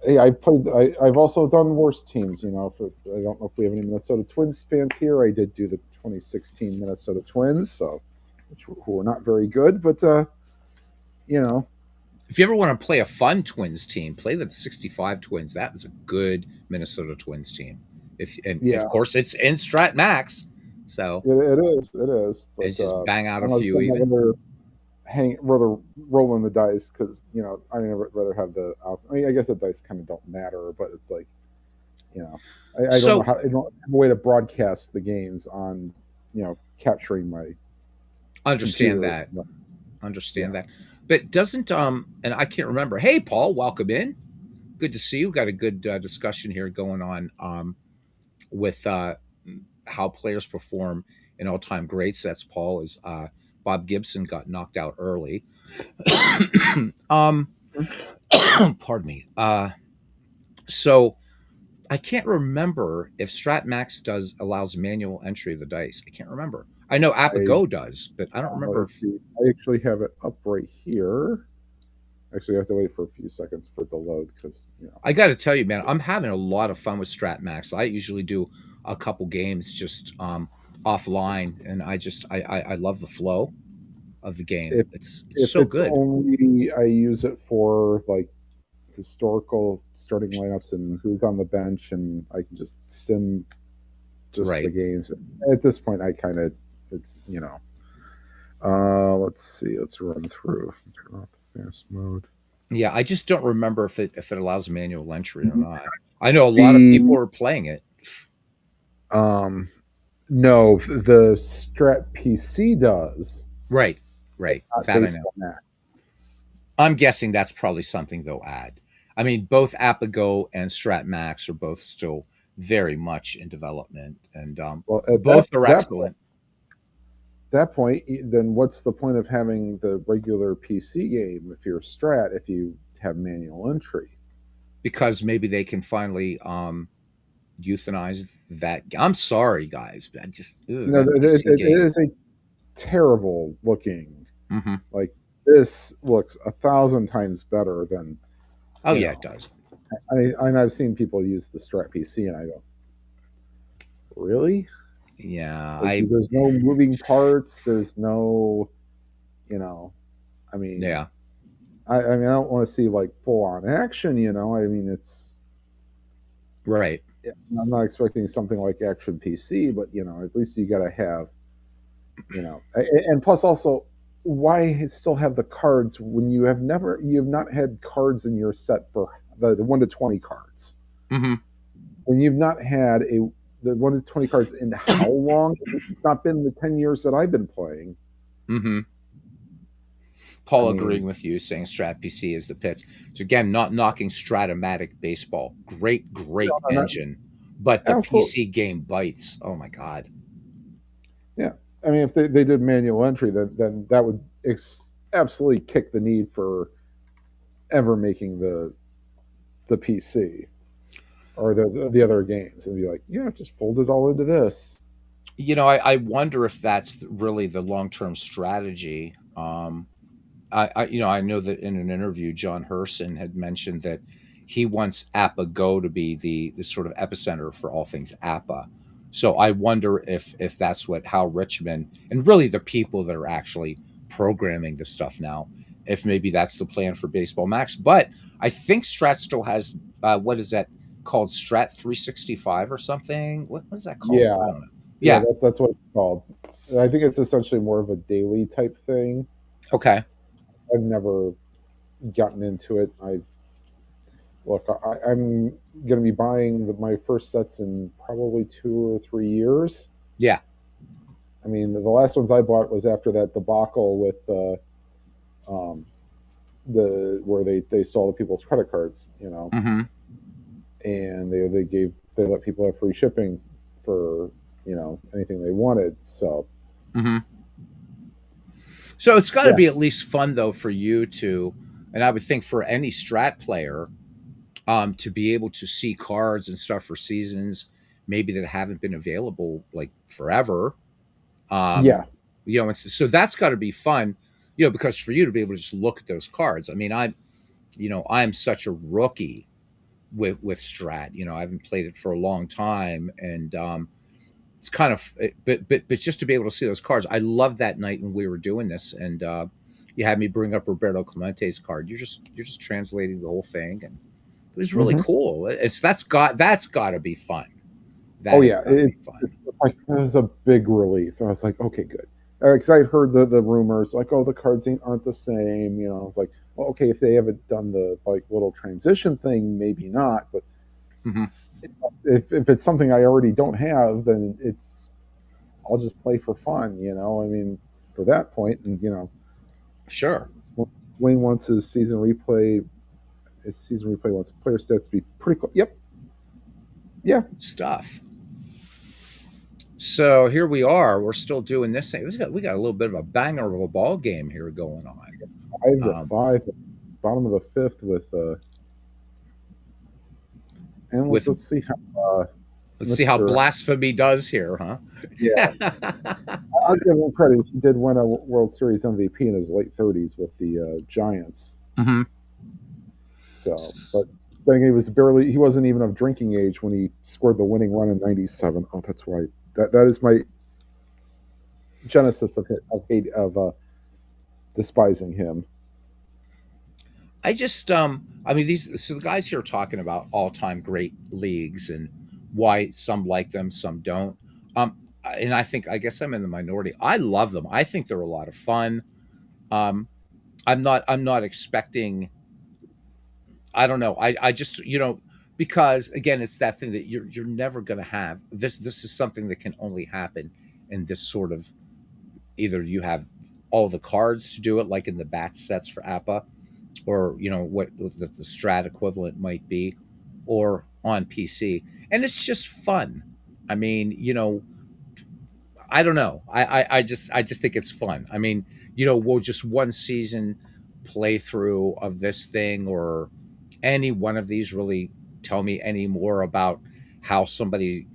Hey, I've also done worse teams. I don't know if we have any Minnesota Twins fans here. I did do the 2016 Minnesota Twins, who were not very good, but if you ever want to play a fun Twins team, play the 65 Twins. That was a good Minnesota Twins team. Of course, it's in Strat Max, so it is. But, it's just bang out a few even. Rather rolling the dice because I rather have the. I mean, I guess the dice kind of don't matter, but it's like, I don't have a way to broadcast the games on, capturing my. Understand that. But doesn't and I can't remember. Hey, Paul, welcome in. Good to see you. Got a good discussion here going on with how players perform in all-time greats. That's Paul. Is Bob Gibson got knocked out early. Pardon me. So I can't remember if Strat Max allows manual entry of the dice. I can't remember. I know Apago does, but I don't remember. I actually have it up right here. Actually, I have to wait for a few seconds for it to load because I got to tell you, man, I'm having a lot of fun with Strat Max. I usually do a couple games just offline, and I love the flow of the game. It's so good. Only I use it for like historical starting lineups and who's on the bench, and I can just sim the games. At this point, I kind of let's see. Let's run through. Turn off the fast mode. Yeah, I just don't remember if it allows manual entry or not. I know a lot of people are playing it. No, the Strat PC does. Right. That I know. I'm guessing that's probably something they'll add. I mean, both Apago and Strat Max are both still very much in development, and both are excellent. That point, then what's the point of having the regular PC game if you're Strat if you have manual entry? Because maybe they can finally euthanize that. I'm sorry, guys, but I just it is a terrible looking. Mm-hmm. Like this looks 1,000 times better than. Oh yeah, it does. I've seen people use the Strat PC, and I go, really? Yeah, there's no moving parts. There's no, I mean, yeah. I mean, I don't want to see like full on action. I mean, it's right. I'm not expecting something like Action PC, but at least you got to have, and plus also, why still have the cards when you have not had cards in your set for the 1 to 20 cards? Mm-hmm. When you've not had the 1 to 20 cards in how long? It's not been the 10 years that I've been playing. Mm-hmm. Paul agreeing with you, saying Strat PC is the pits. So again, not knocking Stratomatic baseball. Great engine. But the PC game bites. Oh my God. Yeah. I mean, if they did manual entry, then that would absolutely kick the need for ever making the the PC or the other games and be like, yeah, just fold it all into this. I wonder if that's really the long-term strategy. I know that in an interview, John Herson had mentioned that he wants APA Go to be the sort of epicenter for all things APA. So I wonder if that's what Hal Richmond and really the people that are actually programming the stuff now, if maybe that's the plan for Baseball Max. But I think Strat still has what is that called, Strat 365 or something? What is that called? Yeah, I don't know. yeah, Yeah. that's what it's called. I think it's essentially more of a daily type thing. Okay. I've never gotten into it. I'm going to be buying my first sets in probably 2 or 3 years. Yeah. I mean, the last ones I bought was after that debacle with um, where they stole the people's credit cards, Mm-hmm. and they let people have free shipping for anything they wanted. So Mm-hmm. So it's got to yeah, be at least fun though for you to, and I would think for any strat player, to be able to see cards and stuff for seasons maybe that haven't been available like forever. yeah, Um, so that's got to be fun, because for you to be able to just look at those cards. I mean, I'm such a rookie with strat. I haven't played it for a long time, and it's kind of, but just to be able to see those cards. I loved that night when we were doing this, and you had me bring up Roberto Clemente's card. You're just translating the whole thing, and it was really mm-hmm. cool. That's got to be fun. Oh That has yeah, got to be fun. it was a big relief. I was like, okay, good, because I heard the rumors like, oh, the cards aren't the same. I was like, well, okay, if they haven't done the like little transition thing, maybe not. But Mm-hmm. if it's something I already don't have, then I'll just play for fun. I mean, for that point, and Sure. Wayne wants his season replay. His season replay wants player stats to be pretty close. Yep. Yeah. Stuff. So here we are. We're still doing this thing. We got a little bit of a banger of a ball game here going on. 5-5, bottom of the fifth with and let's see how let's see how blasphemy does here, huh? Yeah. I'll give him credit. He did win a World Series MVP in his late 30s with the Giants. Mm-hmm. So, but he wasn't even of drinking age when he scored the winning run in '97. Oh, that's right. That is my genesis of despising him. I just, I mean, the guys here are talking about all-time great leagues and why some like them, some don't. And I guess I'm in the minority. I love them. I think they're a lot of fun. I'm not expecting, I don't know. I just, because again, it's that thing that you're never going to have. This is something that can only happen in this sort of, either you have all the cards to do it, like in the bat sets for APA, or what the strat equivalent might be, or on PC, and it's just fun. I mean, I don't know. I just think it's fun. I mean, we'll just one season playthrough of this thing, or any one of these really tell me any more about how somebody,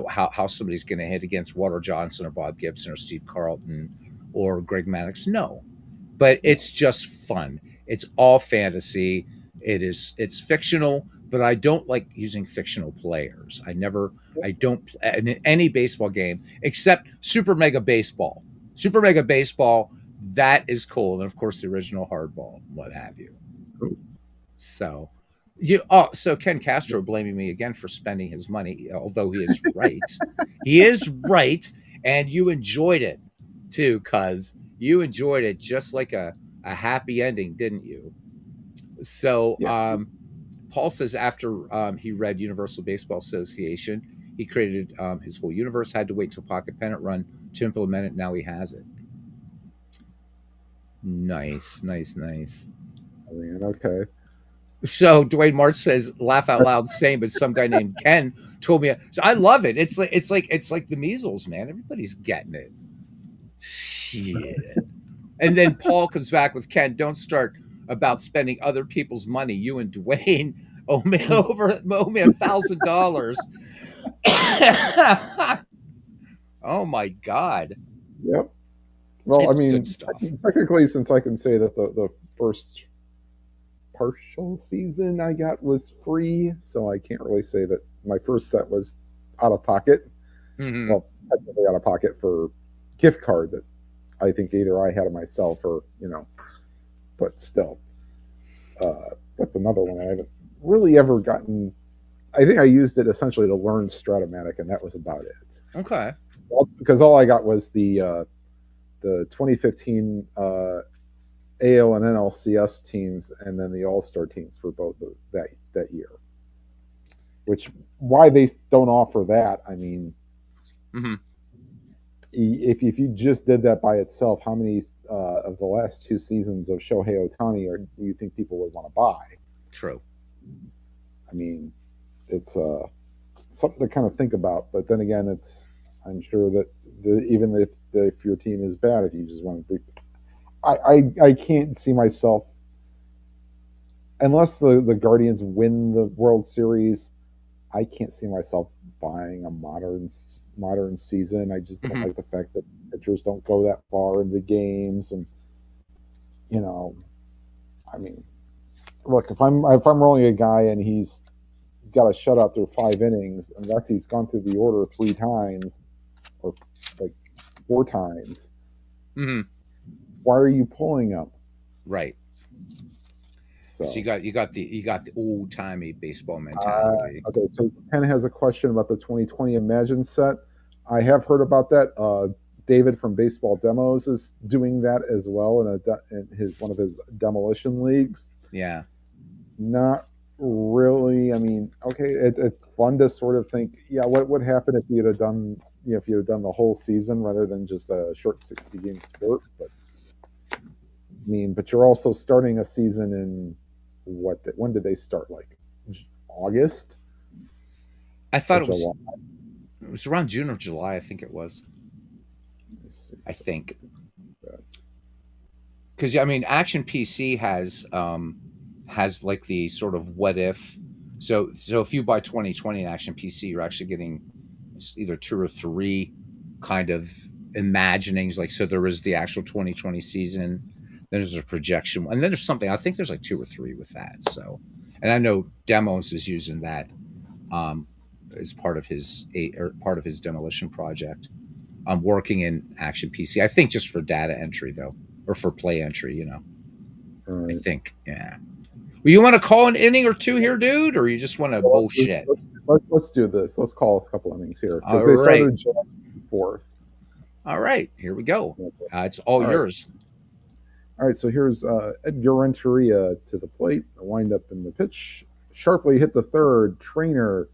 how somebody's going to hit against Walter Johnson or Bob Gibson or Steve Carlton or Greg Maddux. No, but it's just fun. It's all fantasy. It's fictional, but I don't like using fictional players. I don't in any baseball game except Super Mega Baseball. Super Mega Baseball, that is cool. And of course the original Hardball, what have you. So so Ken Castro blaming me again for spending his money, although he is right. He is right, and you enjoyed it too, cuz you enjoyed it just like a happy ending, didn't you? So Paul says after he read Universal Baseball Association, he created his whole universe, had to wait till Pocket Pennant run to implement it. Now he has it. Nice. I mean, okay. So Dwayne March says, laugh out loud, same, but some guy named Ken told me. So I love it. It's like the measles, man. Everybody's getting it. Shit. And then Paul comes back with, Ken, don't start about spending other people's money. You and Dwayne owe me $1,000. Oh my God. Yep. Well, It's I mean, good stuff. technically, since I can say that the first partial season I got was free, so I can't really say that my first set was out of pocket. Mm-hmm. Well, technically out of pocket for gift card that I think either I had it myself or, but still. That's another one I haven't really ever gotten. I think I used it essentially to learn Stratomatic, and that was about it. Okay. Because all I got was the 2015 AL and NLCS teams, and then the All-Star teams for both of that year. Which, why they don't offer that? I mean, mm-hmm. if you just did that by itself, how many of the last 2 seasons of Shohei Ohtani do you think people would want to buy? True. I mean, it's something to kind of think about. But then again, I'm sure that even if your team is bad, if you just want to, I can't see myself, unless the Guardians win the World Series, I can't see myself buying a modern season. I just don't like the fact that pitchers don't go that far into games, and I mean, look, if I'm rolling a guy and he's got a shutout through 5 innings, unless he's gone through the order 3 times or like 4 times, why are you pulling him? Right. So you got the old timey baseball mentality. Okay, so Ken has a question about the 2020 Imagine set. I have heard about that. David from Baseball Demos is doing that as well in one of his demolition leagues. Yeah. Not really. I mean, okay, it's fun to sort of think, yeah, what would happen if you'd have done the whole season rather than just a short 60-game sport? But I mean, but you're also starting a season in when did they start? Like August? I thought it was around June or July. I think it was. I think because I mean, Action PC has like the sort of what if. So if you buy 2020 in Action PC, you're actually getting either 2 or 3 kind of imaginings. Like, so there is the actual 2020 season. Then there's a projection, and then there's something. I think there's like 2 or 3 with that. So, and I know Demos is using that as part of his demolition project. I'm working in Action PC. I think just for data entry though, or for play entry. I think, yeah. Well, you want to call an inning or 2 here, dude, or you just want to bullshit? Let's do this. Let's call a couple innings here. All right. Started July 4th. All right, here we go. It's all yours. Right. All right, so here's Edgar Renteria to the plate. A wind up in the pitch. Sharply hit the third. Trainer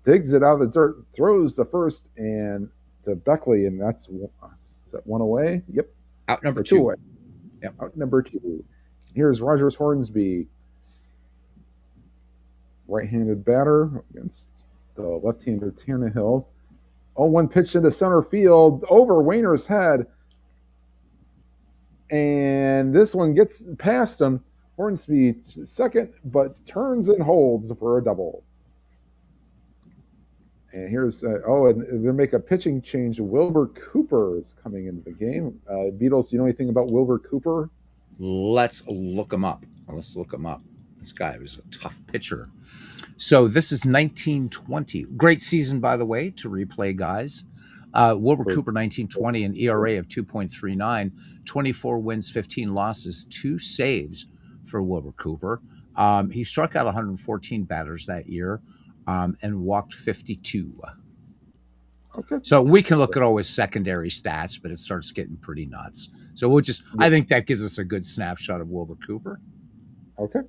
digs it out of the dirt, throws the first, and to Beckley, and is that 1 away? Yep. Out number 2 away. Yep. Out number 2. Here's Rogers Hornsby. Right-handed batter against the left-hander Tannehill. 0-1 pitch into center field over Wayner's head. And this one gets past him. Hornsby second, but turns and holds for a double. And here's and they make a pitching change. Wilbur Cooper is coming into the game. Beatles, you know anything about Wilbur Cooper? Let's look him up. This guy was a tough pitcher. So this is 1920. Great season, by the way, to replay, guys. Wilbur Cooper, 1920, an ERA of 2.39, 24 wins, 15 losses, 2 saves for Wilbur Cooper. He struck out 114 batters that year and walked 52. Okay. So we can look at all his secondary stats, but it starts getting pretty nuts. So I think that gives us a good snapshot of Wilbur Cooper. Okay.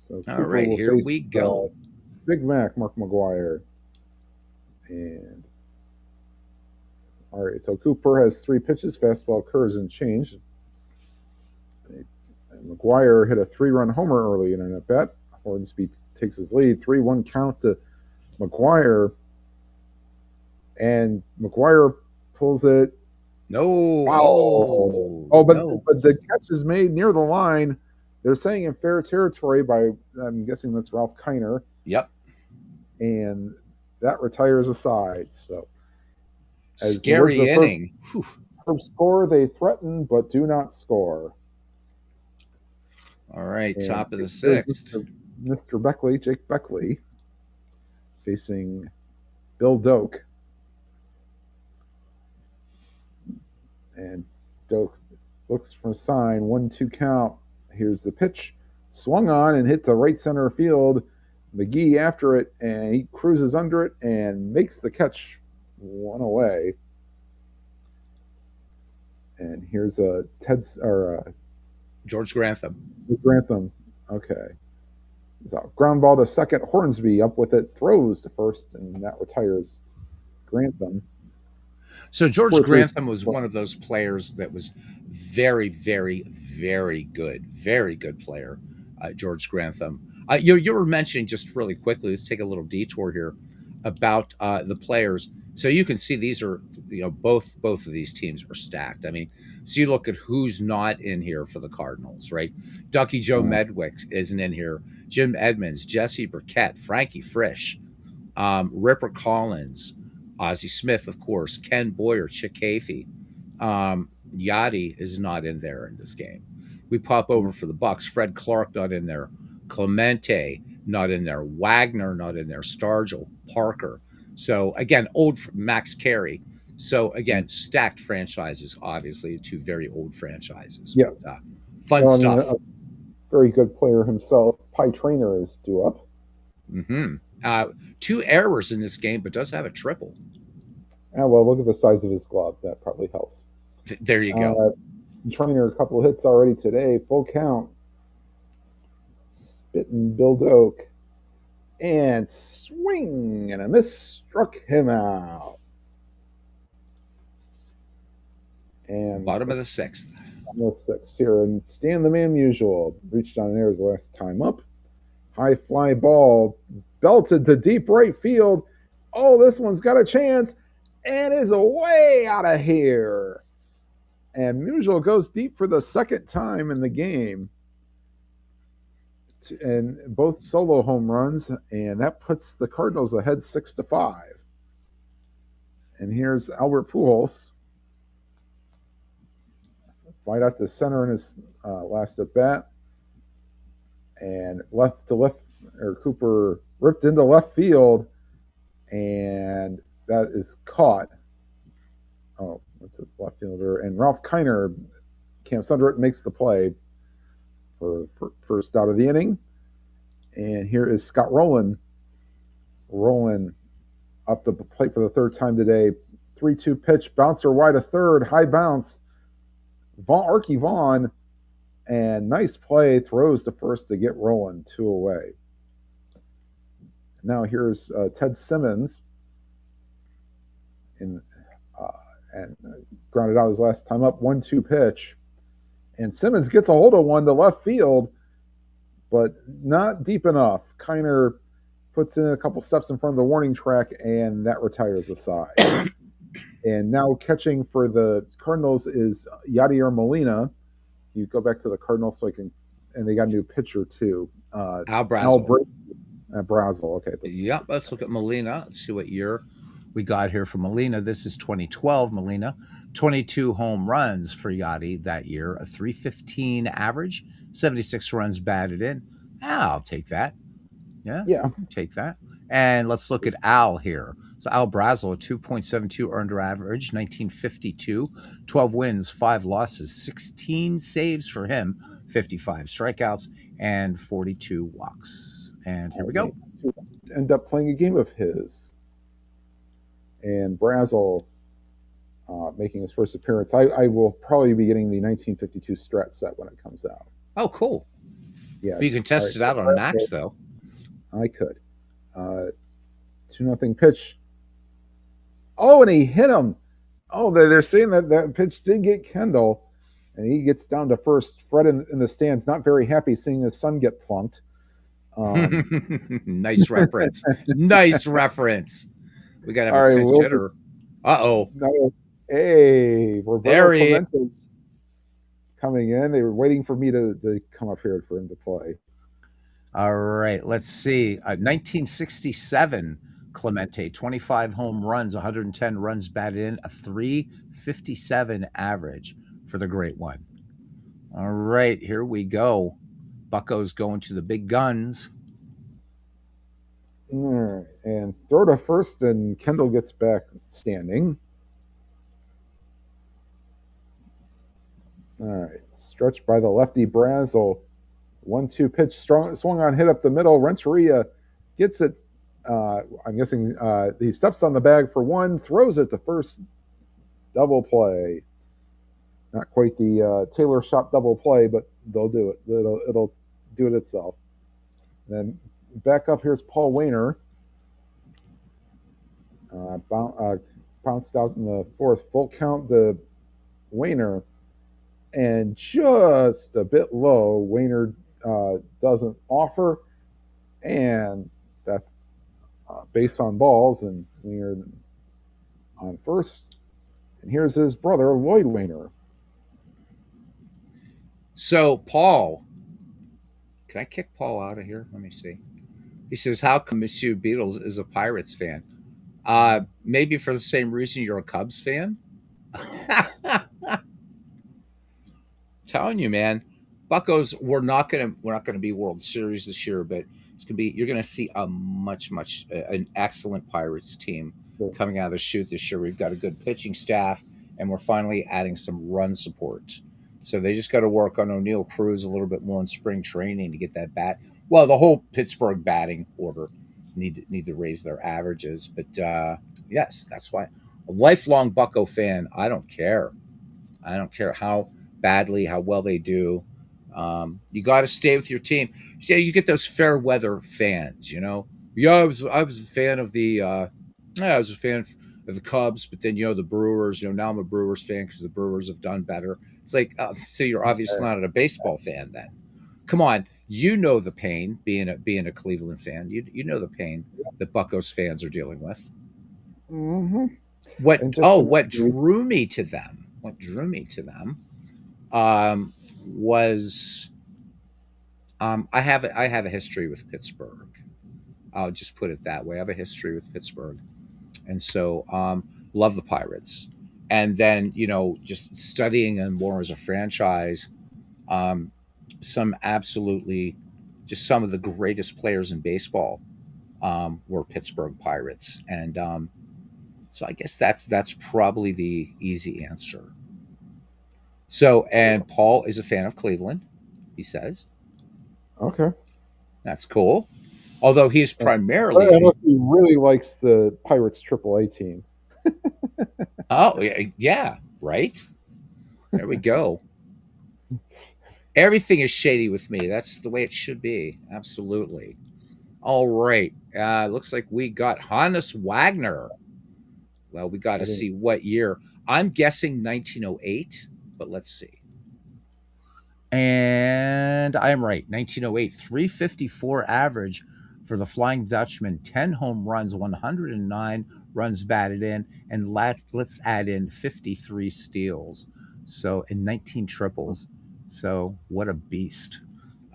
So all Cooper right, here we go. Big Mac, Mark McGuire. And all right, so Cooper has 3 pitches, fastball, curves, and change. And McGuire hit a 3-run homer early in an at-bat. Hornsby takes his lead, 3-1 count to McGuire. And McGuire pulls it. No. Wow. But the catch is made near the line. They're saying in fair territory by, I'm guessing that's Ralph Kiner. Yep. And that retires a side. So, as the words Scary of inning. Herb score, they threaten but do not score. All right, And top of the sixth. Mr. Beckley, Jake Beckley, facing Bill Doak. And Doak looks for a sign, 1-2 count. Here's the pitch. Swung on and hit the right center field. McGee after it, and he cruises under it and makes the catch, one away. And here's a George Grantham. Grantham. Okay. So ground ball to second. Hornsby up with it, throws to first, and that retires Grantham. So George Grantham was one of those players that was very, very, very good. Very good player, George Grantham. You were mentioning, just really quickly, let's take a little detour here, about the players. So you can see these are, both of these teams are stacked. I mean, so you look at who's not in here for the Cardinals, right? Ducky Joe Medwick isn't in here. Jim Edmonds, Jesse Burkett, Frankie Frisch, Ripper Collins, Ozzie Smith, of course, Ken Boyer, Chick Hafey. Yachty is not in there in this game. We pop over for the Bucks. Fred Clark not in there. Clemente not in there. Wagner not in there. Stargell, Parker. So again, old Max Carey. So again, stacked franchises. Obviously, two very old franchises. Yes, fun stuff. A very good player himself. Pie Trainer is due up. Mm-hmm. 2 errors in this game, but does have a triple. Well, look at the size of his glove. That probably helps. There you go. Trainer, a couple of hits already today. Full count. Spitting Bill Doak. And swing and a miss, struck him out. And bottom of the sixth. Bottom of the sixth here. And Stan the Man Musial reached on airs last time up. High fly ball belted to deep right field. Oh, this one's got a chance and is way out of here. And Musial goes deep for the second time in the game. And both solo home runs, and that puts the Cardinals ahead 6-5. And here's Albert Pujols. Right out to center in his last at bat. And left to left, or Cooper ripped into left field, and that is caught. Oh, that's a left fielder. And Ralph Kiner camps under it and makes the play for first out of the inning. And here is Scott Rowland. Rowland up the plate for the third time today. 3-2 pitch, bouncer wide to third, high bounce. Archie Vaughn, and nice play, throws to first to get Rowland 2 away. Now here's Ted Simmons, and grounded out his last time up. 1-2 pitch, and Simmons gets a hold of one to left field, but not deep enough. Kiner puts in a couple steps in front of the warning track, and that retires the side. And now catching for the Cardinals is Yadier Molina. You go back to the Cardinals and they got a new pitcher too. Al Brazel. Brazel, okay. Yep, let's look at Molina. Let's see what year we got here for Molina. This is 2012 Molina. 22 home runs for Yachty that year, a .315 average, 76 runs batted in. I'll take that. Yeah, take that. And let's look at Al here. So Al Brazel, a 2.72 earned average, 1952, 12 wins, 5 losses, 16 saves for him, 55 strikeouts, and 42 walks. And here we go. End up playing a game of his. And Brazel making his first appearance. I will probably be getting the 1952 Strat set when it comes out. Oh, cool. Yeah. But you can test it out on Max, though. I could. 2-0 pitch. Oh, and he hit him. Oh, they're saying that pitch did get Kendall, and he gets down to first. Fred in the stands, not very happy seeing his son get plunked. Nice reference. Nice reference. We got to have a pinch hitter. Uh-oh. No, hey, Roberto Clemente's coming in. They were waiting for me to come up here for him to play. All right, let's see. 1967, Clemente, 25 home runs, 110 runs batted in, a 357 average for the great one. All right, here we go. Bucko's going to the big guns. All right, and throw to first, and Kendall gets back standing. All right, stretched by the lefty Brazel. 1-2 pitch, swung on, hit up the middle. Renteria gets it. I'm guessing he steps on the bag for one, throws it to first. Double play. Not quite the Taylor Shop double play, but they'll do it. It'll do it itself. And then back up, here's Paul Wainer. Bounced out in the fourth. Full count to Wainer. And just a bit low. Wainer doesn't offer. And that's base on balls. And Wainer on first. And here's his brother, Lloyd Wainer. So, Paul, can I kick Paul out of here? Let me see. He says, how come Monsieur Beatles is a Pirates fan? Maybe for the same reason you're a Cubs fan? Telling you, man, Buccos, we're not gonna be World Series this year, but it's gonna be. You're gonna see a an excellent Pirates team coming out of the chute this year. We've got a good pitching staff, and we're finally adding some run support. So they just got to work on O'Neill Cruz a little bit more in spring training to get that bat. Well, the whole Pittsburgh batting order need to raise their averages. But yes, that's why a lifelong Bucco fan. I don't care. I don't care how badly, how well they do. You got to stay with your team. Yeah, you get those fair weather fans. Yeah, I was a fan of the. I was a fan of the Cubs, but then the Brewers. Now I'm a Brewers fan because the Brewers have done better. It's like, so you're obviously not a baseball fan then. Come on, the pain being a Cleveland fan. You know the pain that Buccos fans are dealing with. Mm-hmm. What drew me to them? Was I have a history with Pittsburgh. I'll just put it that way. I have a history with Pittsburgh, and so love the Pirates. And then just studying them more as a franchise, some of the greatest players in baseball were Pittsburgh Pirates, and so I guess that's probably the easy answer. So, and Paul is a fan of Cleveland, he says. Okay. That's cool. Although he's primarily... Unless he really likes the Pirates AAA team. Oh, yeah, right? There we go. Everything is shady with me. That's the way it should be. Absolutely. All right. Looks like we got Hannes Wagner. Well, we got to see what year. I'm guessing 1908, but let's see. And I'm right. 1908, 354 average for the Flying Dutchman, 10 home runs, 109 runs batted in, and let's add in 53 steals. So, in 19 triples. So, what a beast.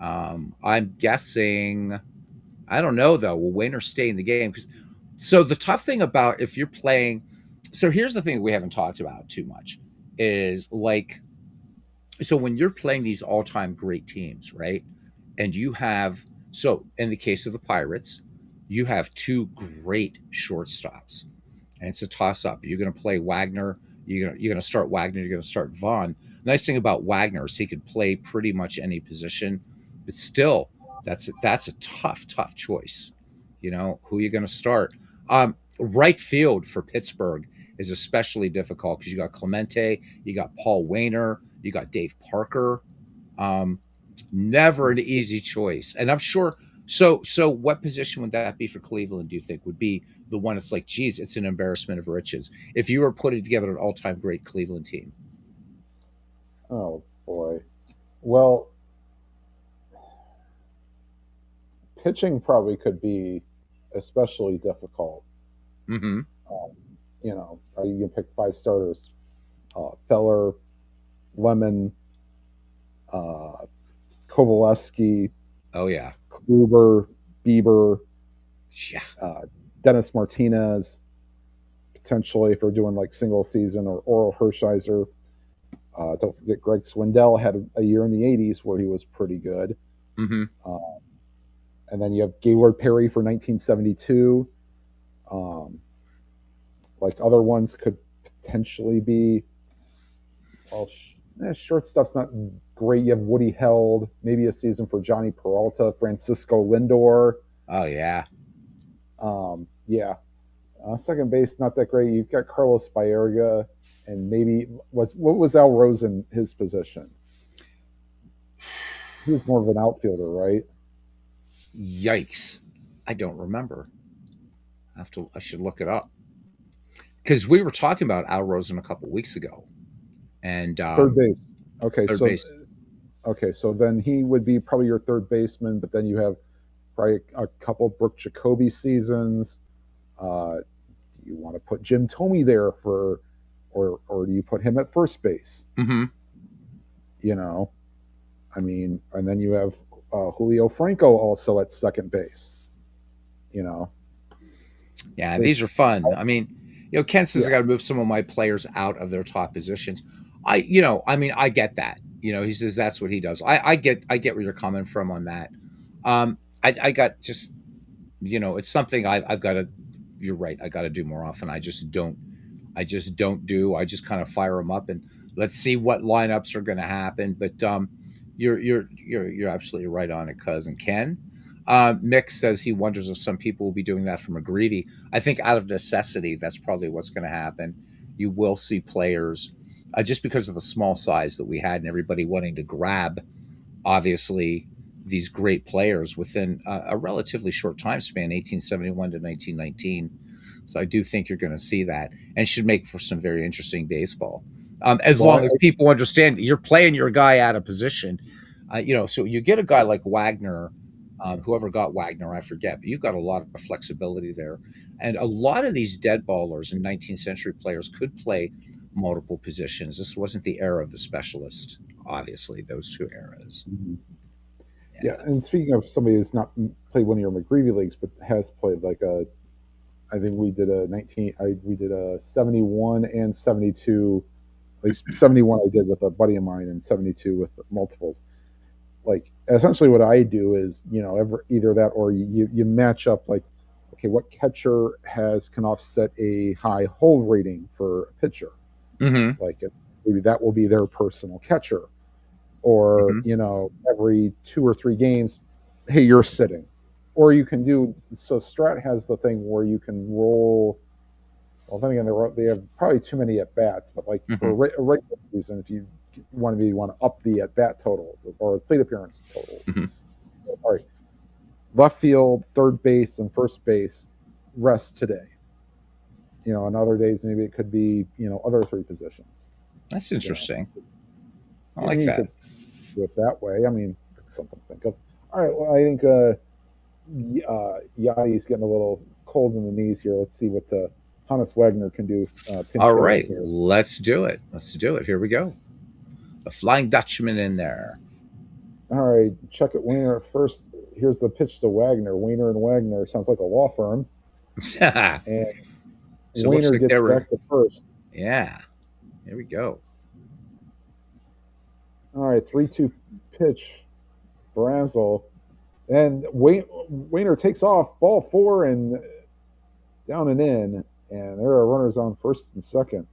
I'm guessing, I don't know though, will Wainer stay in the game? So, the tough thing about if you're playing, so here's the thing that we haven't talked about too much is so when you're playing these all-time great teams, right? And you have, so in the case of the Pirates, you have two great shortstops. And it's a toss-up. You're going to play Wagner. You're going to start Wagner. You're going to start Vaughn. Nice thing about Wagner is he could play pretty much any position. But still, that's a tough choice. Who you're going to start. Right field for Pittsburgh is especially difficult because you got Clemente, you got Paul Wainer, you got Dave Parker. Never an easy choice. And I'm sure. So what position would that be for Cleveland, do you think? Would be the one that's like, geez, it's an embarrassment of riches. If you were putting together an all-time great Cleveland team. Oh, boy. Well, pitching probably could be especially difficult. Mm-hmm. You can pick 5 starters. Feller, Lemon, Kovaleski. Oh, yeah. Gruber, Bieber, Yeah. Dennis Martinez, potentially if we're doing like single season, or Oral Hershiser. Don't forget Greg Swindell had a year in the 80s where he was pretty good. Mm-hmm. And then you have Gaylord Perry for 1972. Like other ones could potentially be, well, shortstop's not great. You have Woody Held, maybe a season for Johnny Peralta, Francisco Lindor. Oh, yeah. Yeah. Second base, not that great. You've got Carlos Baerga, and maybe what was Al Rosen his position? He was more of an outfielder, right? Yikes. I don't remember. I should look it up. Because we were talking about Al Rosen a couple weeks ago. And third base. Okay, third so base. Okay, so then he would be probably your third baseman, but then you have probably a couple Brooke Jacoby seasons. Do you want to put Jim Thome there for, or do you put him at first base? Mm-hmm. You know, I mean, and then you have Julio Franco also at second base. You know, yeah, these are fun. I mean, Ken says I got to move some of my players out of their top positions. I get that. He says that's what he does. I get where you're coming from on that. I got just, it's something I've got to. You're right. I got to do more often. I just don't do. I just kind of fire them up and let's see what lineups are going to happen. But you're absolutely right on it, cousin Ken. Mick says he wonders if some people will be doing that from McGreevy. I think out of necessity, that's probably what's going to happen. You will see players, just because of the small size that we had and everybody wanting to grab, obviously, these great players within a relatively short time span, 1871 to 1919. So I do think you're going to see that, and should make for some very interesting baseball. As long as people understand you're playing your guy out of position. So you get a guy like Wagner, whoever got Wagner, I forget, but you've got a lot of flexibility there. And a lot of these dead ballers and 19th century players could play multiple positions. This wasn't the era of the specialist, obviously, those two eras. Mm-hmm. Yeah, and speaking of somebody who's not played one of your McGreevy leagues, but has played I think we did a 71 and 72, at least 71 I did with a buddy of mine and 72 with multiples. Like essentially what I do is, either that or you match up like, okay, what catcher can offset a high hold rating for a pitcher? Mm-hmm. Like maybe that will be their personal catcher. Or, mm-hmm. Every 2 or 3 games, hey, you're sitting. Or you can do, so Strat has the thing where you can roll, well, then again, they have probably too many at-bats, but like mm-hmm. for a regular season, if you want to up the at-bat totals or plate appearance totals. Mm-hmm. All right. Left field, third base, and first base rest today. On other days, maybe it could be, other 3 positions. That's interesting. I like that. Do it that way. I mean, something to think of. All right. Well, I think Yachty's getting a little cold in the knees here. Let's see what Hannes Wagner can do. All right. Let's do it. Here we go. The Flying Dutchman in there. All right. Check it, Wayner at first. Here's the pitch to Wagner. Wayner and Wagner sounds like a law firm. And so Wayner gets back to first. Yeah. Here we go. All right, 3-2 pitch, Brazel, and Wayner takes off, ball 4 and down and in, and there are runners on first and second.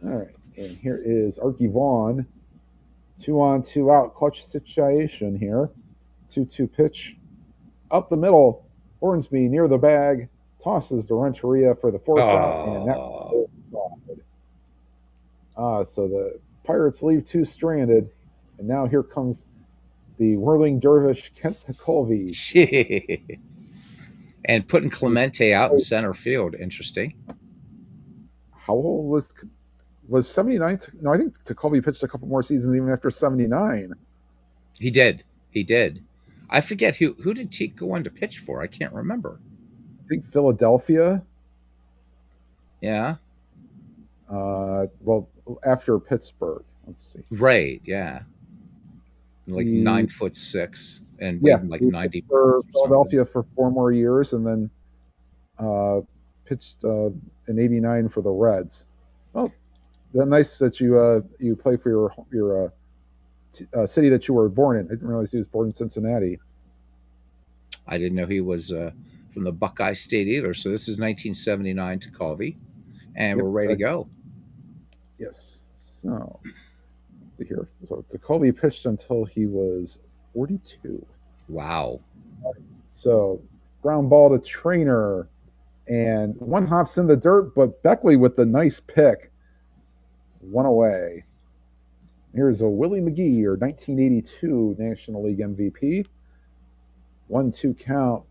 All right, and here is Archie Vaughn, 2 on, 2 out, clutch situation here. 2-2 pitch, up the middle, Hornsby near the bag, tosses to Renteria for the force out, and that was so the Pirates leave 2 stranded, and now here comes the whirling dervish Kent Tekulve. And putting Clemente out in center field. Interesting. How old was 79? No, I think Tekulve pitched a couple more seasons even after 79. He did. I forget who did he go on to pitch for? I can't remember. I think Philadelphia. Yeah. Well, after Pittsburgh. Let's see. Right, yeah. like 9'6" and Yeah, weighed like he 90 pitched for pounds or something. Philadelphia for 4 more years, and then pitched in '89 for the Reds. Well, that's nice that you play for your city that you were born in. I didn't realize he was born in Cincinnati. I didn't know he was from the Buckeye State either. So this is 1979 to Covey, and we're Yep. ready to go. Yes. So let's see here. So Jacoby pitched until he was 42. Wow. So ground ball to Trainer, and one hops in the dirt, but Beckley with the nice pick, one away. Here's a Willie McGee, your 1982 National League MVP. 1-2 count,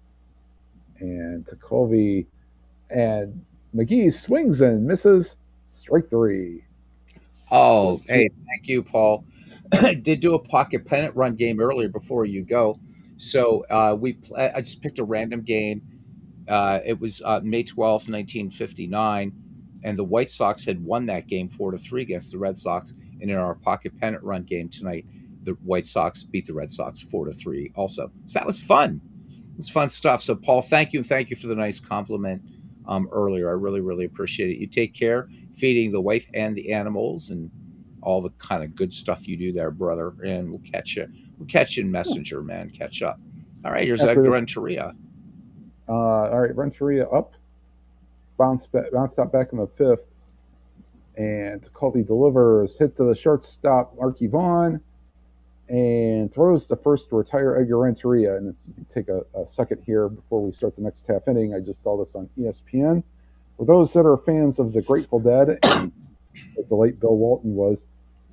and Jacoby and McGee swings and misses. Strike 3. Oh, hey, thank you, Paul. I did do a pocket pennant run game earlier before you go. So I just picked a random game. It was May 12th, 1959, and the White Sox had won that game 4-3 against the Red Sox. And in our pocket pennant run game tonight, the White Sox beat the Red Sox 4-3 also. So that was fun. It's fun stuff. So, Paul, thank you. And thank you for the nice compliment earlier. I really, really appreciate it. You take care, feeding the wife and the animals and all the kind of good stuff you do there, brother. And we'll catch you. We'll catch you in Messenger, man. Catch up. All right, here's Edgar Renteria. All right, Renteria up. Bounced out back in the 5th. And Colby delivers, hit to the shortstop, Marky Vaughn, and throws the first to retire Edgar Renteria. And if you can take a second here before we start the next half inning, I just saw this on ESPN. For those that are fans of the Grateful Dead, and the late Bill Walton was,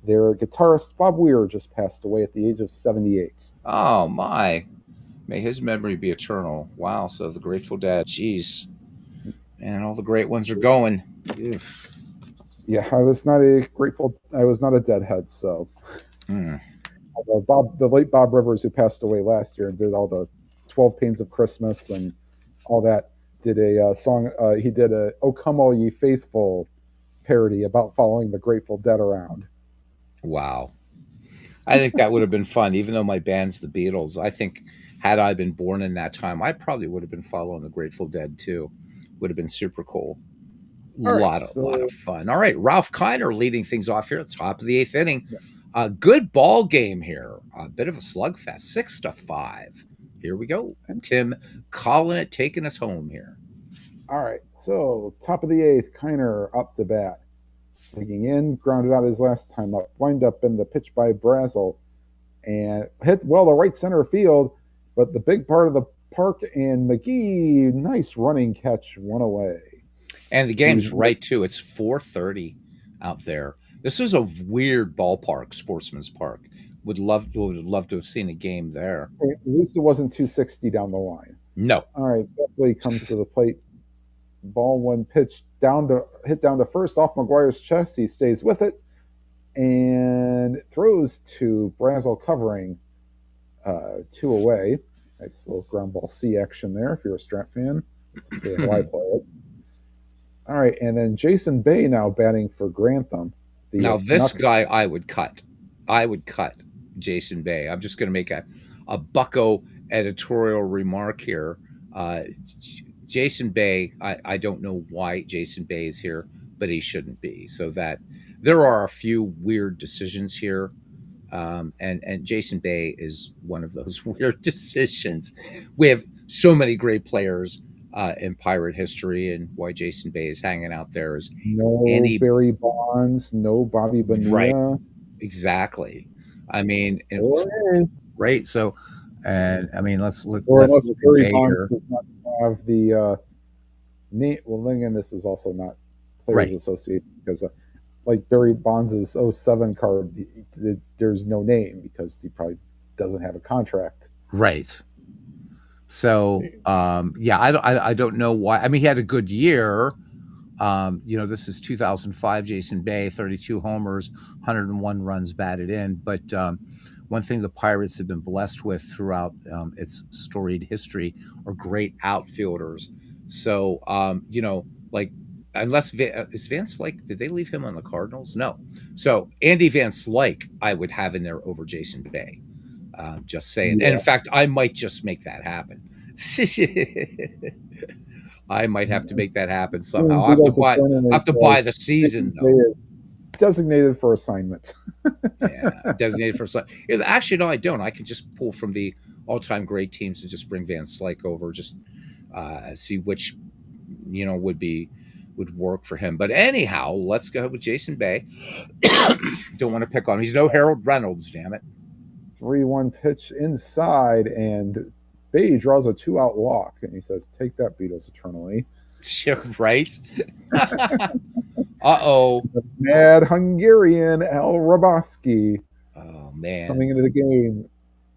their guitarist Bob Weir just passed away at the age of 78. Oh, my. May his memory be eternal. Wow, so the Grateful Dead. Jeez. Man, all the great ones are going. Oof. Yeah, I was not a Deadhead, so. The late Bob Rivers, who passed away last year and did all the 12 Pains of Christmas and all that, did a song. He did a "O Come All Ye Faithful" parody about following the Grateful Dead around. Wow. I think that would have been fun, even though my band's the Beatles. I think had I been born in that time, I probably would have been following the Grateful Dead too. Would have been super cool. Lot of fun. All right, Ralph Kiner leading things off here at the top of the 8th inning. A good ball game here. A bit of a slugfest, 6-5. Here we go. Tim calling it, taking us home here. All right, so top of the 8th, Kiner up to bat. Digging in, grounded out his last time up. Wind up in the pitch by Brazel. And hit well to right center field, but the big part of the park, and McGee, nice running catch, one away. And the game's right, too. It's 4:30 out there. This was a weird ballpark, Sportsman's Park. Would love to have seen a game there. At least it wasn't 260 down the line. No. All right, Beckley comes to the plate. Ball one pitch hit down to first off McGuire's chest. He stays with it and throws to Brazel covering, 2 away. Nice little ground ball C action there if you're a Strat fan. This is how I play it. All right, and then Jason Bay now batting for Grantham. Now this guy I would cut. I would cut Jason Bay. I'm just going to make a bucko editorial remark here. Jason Bay, I don't know why Jason Bay is here, but he shouldn't be. So that there are a few weird decisions here. And Jason Bay is one of those weird decisions. We have so many great players in Pirate history, and why Jason Bay is hanging out there is no Barry Bonds, no Bobby Bonilla. Right. Exactly. I mean, right. So, and I mean, let's look at Barry Bonds does not have the name. Well, then again, this is also not Players Association, because like Barry Bonds' 07 card, there's no name because he probably doesn't have a contract. Right. So, I don't know why. I mean, he had a good year. This is 2005, Jason Bay, 32 homers, 101 runs batted in. But one thing the Pirates have been blessed with throughout its storied history are great outfielders. So, unless is Van Slyke, did they leave him on the Cardinals? No. So Andy Van Slyke, I would have in there over Jason Bay. Just saying. Yeah. And in fact, I might just make that happen. I might have to make that happen somehow. I have to buy the season, though. Designated for assignment. Yeah, designated for assignment. Actually, no, I don't. I can just pull from the all-time great teams and just bring Van Slyke over, just see which, would work for him. But anyhow, let's go with Jason Bay. Don't want to pick on him. He's no Harold Reynolds, damn it. 3-1 pitch inside, and Bay draws a 2-out walk, and he says, "Take that, Beatles eternally." Right? Uh-oh. The mad Hungarian Al Raboski. Oh, man. Coming into the game.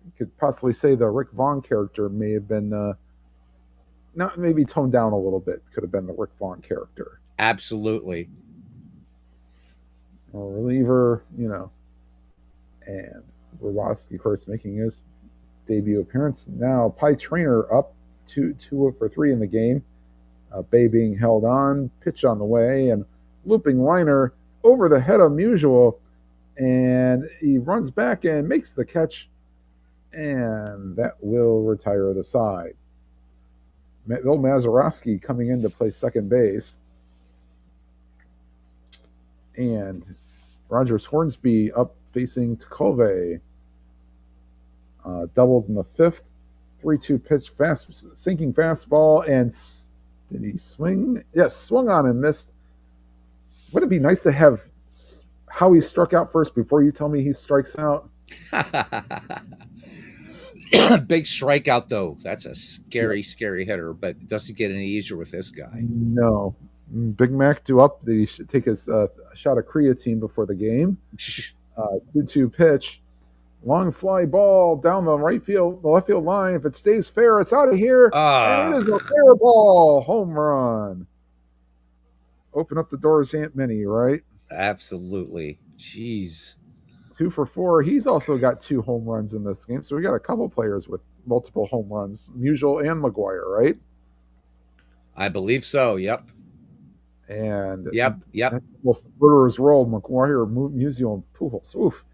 You could possibly say the Rick Vaughn character may have been not maybe toned down a little bit. Could have been the Rick Vaughn character. Absolutely. A reliever, and Raboski, of course, making his debut appearance. Now, Pie Trainer up 2 for 3 in the game. Bay being held on, pitch on the way, and looping liner over the head of Musial, and he runs back and makes the catch, and that will retire the side. Bill Mazeroski coming in to play second base, and Rogers Hornsby up facing Tkove. Doubled in the 5th, 3-2 pitch, sinking fastball, and did he swing? Yes, swung on and missed. Would it be nice to have how he struck out first before you tell me he strikes out? Big strikeout, though. That's a scary, scary hitter, but it doesn't get any easier with this guy. No. Big Mac due up. He should take his shot of creatine before the game. 2-2 pitch. Long fly ball down the left field line. If it stays fair, it's out of here. And it is a fair ball. Home run. Open up the doors, Aunt Minnie, right? Absolutely. Jeez. 2 for 4. He's also got 2 home runs in this game. So we got a couple players with multiple home runs. Musial and McGuire, right? I believe so. Yep. And yep. Most murderers rolled. McGuire, Musial, and Pujols. Oof.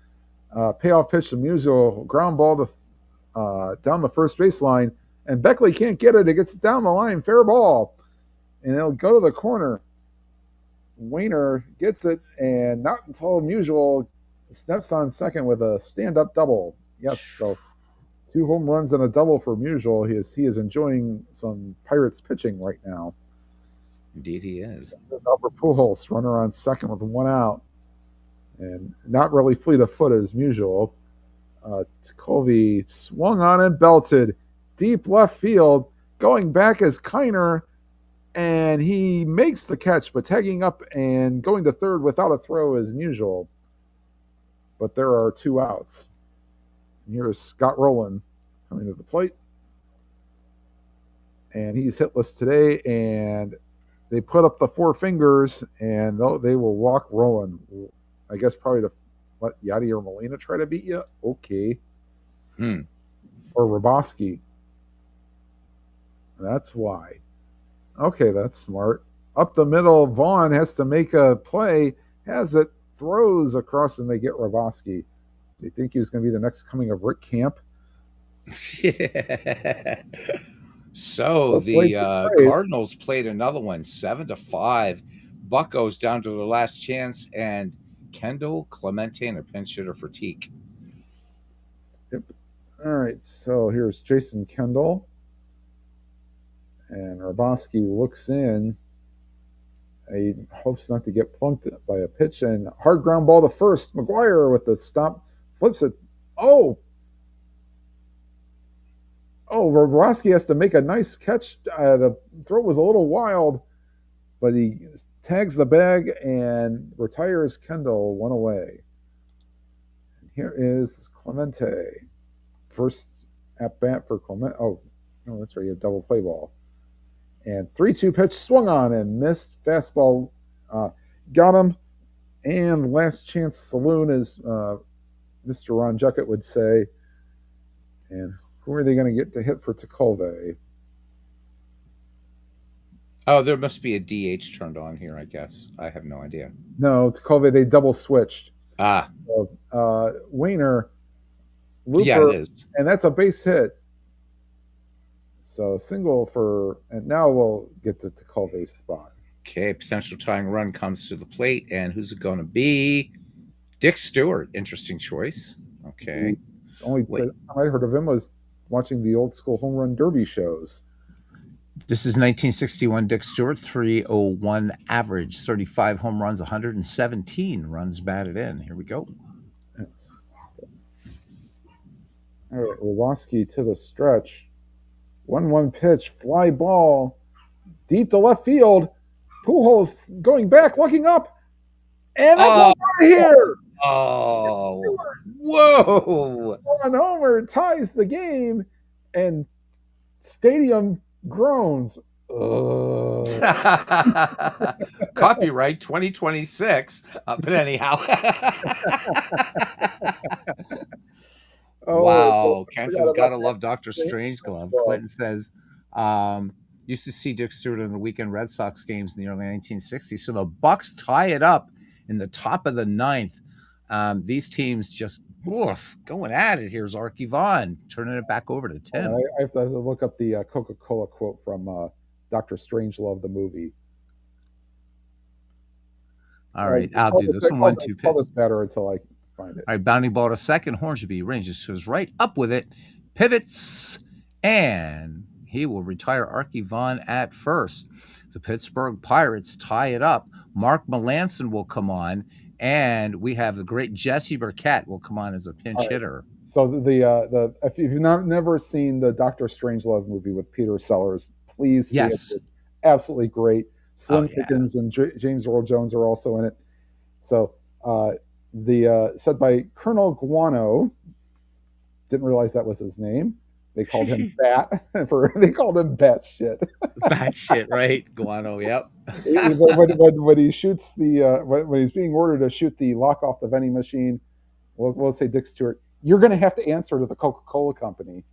Payoff pitch to Musial, ground ball to down the first baseline, and Beckley can't get it. It gets down the line, fair ball, and it'll go to the corner. Wainer gets it, and not until Musial steps on second with a stand-up double. Yes, so 2 home runs and a double for Musial. He is enjoying some Pirates pitching right now. Indeed, he is. Albert Pujols, runner on second with 1 out. And not really fleet of foot as Musial. Tkove swung on and belted. Deep left field. Going back as Kiner. And he makes the catch, but tagging up and going to third without a throw is Musial. But there are 2 outs. And here's Scott Rowland coming to the plate. And he's hitless today. And they put up the 4 fingers, and they will walk Rowland. I guess probably to let Yadi or Molina try to beat you. Okay. Or Raboski. That's why. Okay, that's smart. Up the middle, Vaughn has to make a play, has it, throws across, and they get Raboski. Do you think he was going to be the next coming of Rick Camp? Yeah. So the Cardinals played another one, 7-5. Buccos down to their last chance, and Kendall Clemente and a pinch hitter for Teak. Yep. All right, so here's Jason Kendall. And Raboski looks in. He hopes not to get plunked by a pitch, and hard ground ball to first. McGuire with the stop, flips it. Oh, Raboski has to make a nice catch. The throw was a little wild, but he tags the bag and retires Kendall 1 away. And here is Clemente. First at bat for Clemente. Oh, no, that's right. A double play ball. And 3-2 pitch swung on and missed. Fastball got him. And last chance saloon, as Mr. Ron Juckett would say. And who are they going to get to hit for Tkove? Oh, there must be a DH turned on here, I guess. I have no idea. No, Tkove, they double switched. So, Wainer looper, Yeah, it is. and that's a base hit. So single for, and now we'll get to Colby's spot. Okay, potential tying run comes to the plate, and who's it going to be? Dick Stewart. Interesting choice. Okay. The only time I heard of him was watching the old school home run derby shows. This is 1961 Dick Stewart, 301 average, 35 home runs, 117 runs batted in. Here we go. Yes. All right, Lewoski to the stretch. 1-1 pitch, fly ball, deep to left field. Pujols going back, looking up, and that's out of here. Oh, whoa! One homer ties the game, and stadium groans. Copyright 2026. But anyhow. Wow. Kansas gotta love Dr. Strangeglove. Clinton says, used to see Dick Stewart in the weekend Red Sox games in the early 1960s. So the Bucks tie it up in the top of the ninth. These teams just going at it. Here's Arky Vaughn turning it back over to Tim. I have to look up the Coca-Cola quote from Dr. Strangelove, the movie. All right, I'll do this one. 1-2 pitch. Call this better until I find it. All right, bounding ball to second. Hornsby ranges to his right, up with it, pivots, and he will retire Arky Vaughn at first. The Pittsburgh Pirates tie it up. Mark Melanson will come on, and we have the great Jesse Burkett will come on as a pinch hitter. So the if you've never seen the Doctor Strangelove movie with Peter Sellers, please see it. It's absolutely great. Slim Pickens and James Earl Jones are also in it. So said by Colonel Guano, didn't realize that was his name. They called him Bat they called him Bat Shit. Bat Shit, right? Guano, yep. when he shoots when he's being ordered to shoot the lock off the vending machine, we'll say Dick Stewart, you're going to have to answer to the Coca-Cola company.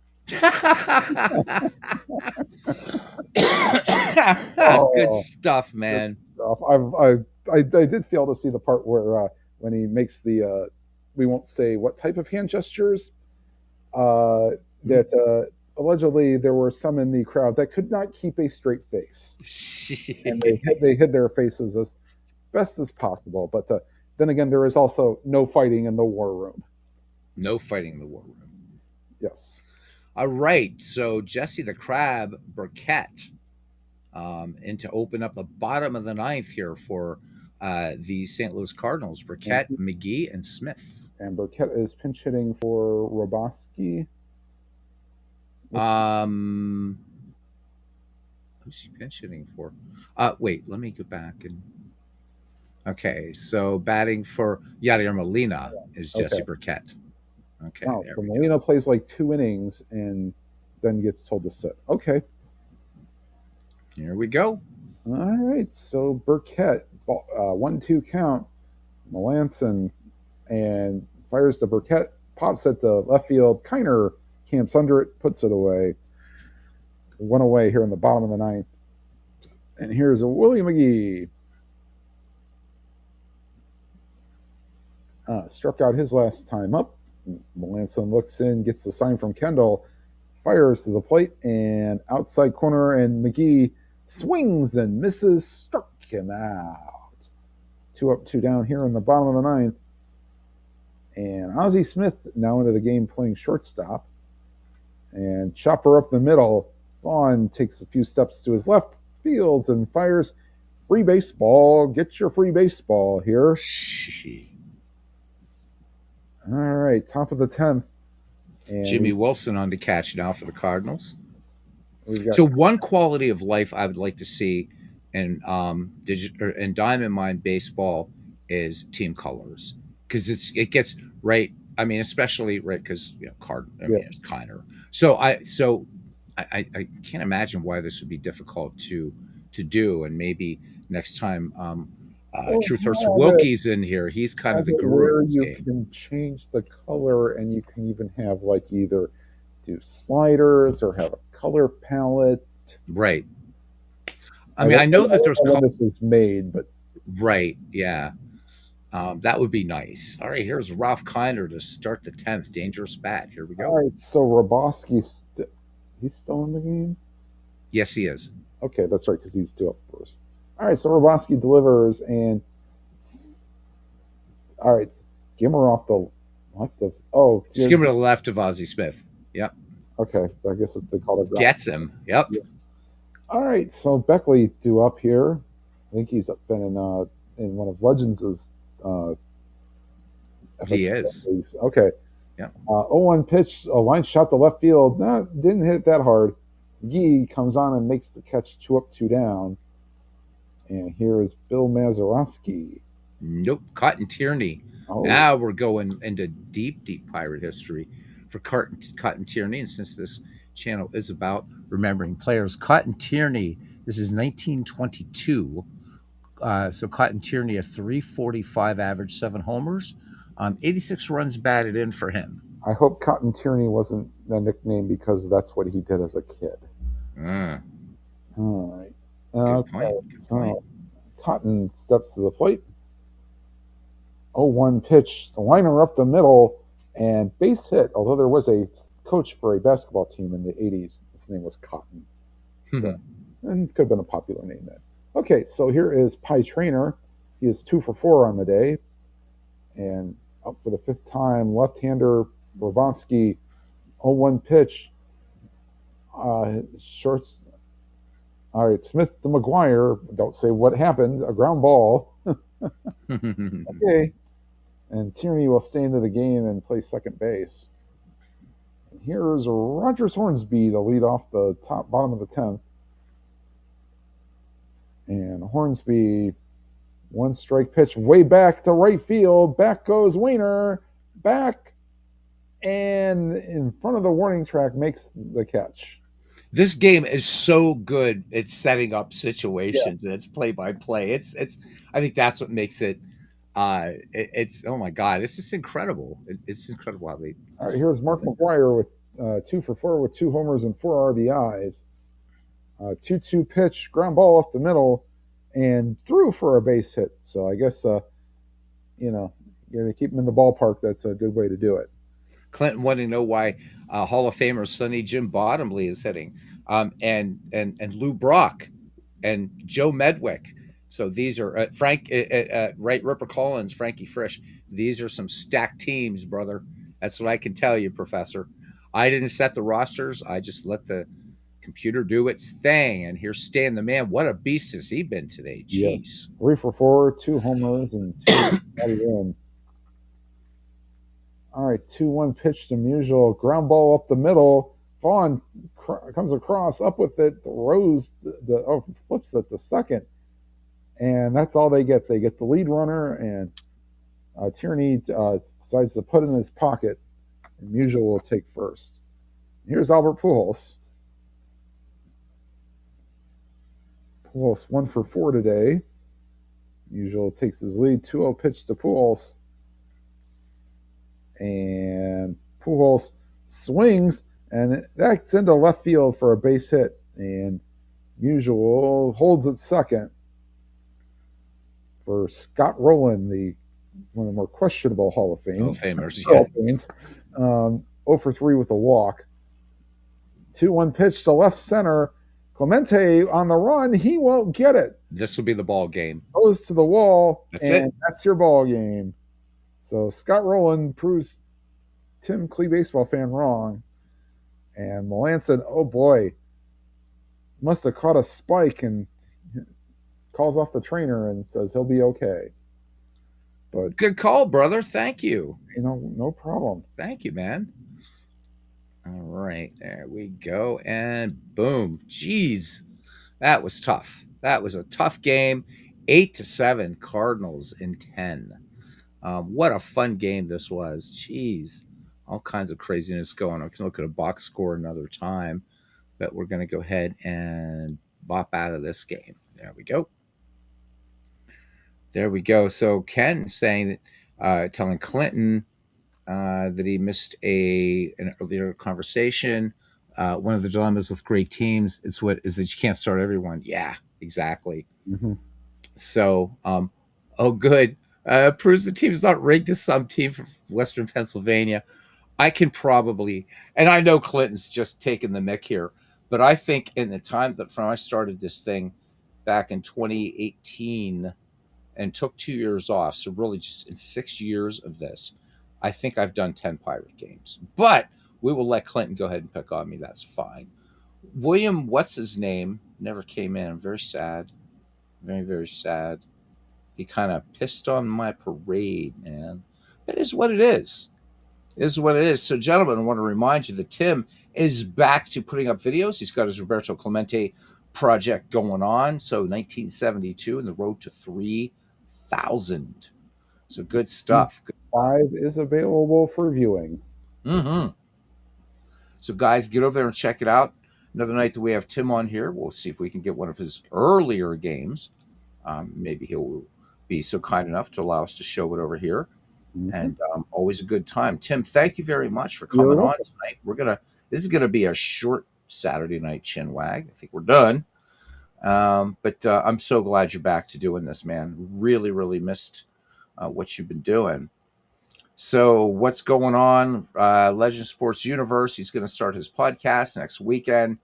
Good stuff, man. Good stuff. I did fail to see the part where when he makes the we won't say what type of hand gestures that allegedly there were some in the crowd that could not keep a straight face, and they hid their faces as best as possible. But then again, there is also no fighting in the war room. No fighting in the war room. Yes. All right. So Jesse the Crab Burkett and to open up the bottom of the ninth here for the St. Louis Cardinals. Burkett, McGee, and Smith. And Burkett is pinch hitting for Roboski. Who's he pinch hitting for? Wait, let me go back and. Okay, so batting for Yadier Molina is Jesse Burkett. Okay. Wow, so Molina plays like 2 innings and then gets told to sit. Okay. Here we go. All right. So Burkett, 1-2 count. Melanson and fires to Burkett, pops at the left field. Kiner camps under it, puts it away. 1 away here in the bottom of the ninth. And here's a Willie McGee. Struck out his last time up. Melanson looks in, gets the sign from Kendall, fires to the plate, and outside corner, and McGee swings and misses, struck him out. 2 up, 2 down here in the bottom of the ninth. And Ozzie Smith now into the game playing shortstop. And chopper up the middle. Vaughn takes a few steps to his left, fields and fires. Free baseball. Get your free baseball here. All right, top of the 10th. And Jimmy Wilson on to catch now for the Cardinals. So one quality of life I would like to see in Diamond Mine baseball is team colors, because it gets right. I mean, especially right because it's Kiner. So I can't imagine why this would be difficult to do, and maybe next time. Truth Hurts Wilkie's in here. He's kind of the guru. You can change the color, and you can even have either do sliders or have a color palette. Right. I mean, I know that there's when this was made, but right, yeah. That would be nice. All right, here's Ralph Kiner to start the 10th. Dangerous bat. Here we All go. right, so Robosky, he's still in the game? Yes, he is. Okay, that's right, because he's due up first. All right, so Robosky delivers, and all right, skimmer off the left of. Oh, Skimmer to the left of Ozzie Smith. Yep. okay. I guess they call it. Gets him. Yep. Yeah. All right, so Beckley due up here. I think he's been in one of Legends' He is. Okay. Yeah. 0-1 pitch, a line shot to left field. Didn't hit that hard. McGee comes on and makes the catch, 2 up, 2 down. And here is Bill Mazeroski. Nope. Cotton Tierney. Oh. Now we're going into deep, deep Pirate history for Cotton Tierney. And since this channel is about remembering players, Cotton Tierney, this is 1922. So Cotton Tierney, a 345 average, 7 homers, 86 runs batted in for him. I hope Cotton Tierney wasn't the nickname because that's what he did as a kid. All right. Good point. Good point. Cotton steps to the plate. 0-1 pitch, the liner up the middle, and base hit. Although there was a coach for a basketball team in the 80s, his name was Cotton. So, and could have been a popular name then. Okay, so here is Pie Trainer. He is 2 for 4 on the day. And up for the 5th time, left-hander Robosky, 0-1 pitch. Shorts. All right, Smith to McGuire. Don't say what happened. A ground ball. Okay. And Tierney will stay into the game and play second base. And here's Rogers Hornsby to lead off the bottom of the 10th. And Hornsby, 1 strike pitch way back to right field. Back goes Weiner. Back. And in front of the warning track makes the catch. This game is so good at setting up situations, and it's play by play. It's I think that's what makes it. It's oh my god, it's just incredible. It's incredible how they. All right, here's Mark McGuire with 2 for 4 with 2 homers and 4 RBIs. 2-2 pitch, ground ball up the middle, and threw for a base hit. So I guess you're gonna keep him in the ballpark. That's a good way to do it. Clinton wanted to know why Hall of Famer Sonny Jim Bottomley is hitting, and Lou Brock and Joe Medwick. So these are Frank, right? Ripper Collins, Frankie Frisch. These are some stacked teams, brother. That's what I can tell you, Professor. I didn't set the rosters. I just let the computer do its thing. And here's Stan the Man. What a beast has he been today? Jeez. Yeah. 3 for 4, 2 homers, and 2 in. All right, 2-1 pitch to Musial. Ground ball up the middle. Vaughn comes across, up with it. Rose flips it to second. And that's all they get. They get the lead runner, and Tierney decides to put it in his pocket. And Musial will take first. Here's Albert Pujols. Pujols 1 for 4 today. Musial takes his lead. 2-0 pitch to Pujols. And Pujols swings, and that's into left field for a base hit. And Musial holds it second for Scott Rowland, one of the more questionable Hall of Fame. Hall of Famers, yeah. 0 for 3 with a walk. 2-1 pitch to left center. Clemente on the run. He won't get it. This will be the ball game. Goes to the wall. That's it. That's your ball game. So Scott Rowland proves Tim Klee baseball fan wrong. And Melanson, oh boy, must have caught a spike and calls off the trainer and says he'll be okay. But good call, brother. Thank you. No problem. Thank you, man. All right, there we go. And boom. Jeez. That was tough. That was a tough game. 8-7 Cardinals in 10. What a fun game this was. Jeez. All kinds of craziness going on. We can look at a box score another time, but we're going to go ahead and bop out of this game. There we go. There we go. So Ken saying that, telling Clinton that he missed an earlier conversation. One of the dilemmas with great teams is that you can't start everyone. Yeah, exactly. Mm-hmm. So, oh, good. Proves the team's not rigged to some team from Western Pennsylvania. I can probably, and I know Clinton's just taking the mick here, but I think in the time that from I started this thing back in 2018 and took 2 years off, so really just in 6 years of this, I think I've done 10 Pirate games. But we will let Clinton go ahead and pick on me. That's fine. William, what's his name, never came in. I'm very sad. Very, very sad. He kind of pissed on my parade, man. It is what it is. It is what it is. So, gentlemen, I want to remind you that Tim is back to putting up videos. He's got his Roberto Clemente project going on. So, 1972 and the road to 3,000. So, good stuff. Good stuff. 5 is available for viewing. Mm-hmm. So, guys, get over there and check it out. Another night that we have Tim on here, we'll see if we can get one of his earlier games. Maybe he'll be so kind enough to allow us to show it over here. Mm-hmm. And always a good time. Tim, thank you very much for coming on tonight. This is gonna be a short Saturday night Chinwag. I think we're done. But I'm so glad you're back to doing this, man. Really, really missed what you've been doing. So what's going on? Legend Sports Universe. He's going to start his podcast next weekend.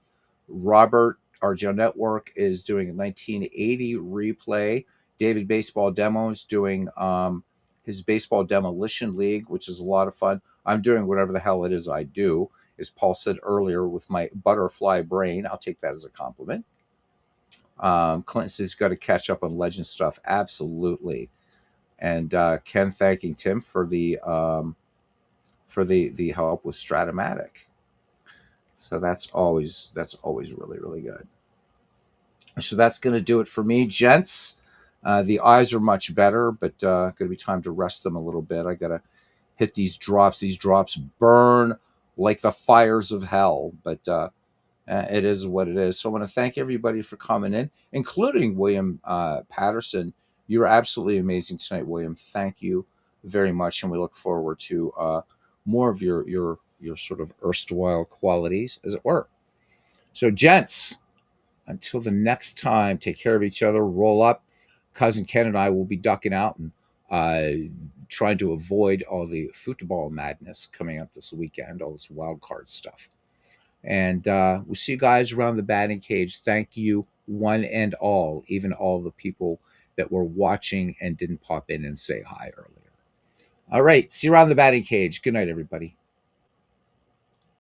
Robert, RGO Network, is doing a 1980 replay. David Baseball Demos doing his Baseball Demolition League, which is a lot of fun. I'm doing whatever the hell it is I do, as Paul said earlier, with my butterfly brain. I'll take that as a compliment. Clinton says he's got to catch up on Legend stuff. Absolutely. And Ken thanking Tim for the help with Stratomatic. So that's always really, really good. So that's going to do it for me, gents. The eyes are much better, but going to be time to rest them a little bit. I got to hit these drops. These drops burn like the fires of hell, but it is what it is. So I want to thank everybody for coming in, including William Patterson. You were absolutely amazing tonight, William. Thank you very much, and we look forward to more of your sort of erstwhile qualities, as it were. So, gents, until the next time, take care of each other. Roll up. Cousin Ken and I will be ducking out and trying to avoid all the football madness coming up this weekend, all this wild card stuff. And we'll see you guys around the batting cage. Thank you, one and all, even all the people that were watching and didn't pop in and say hi earlier. All right, see you around the batting cage. Good night, everybody.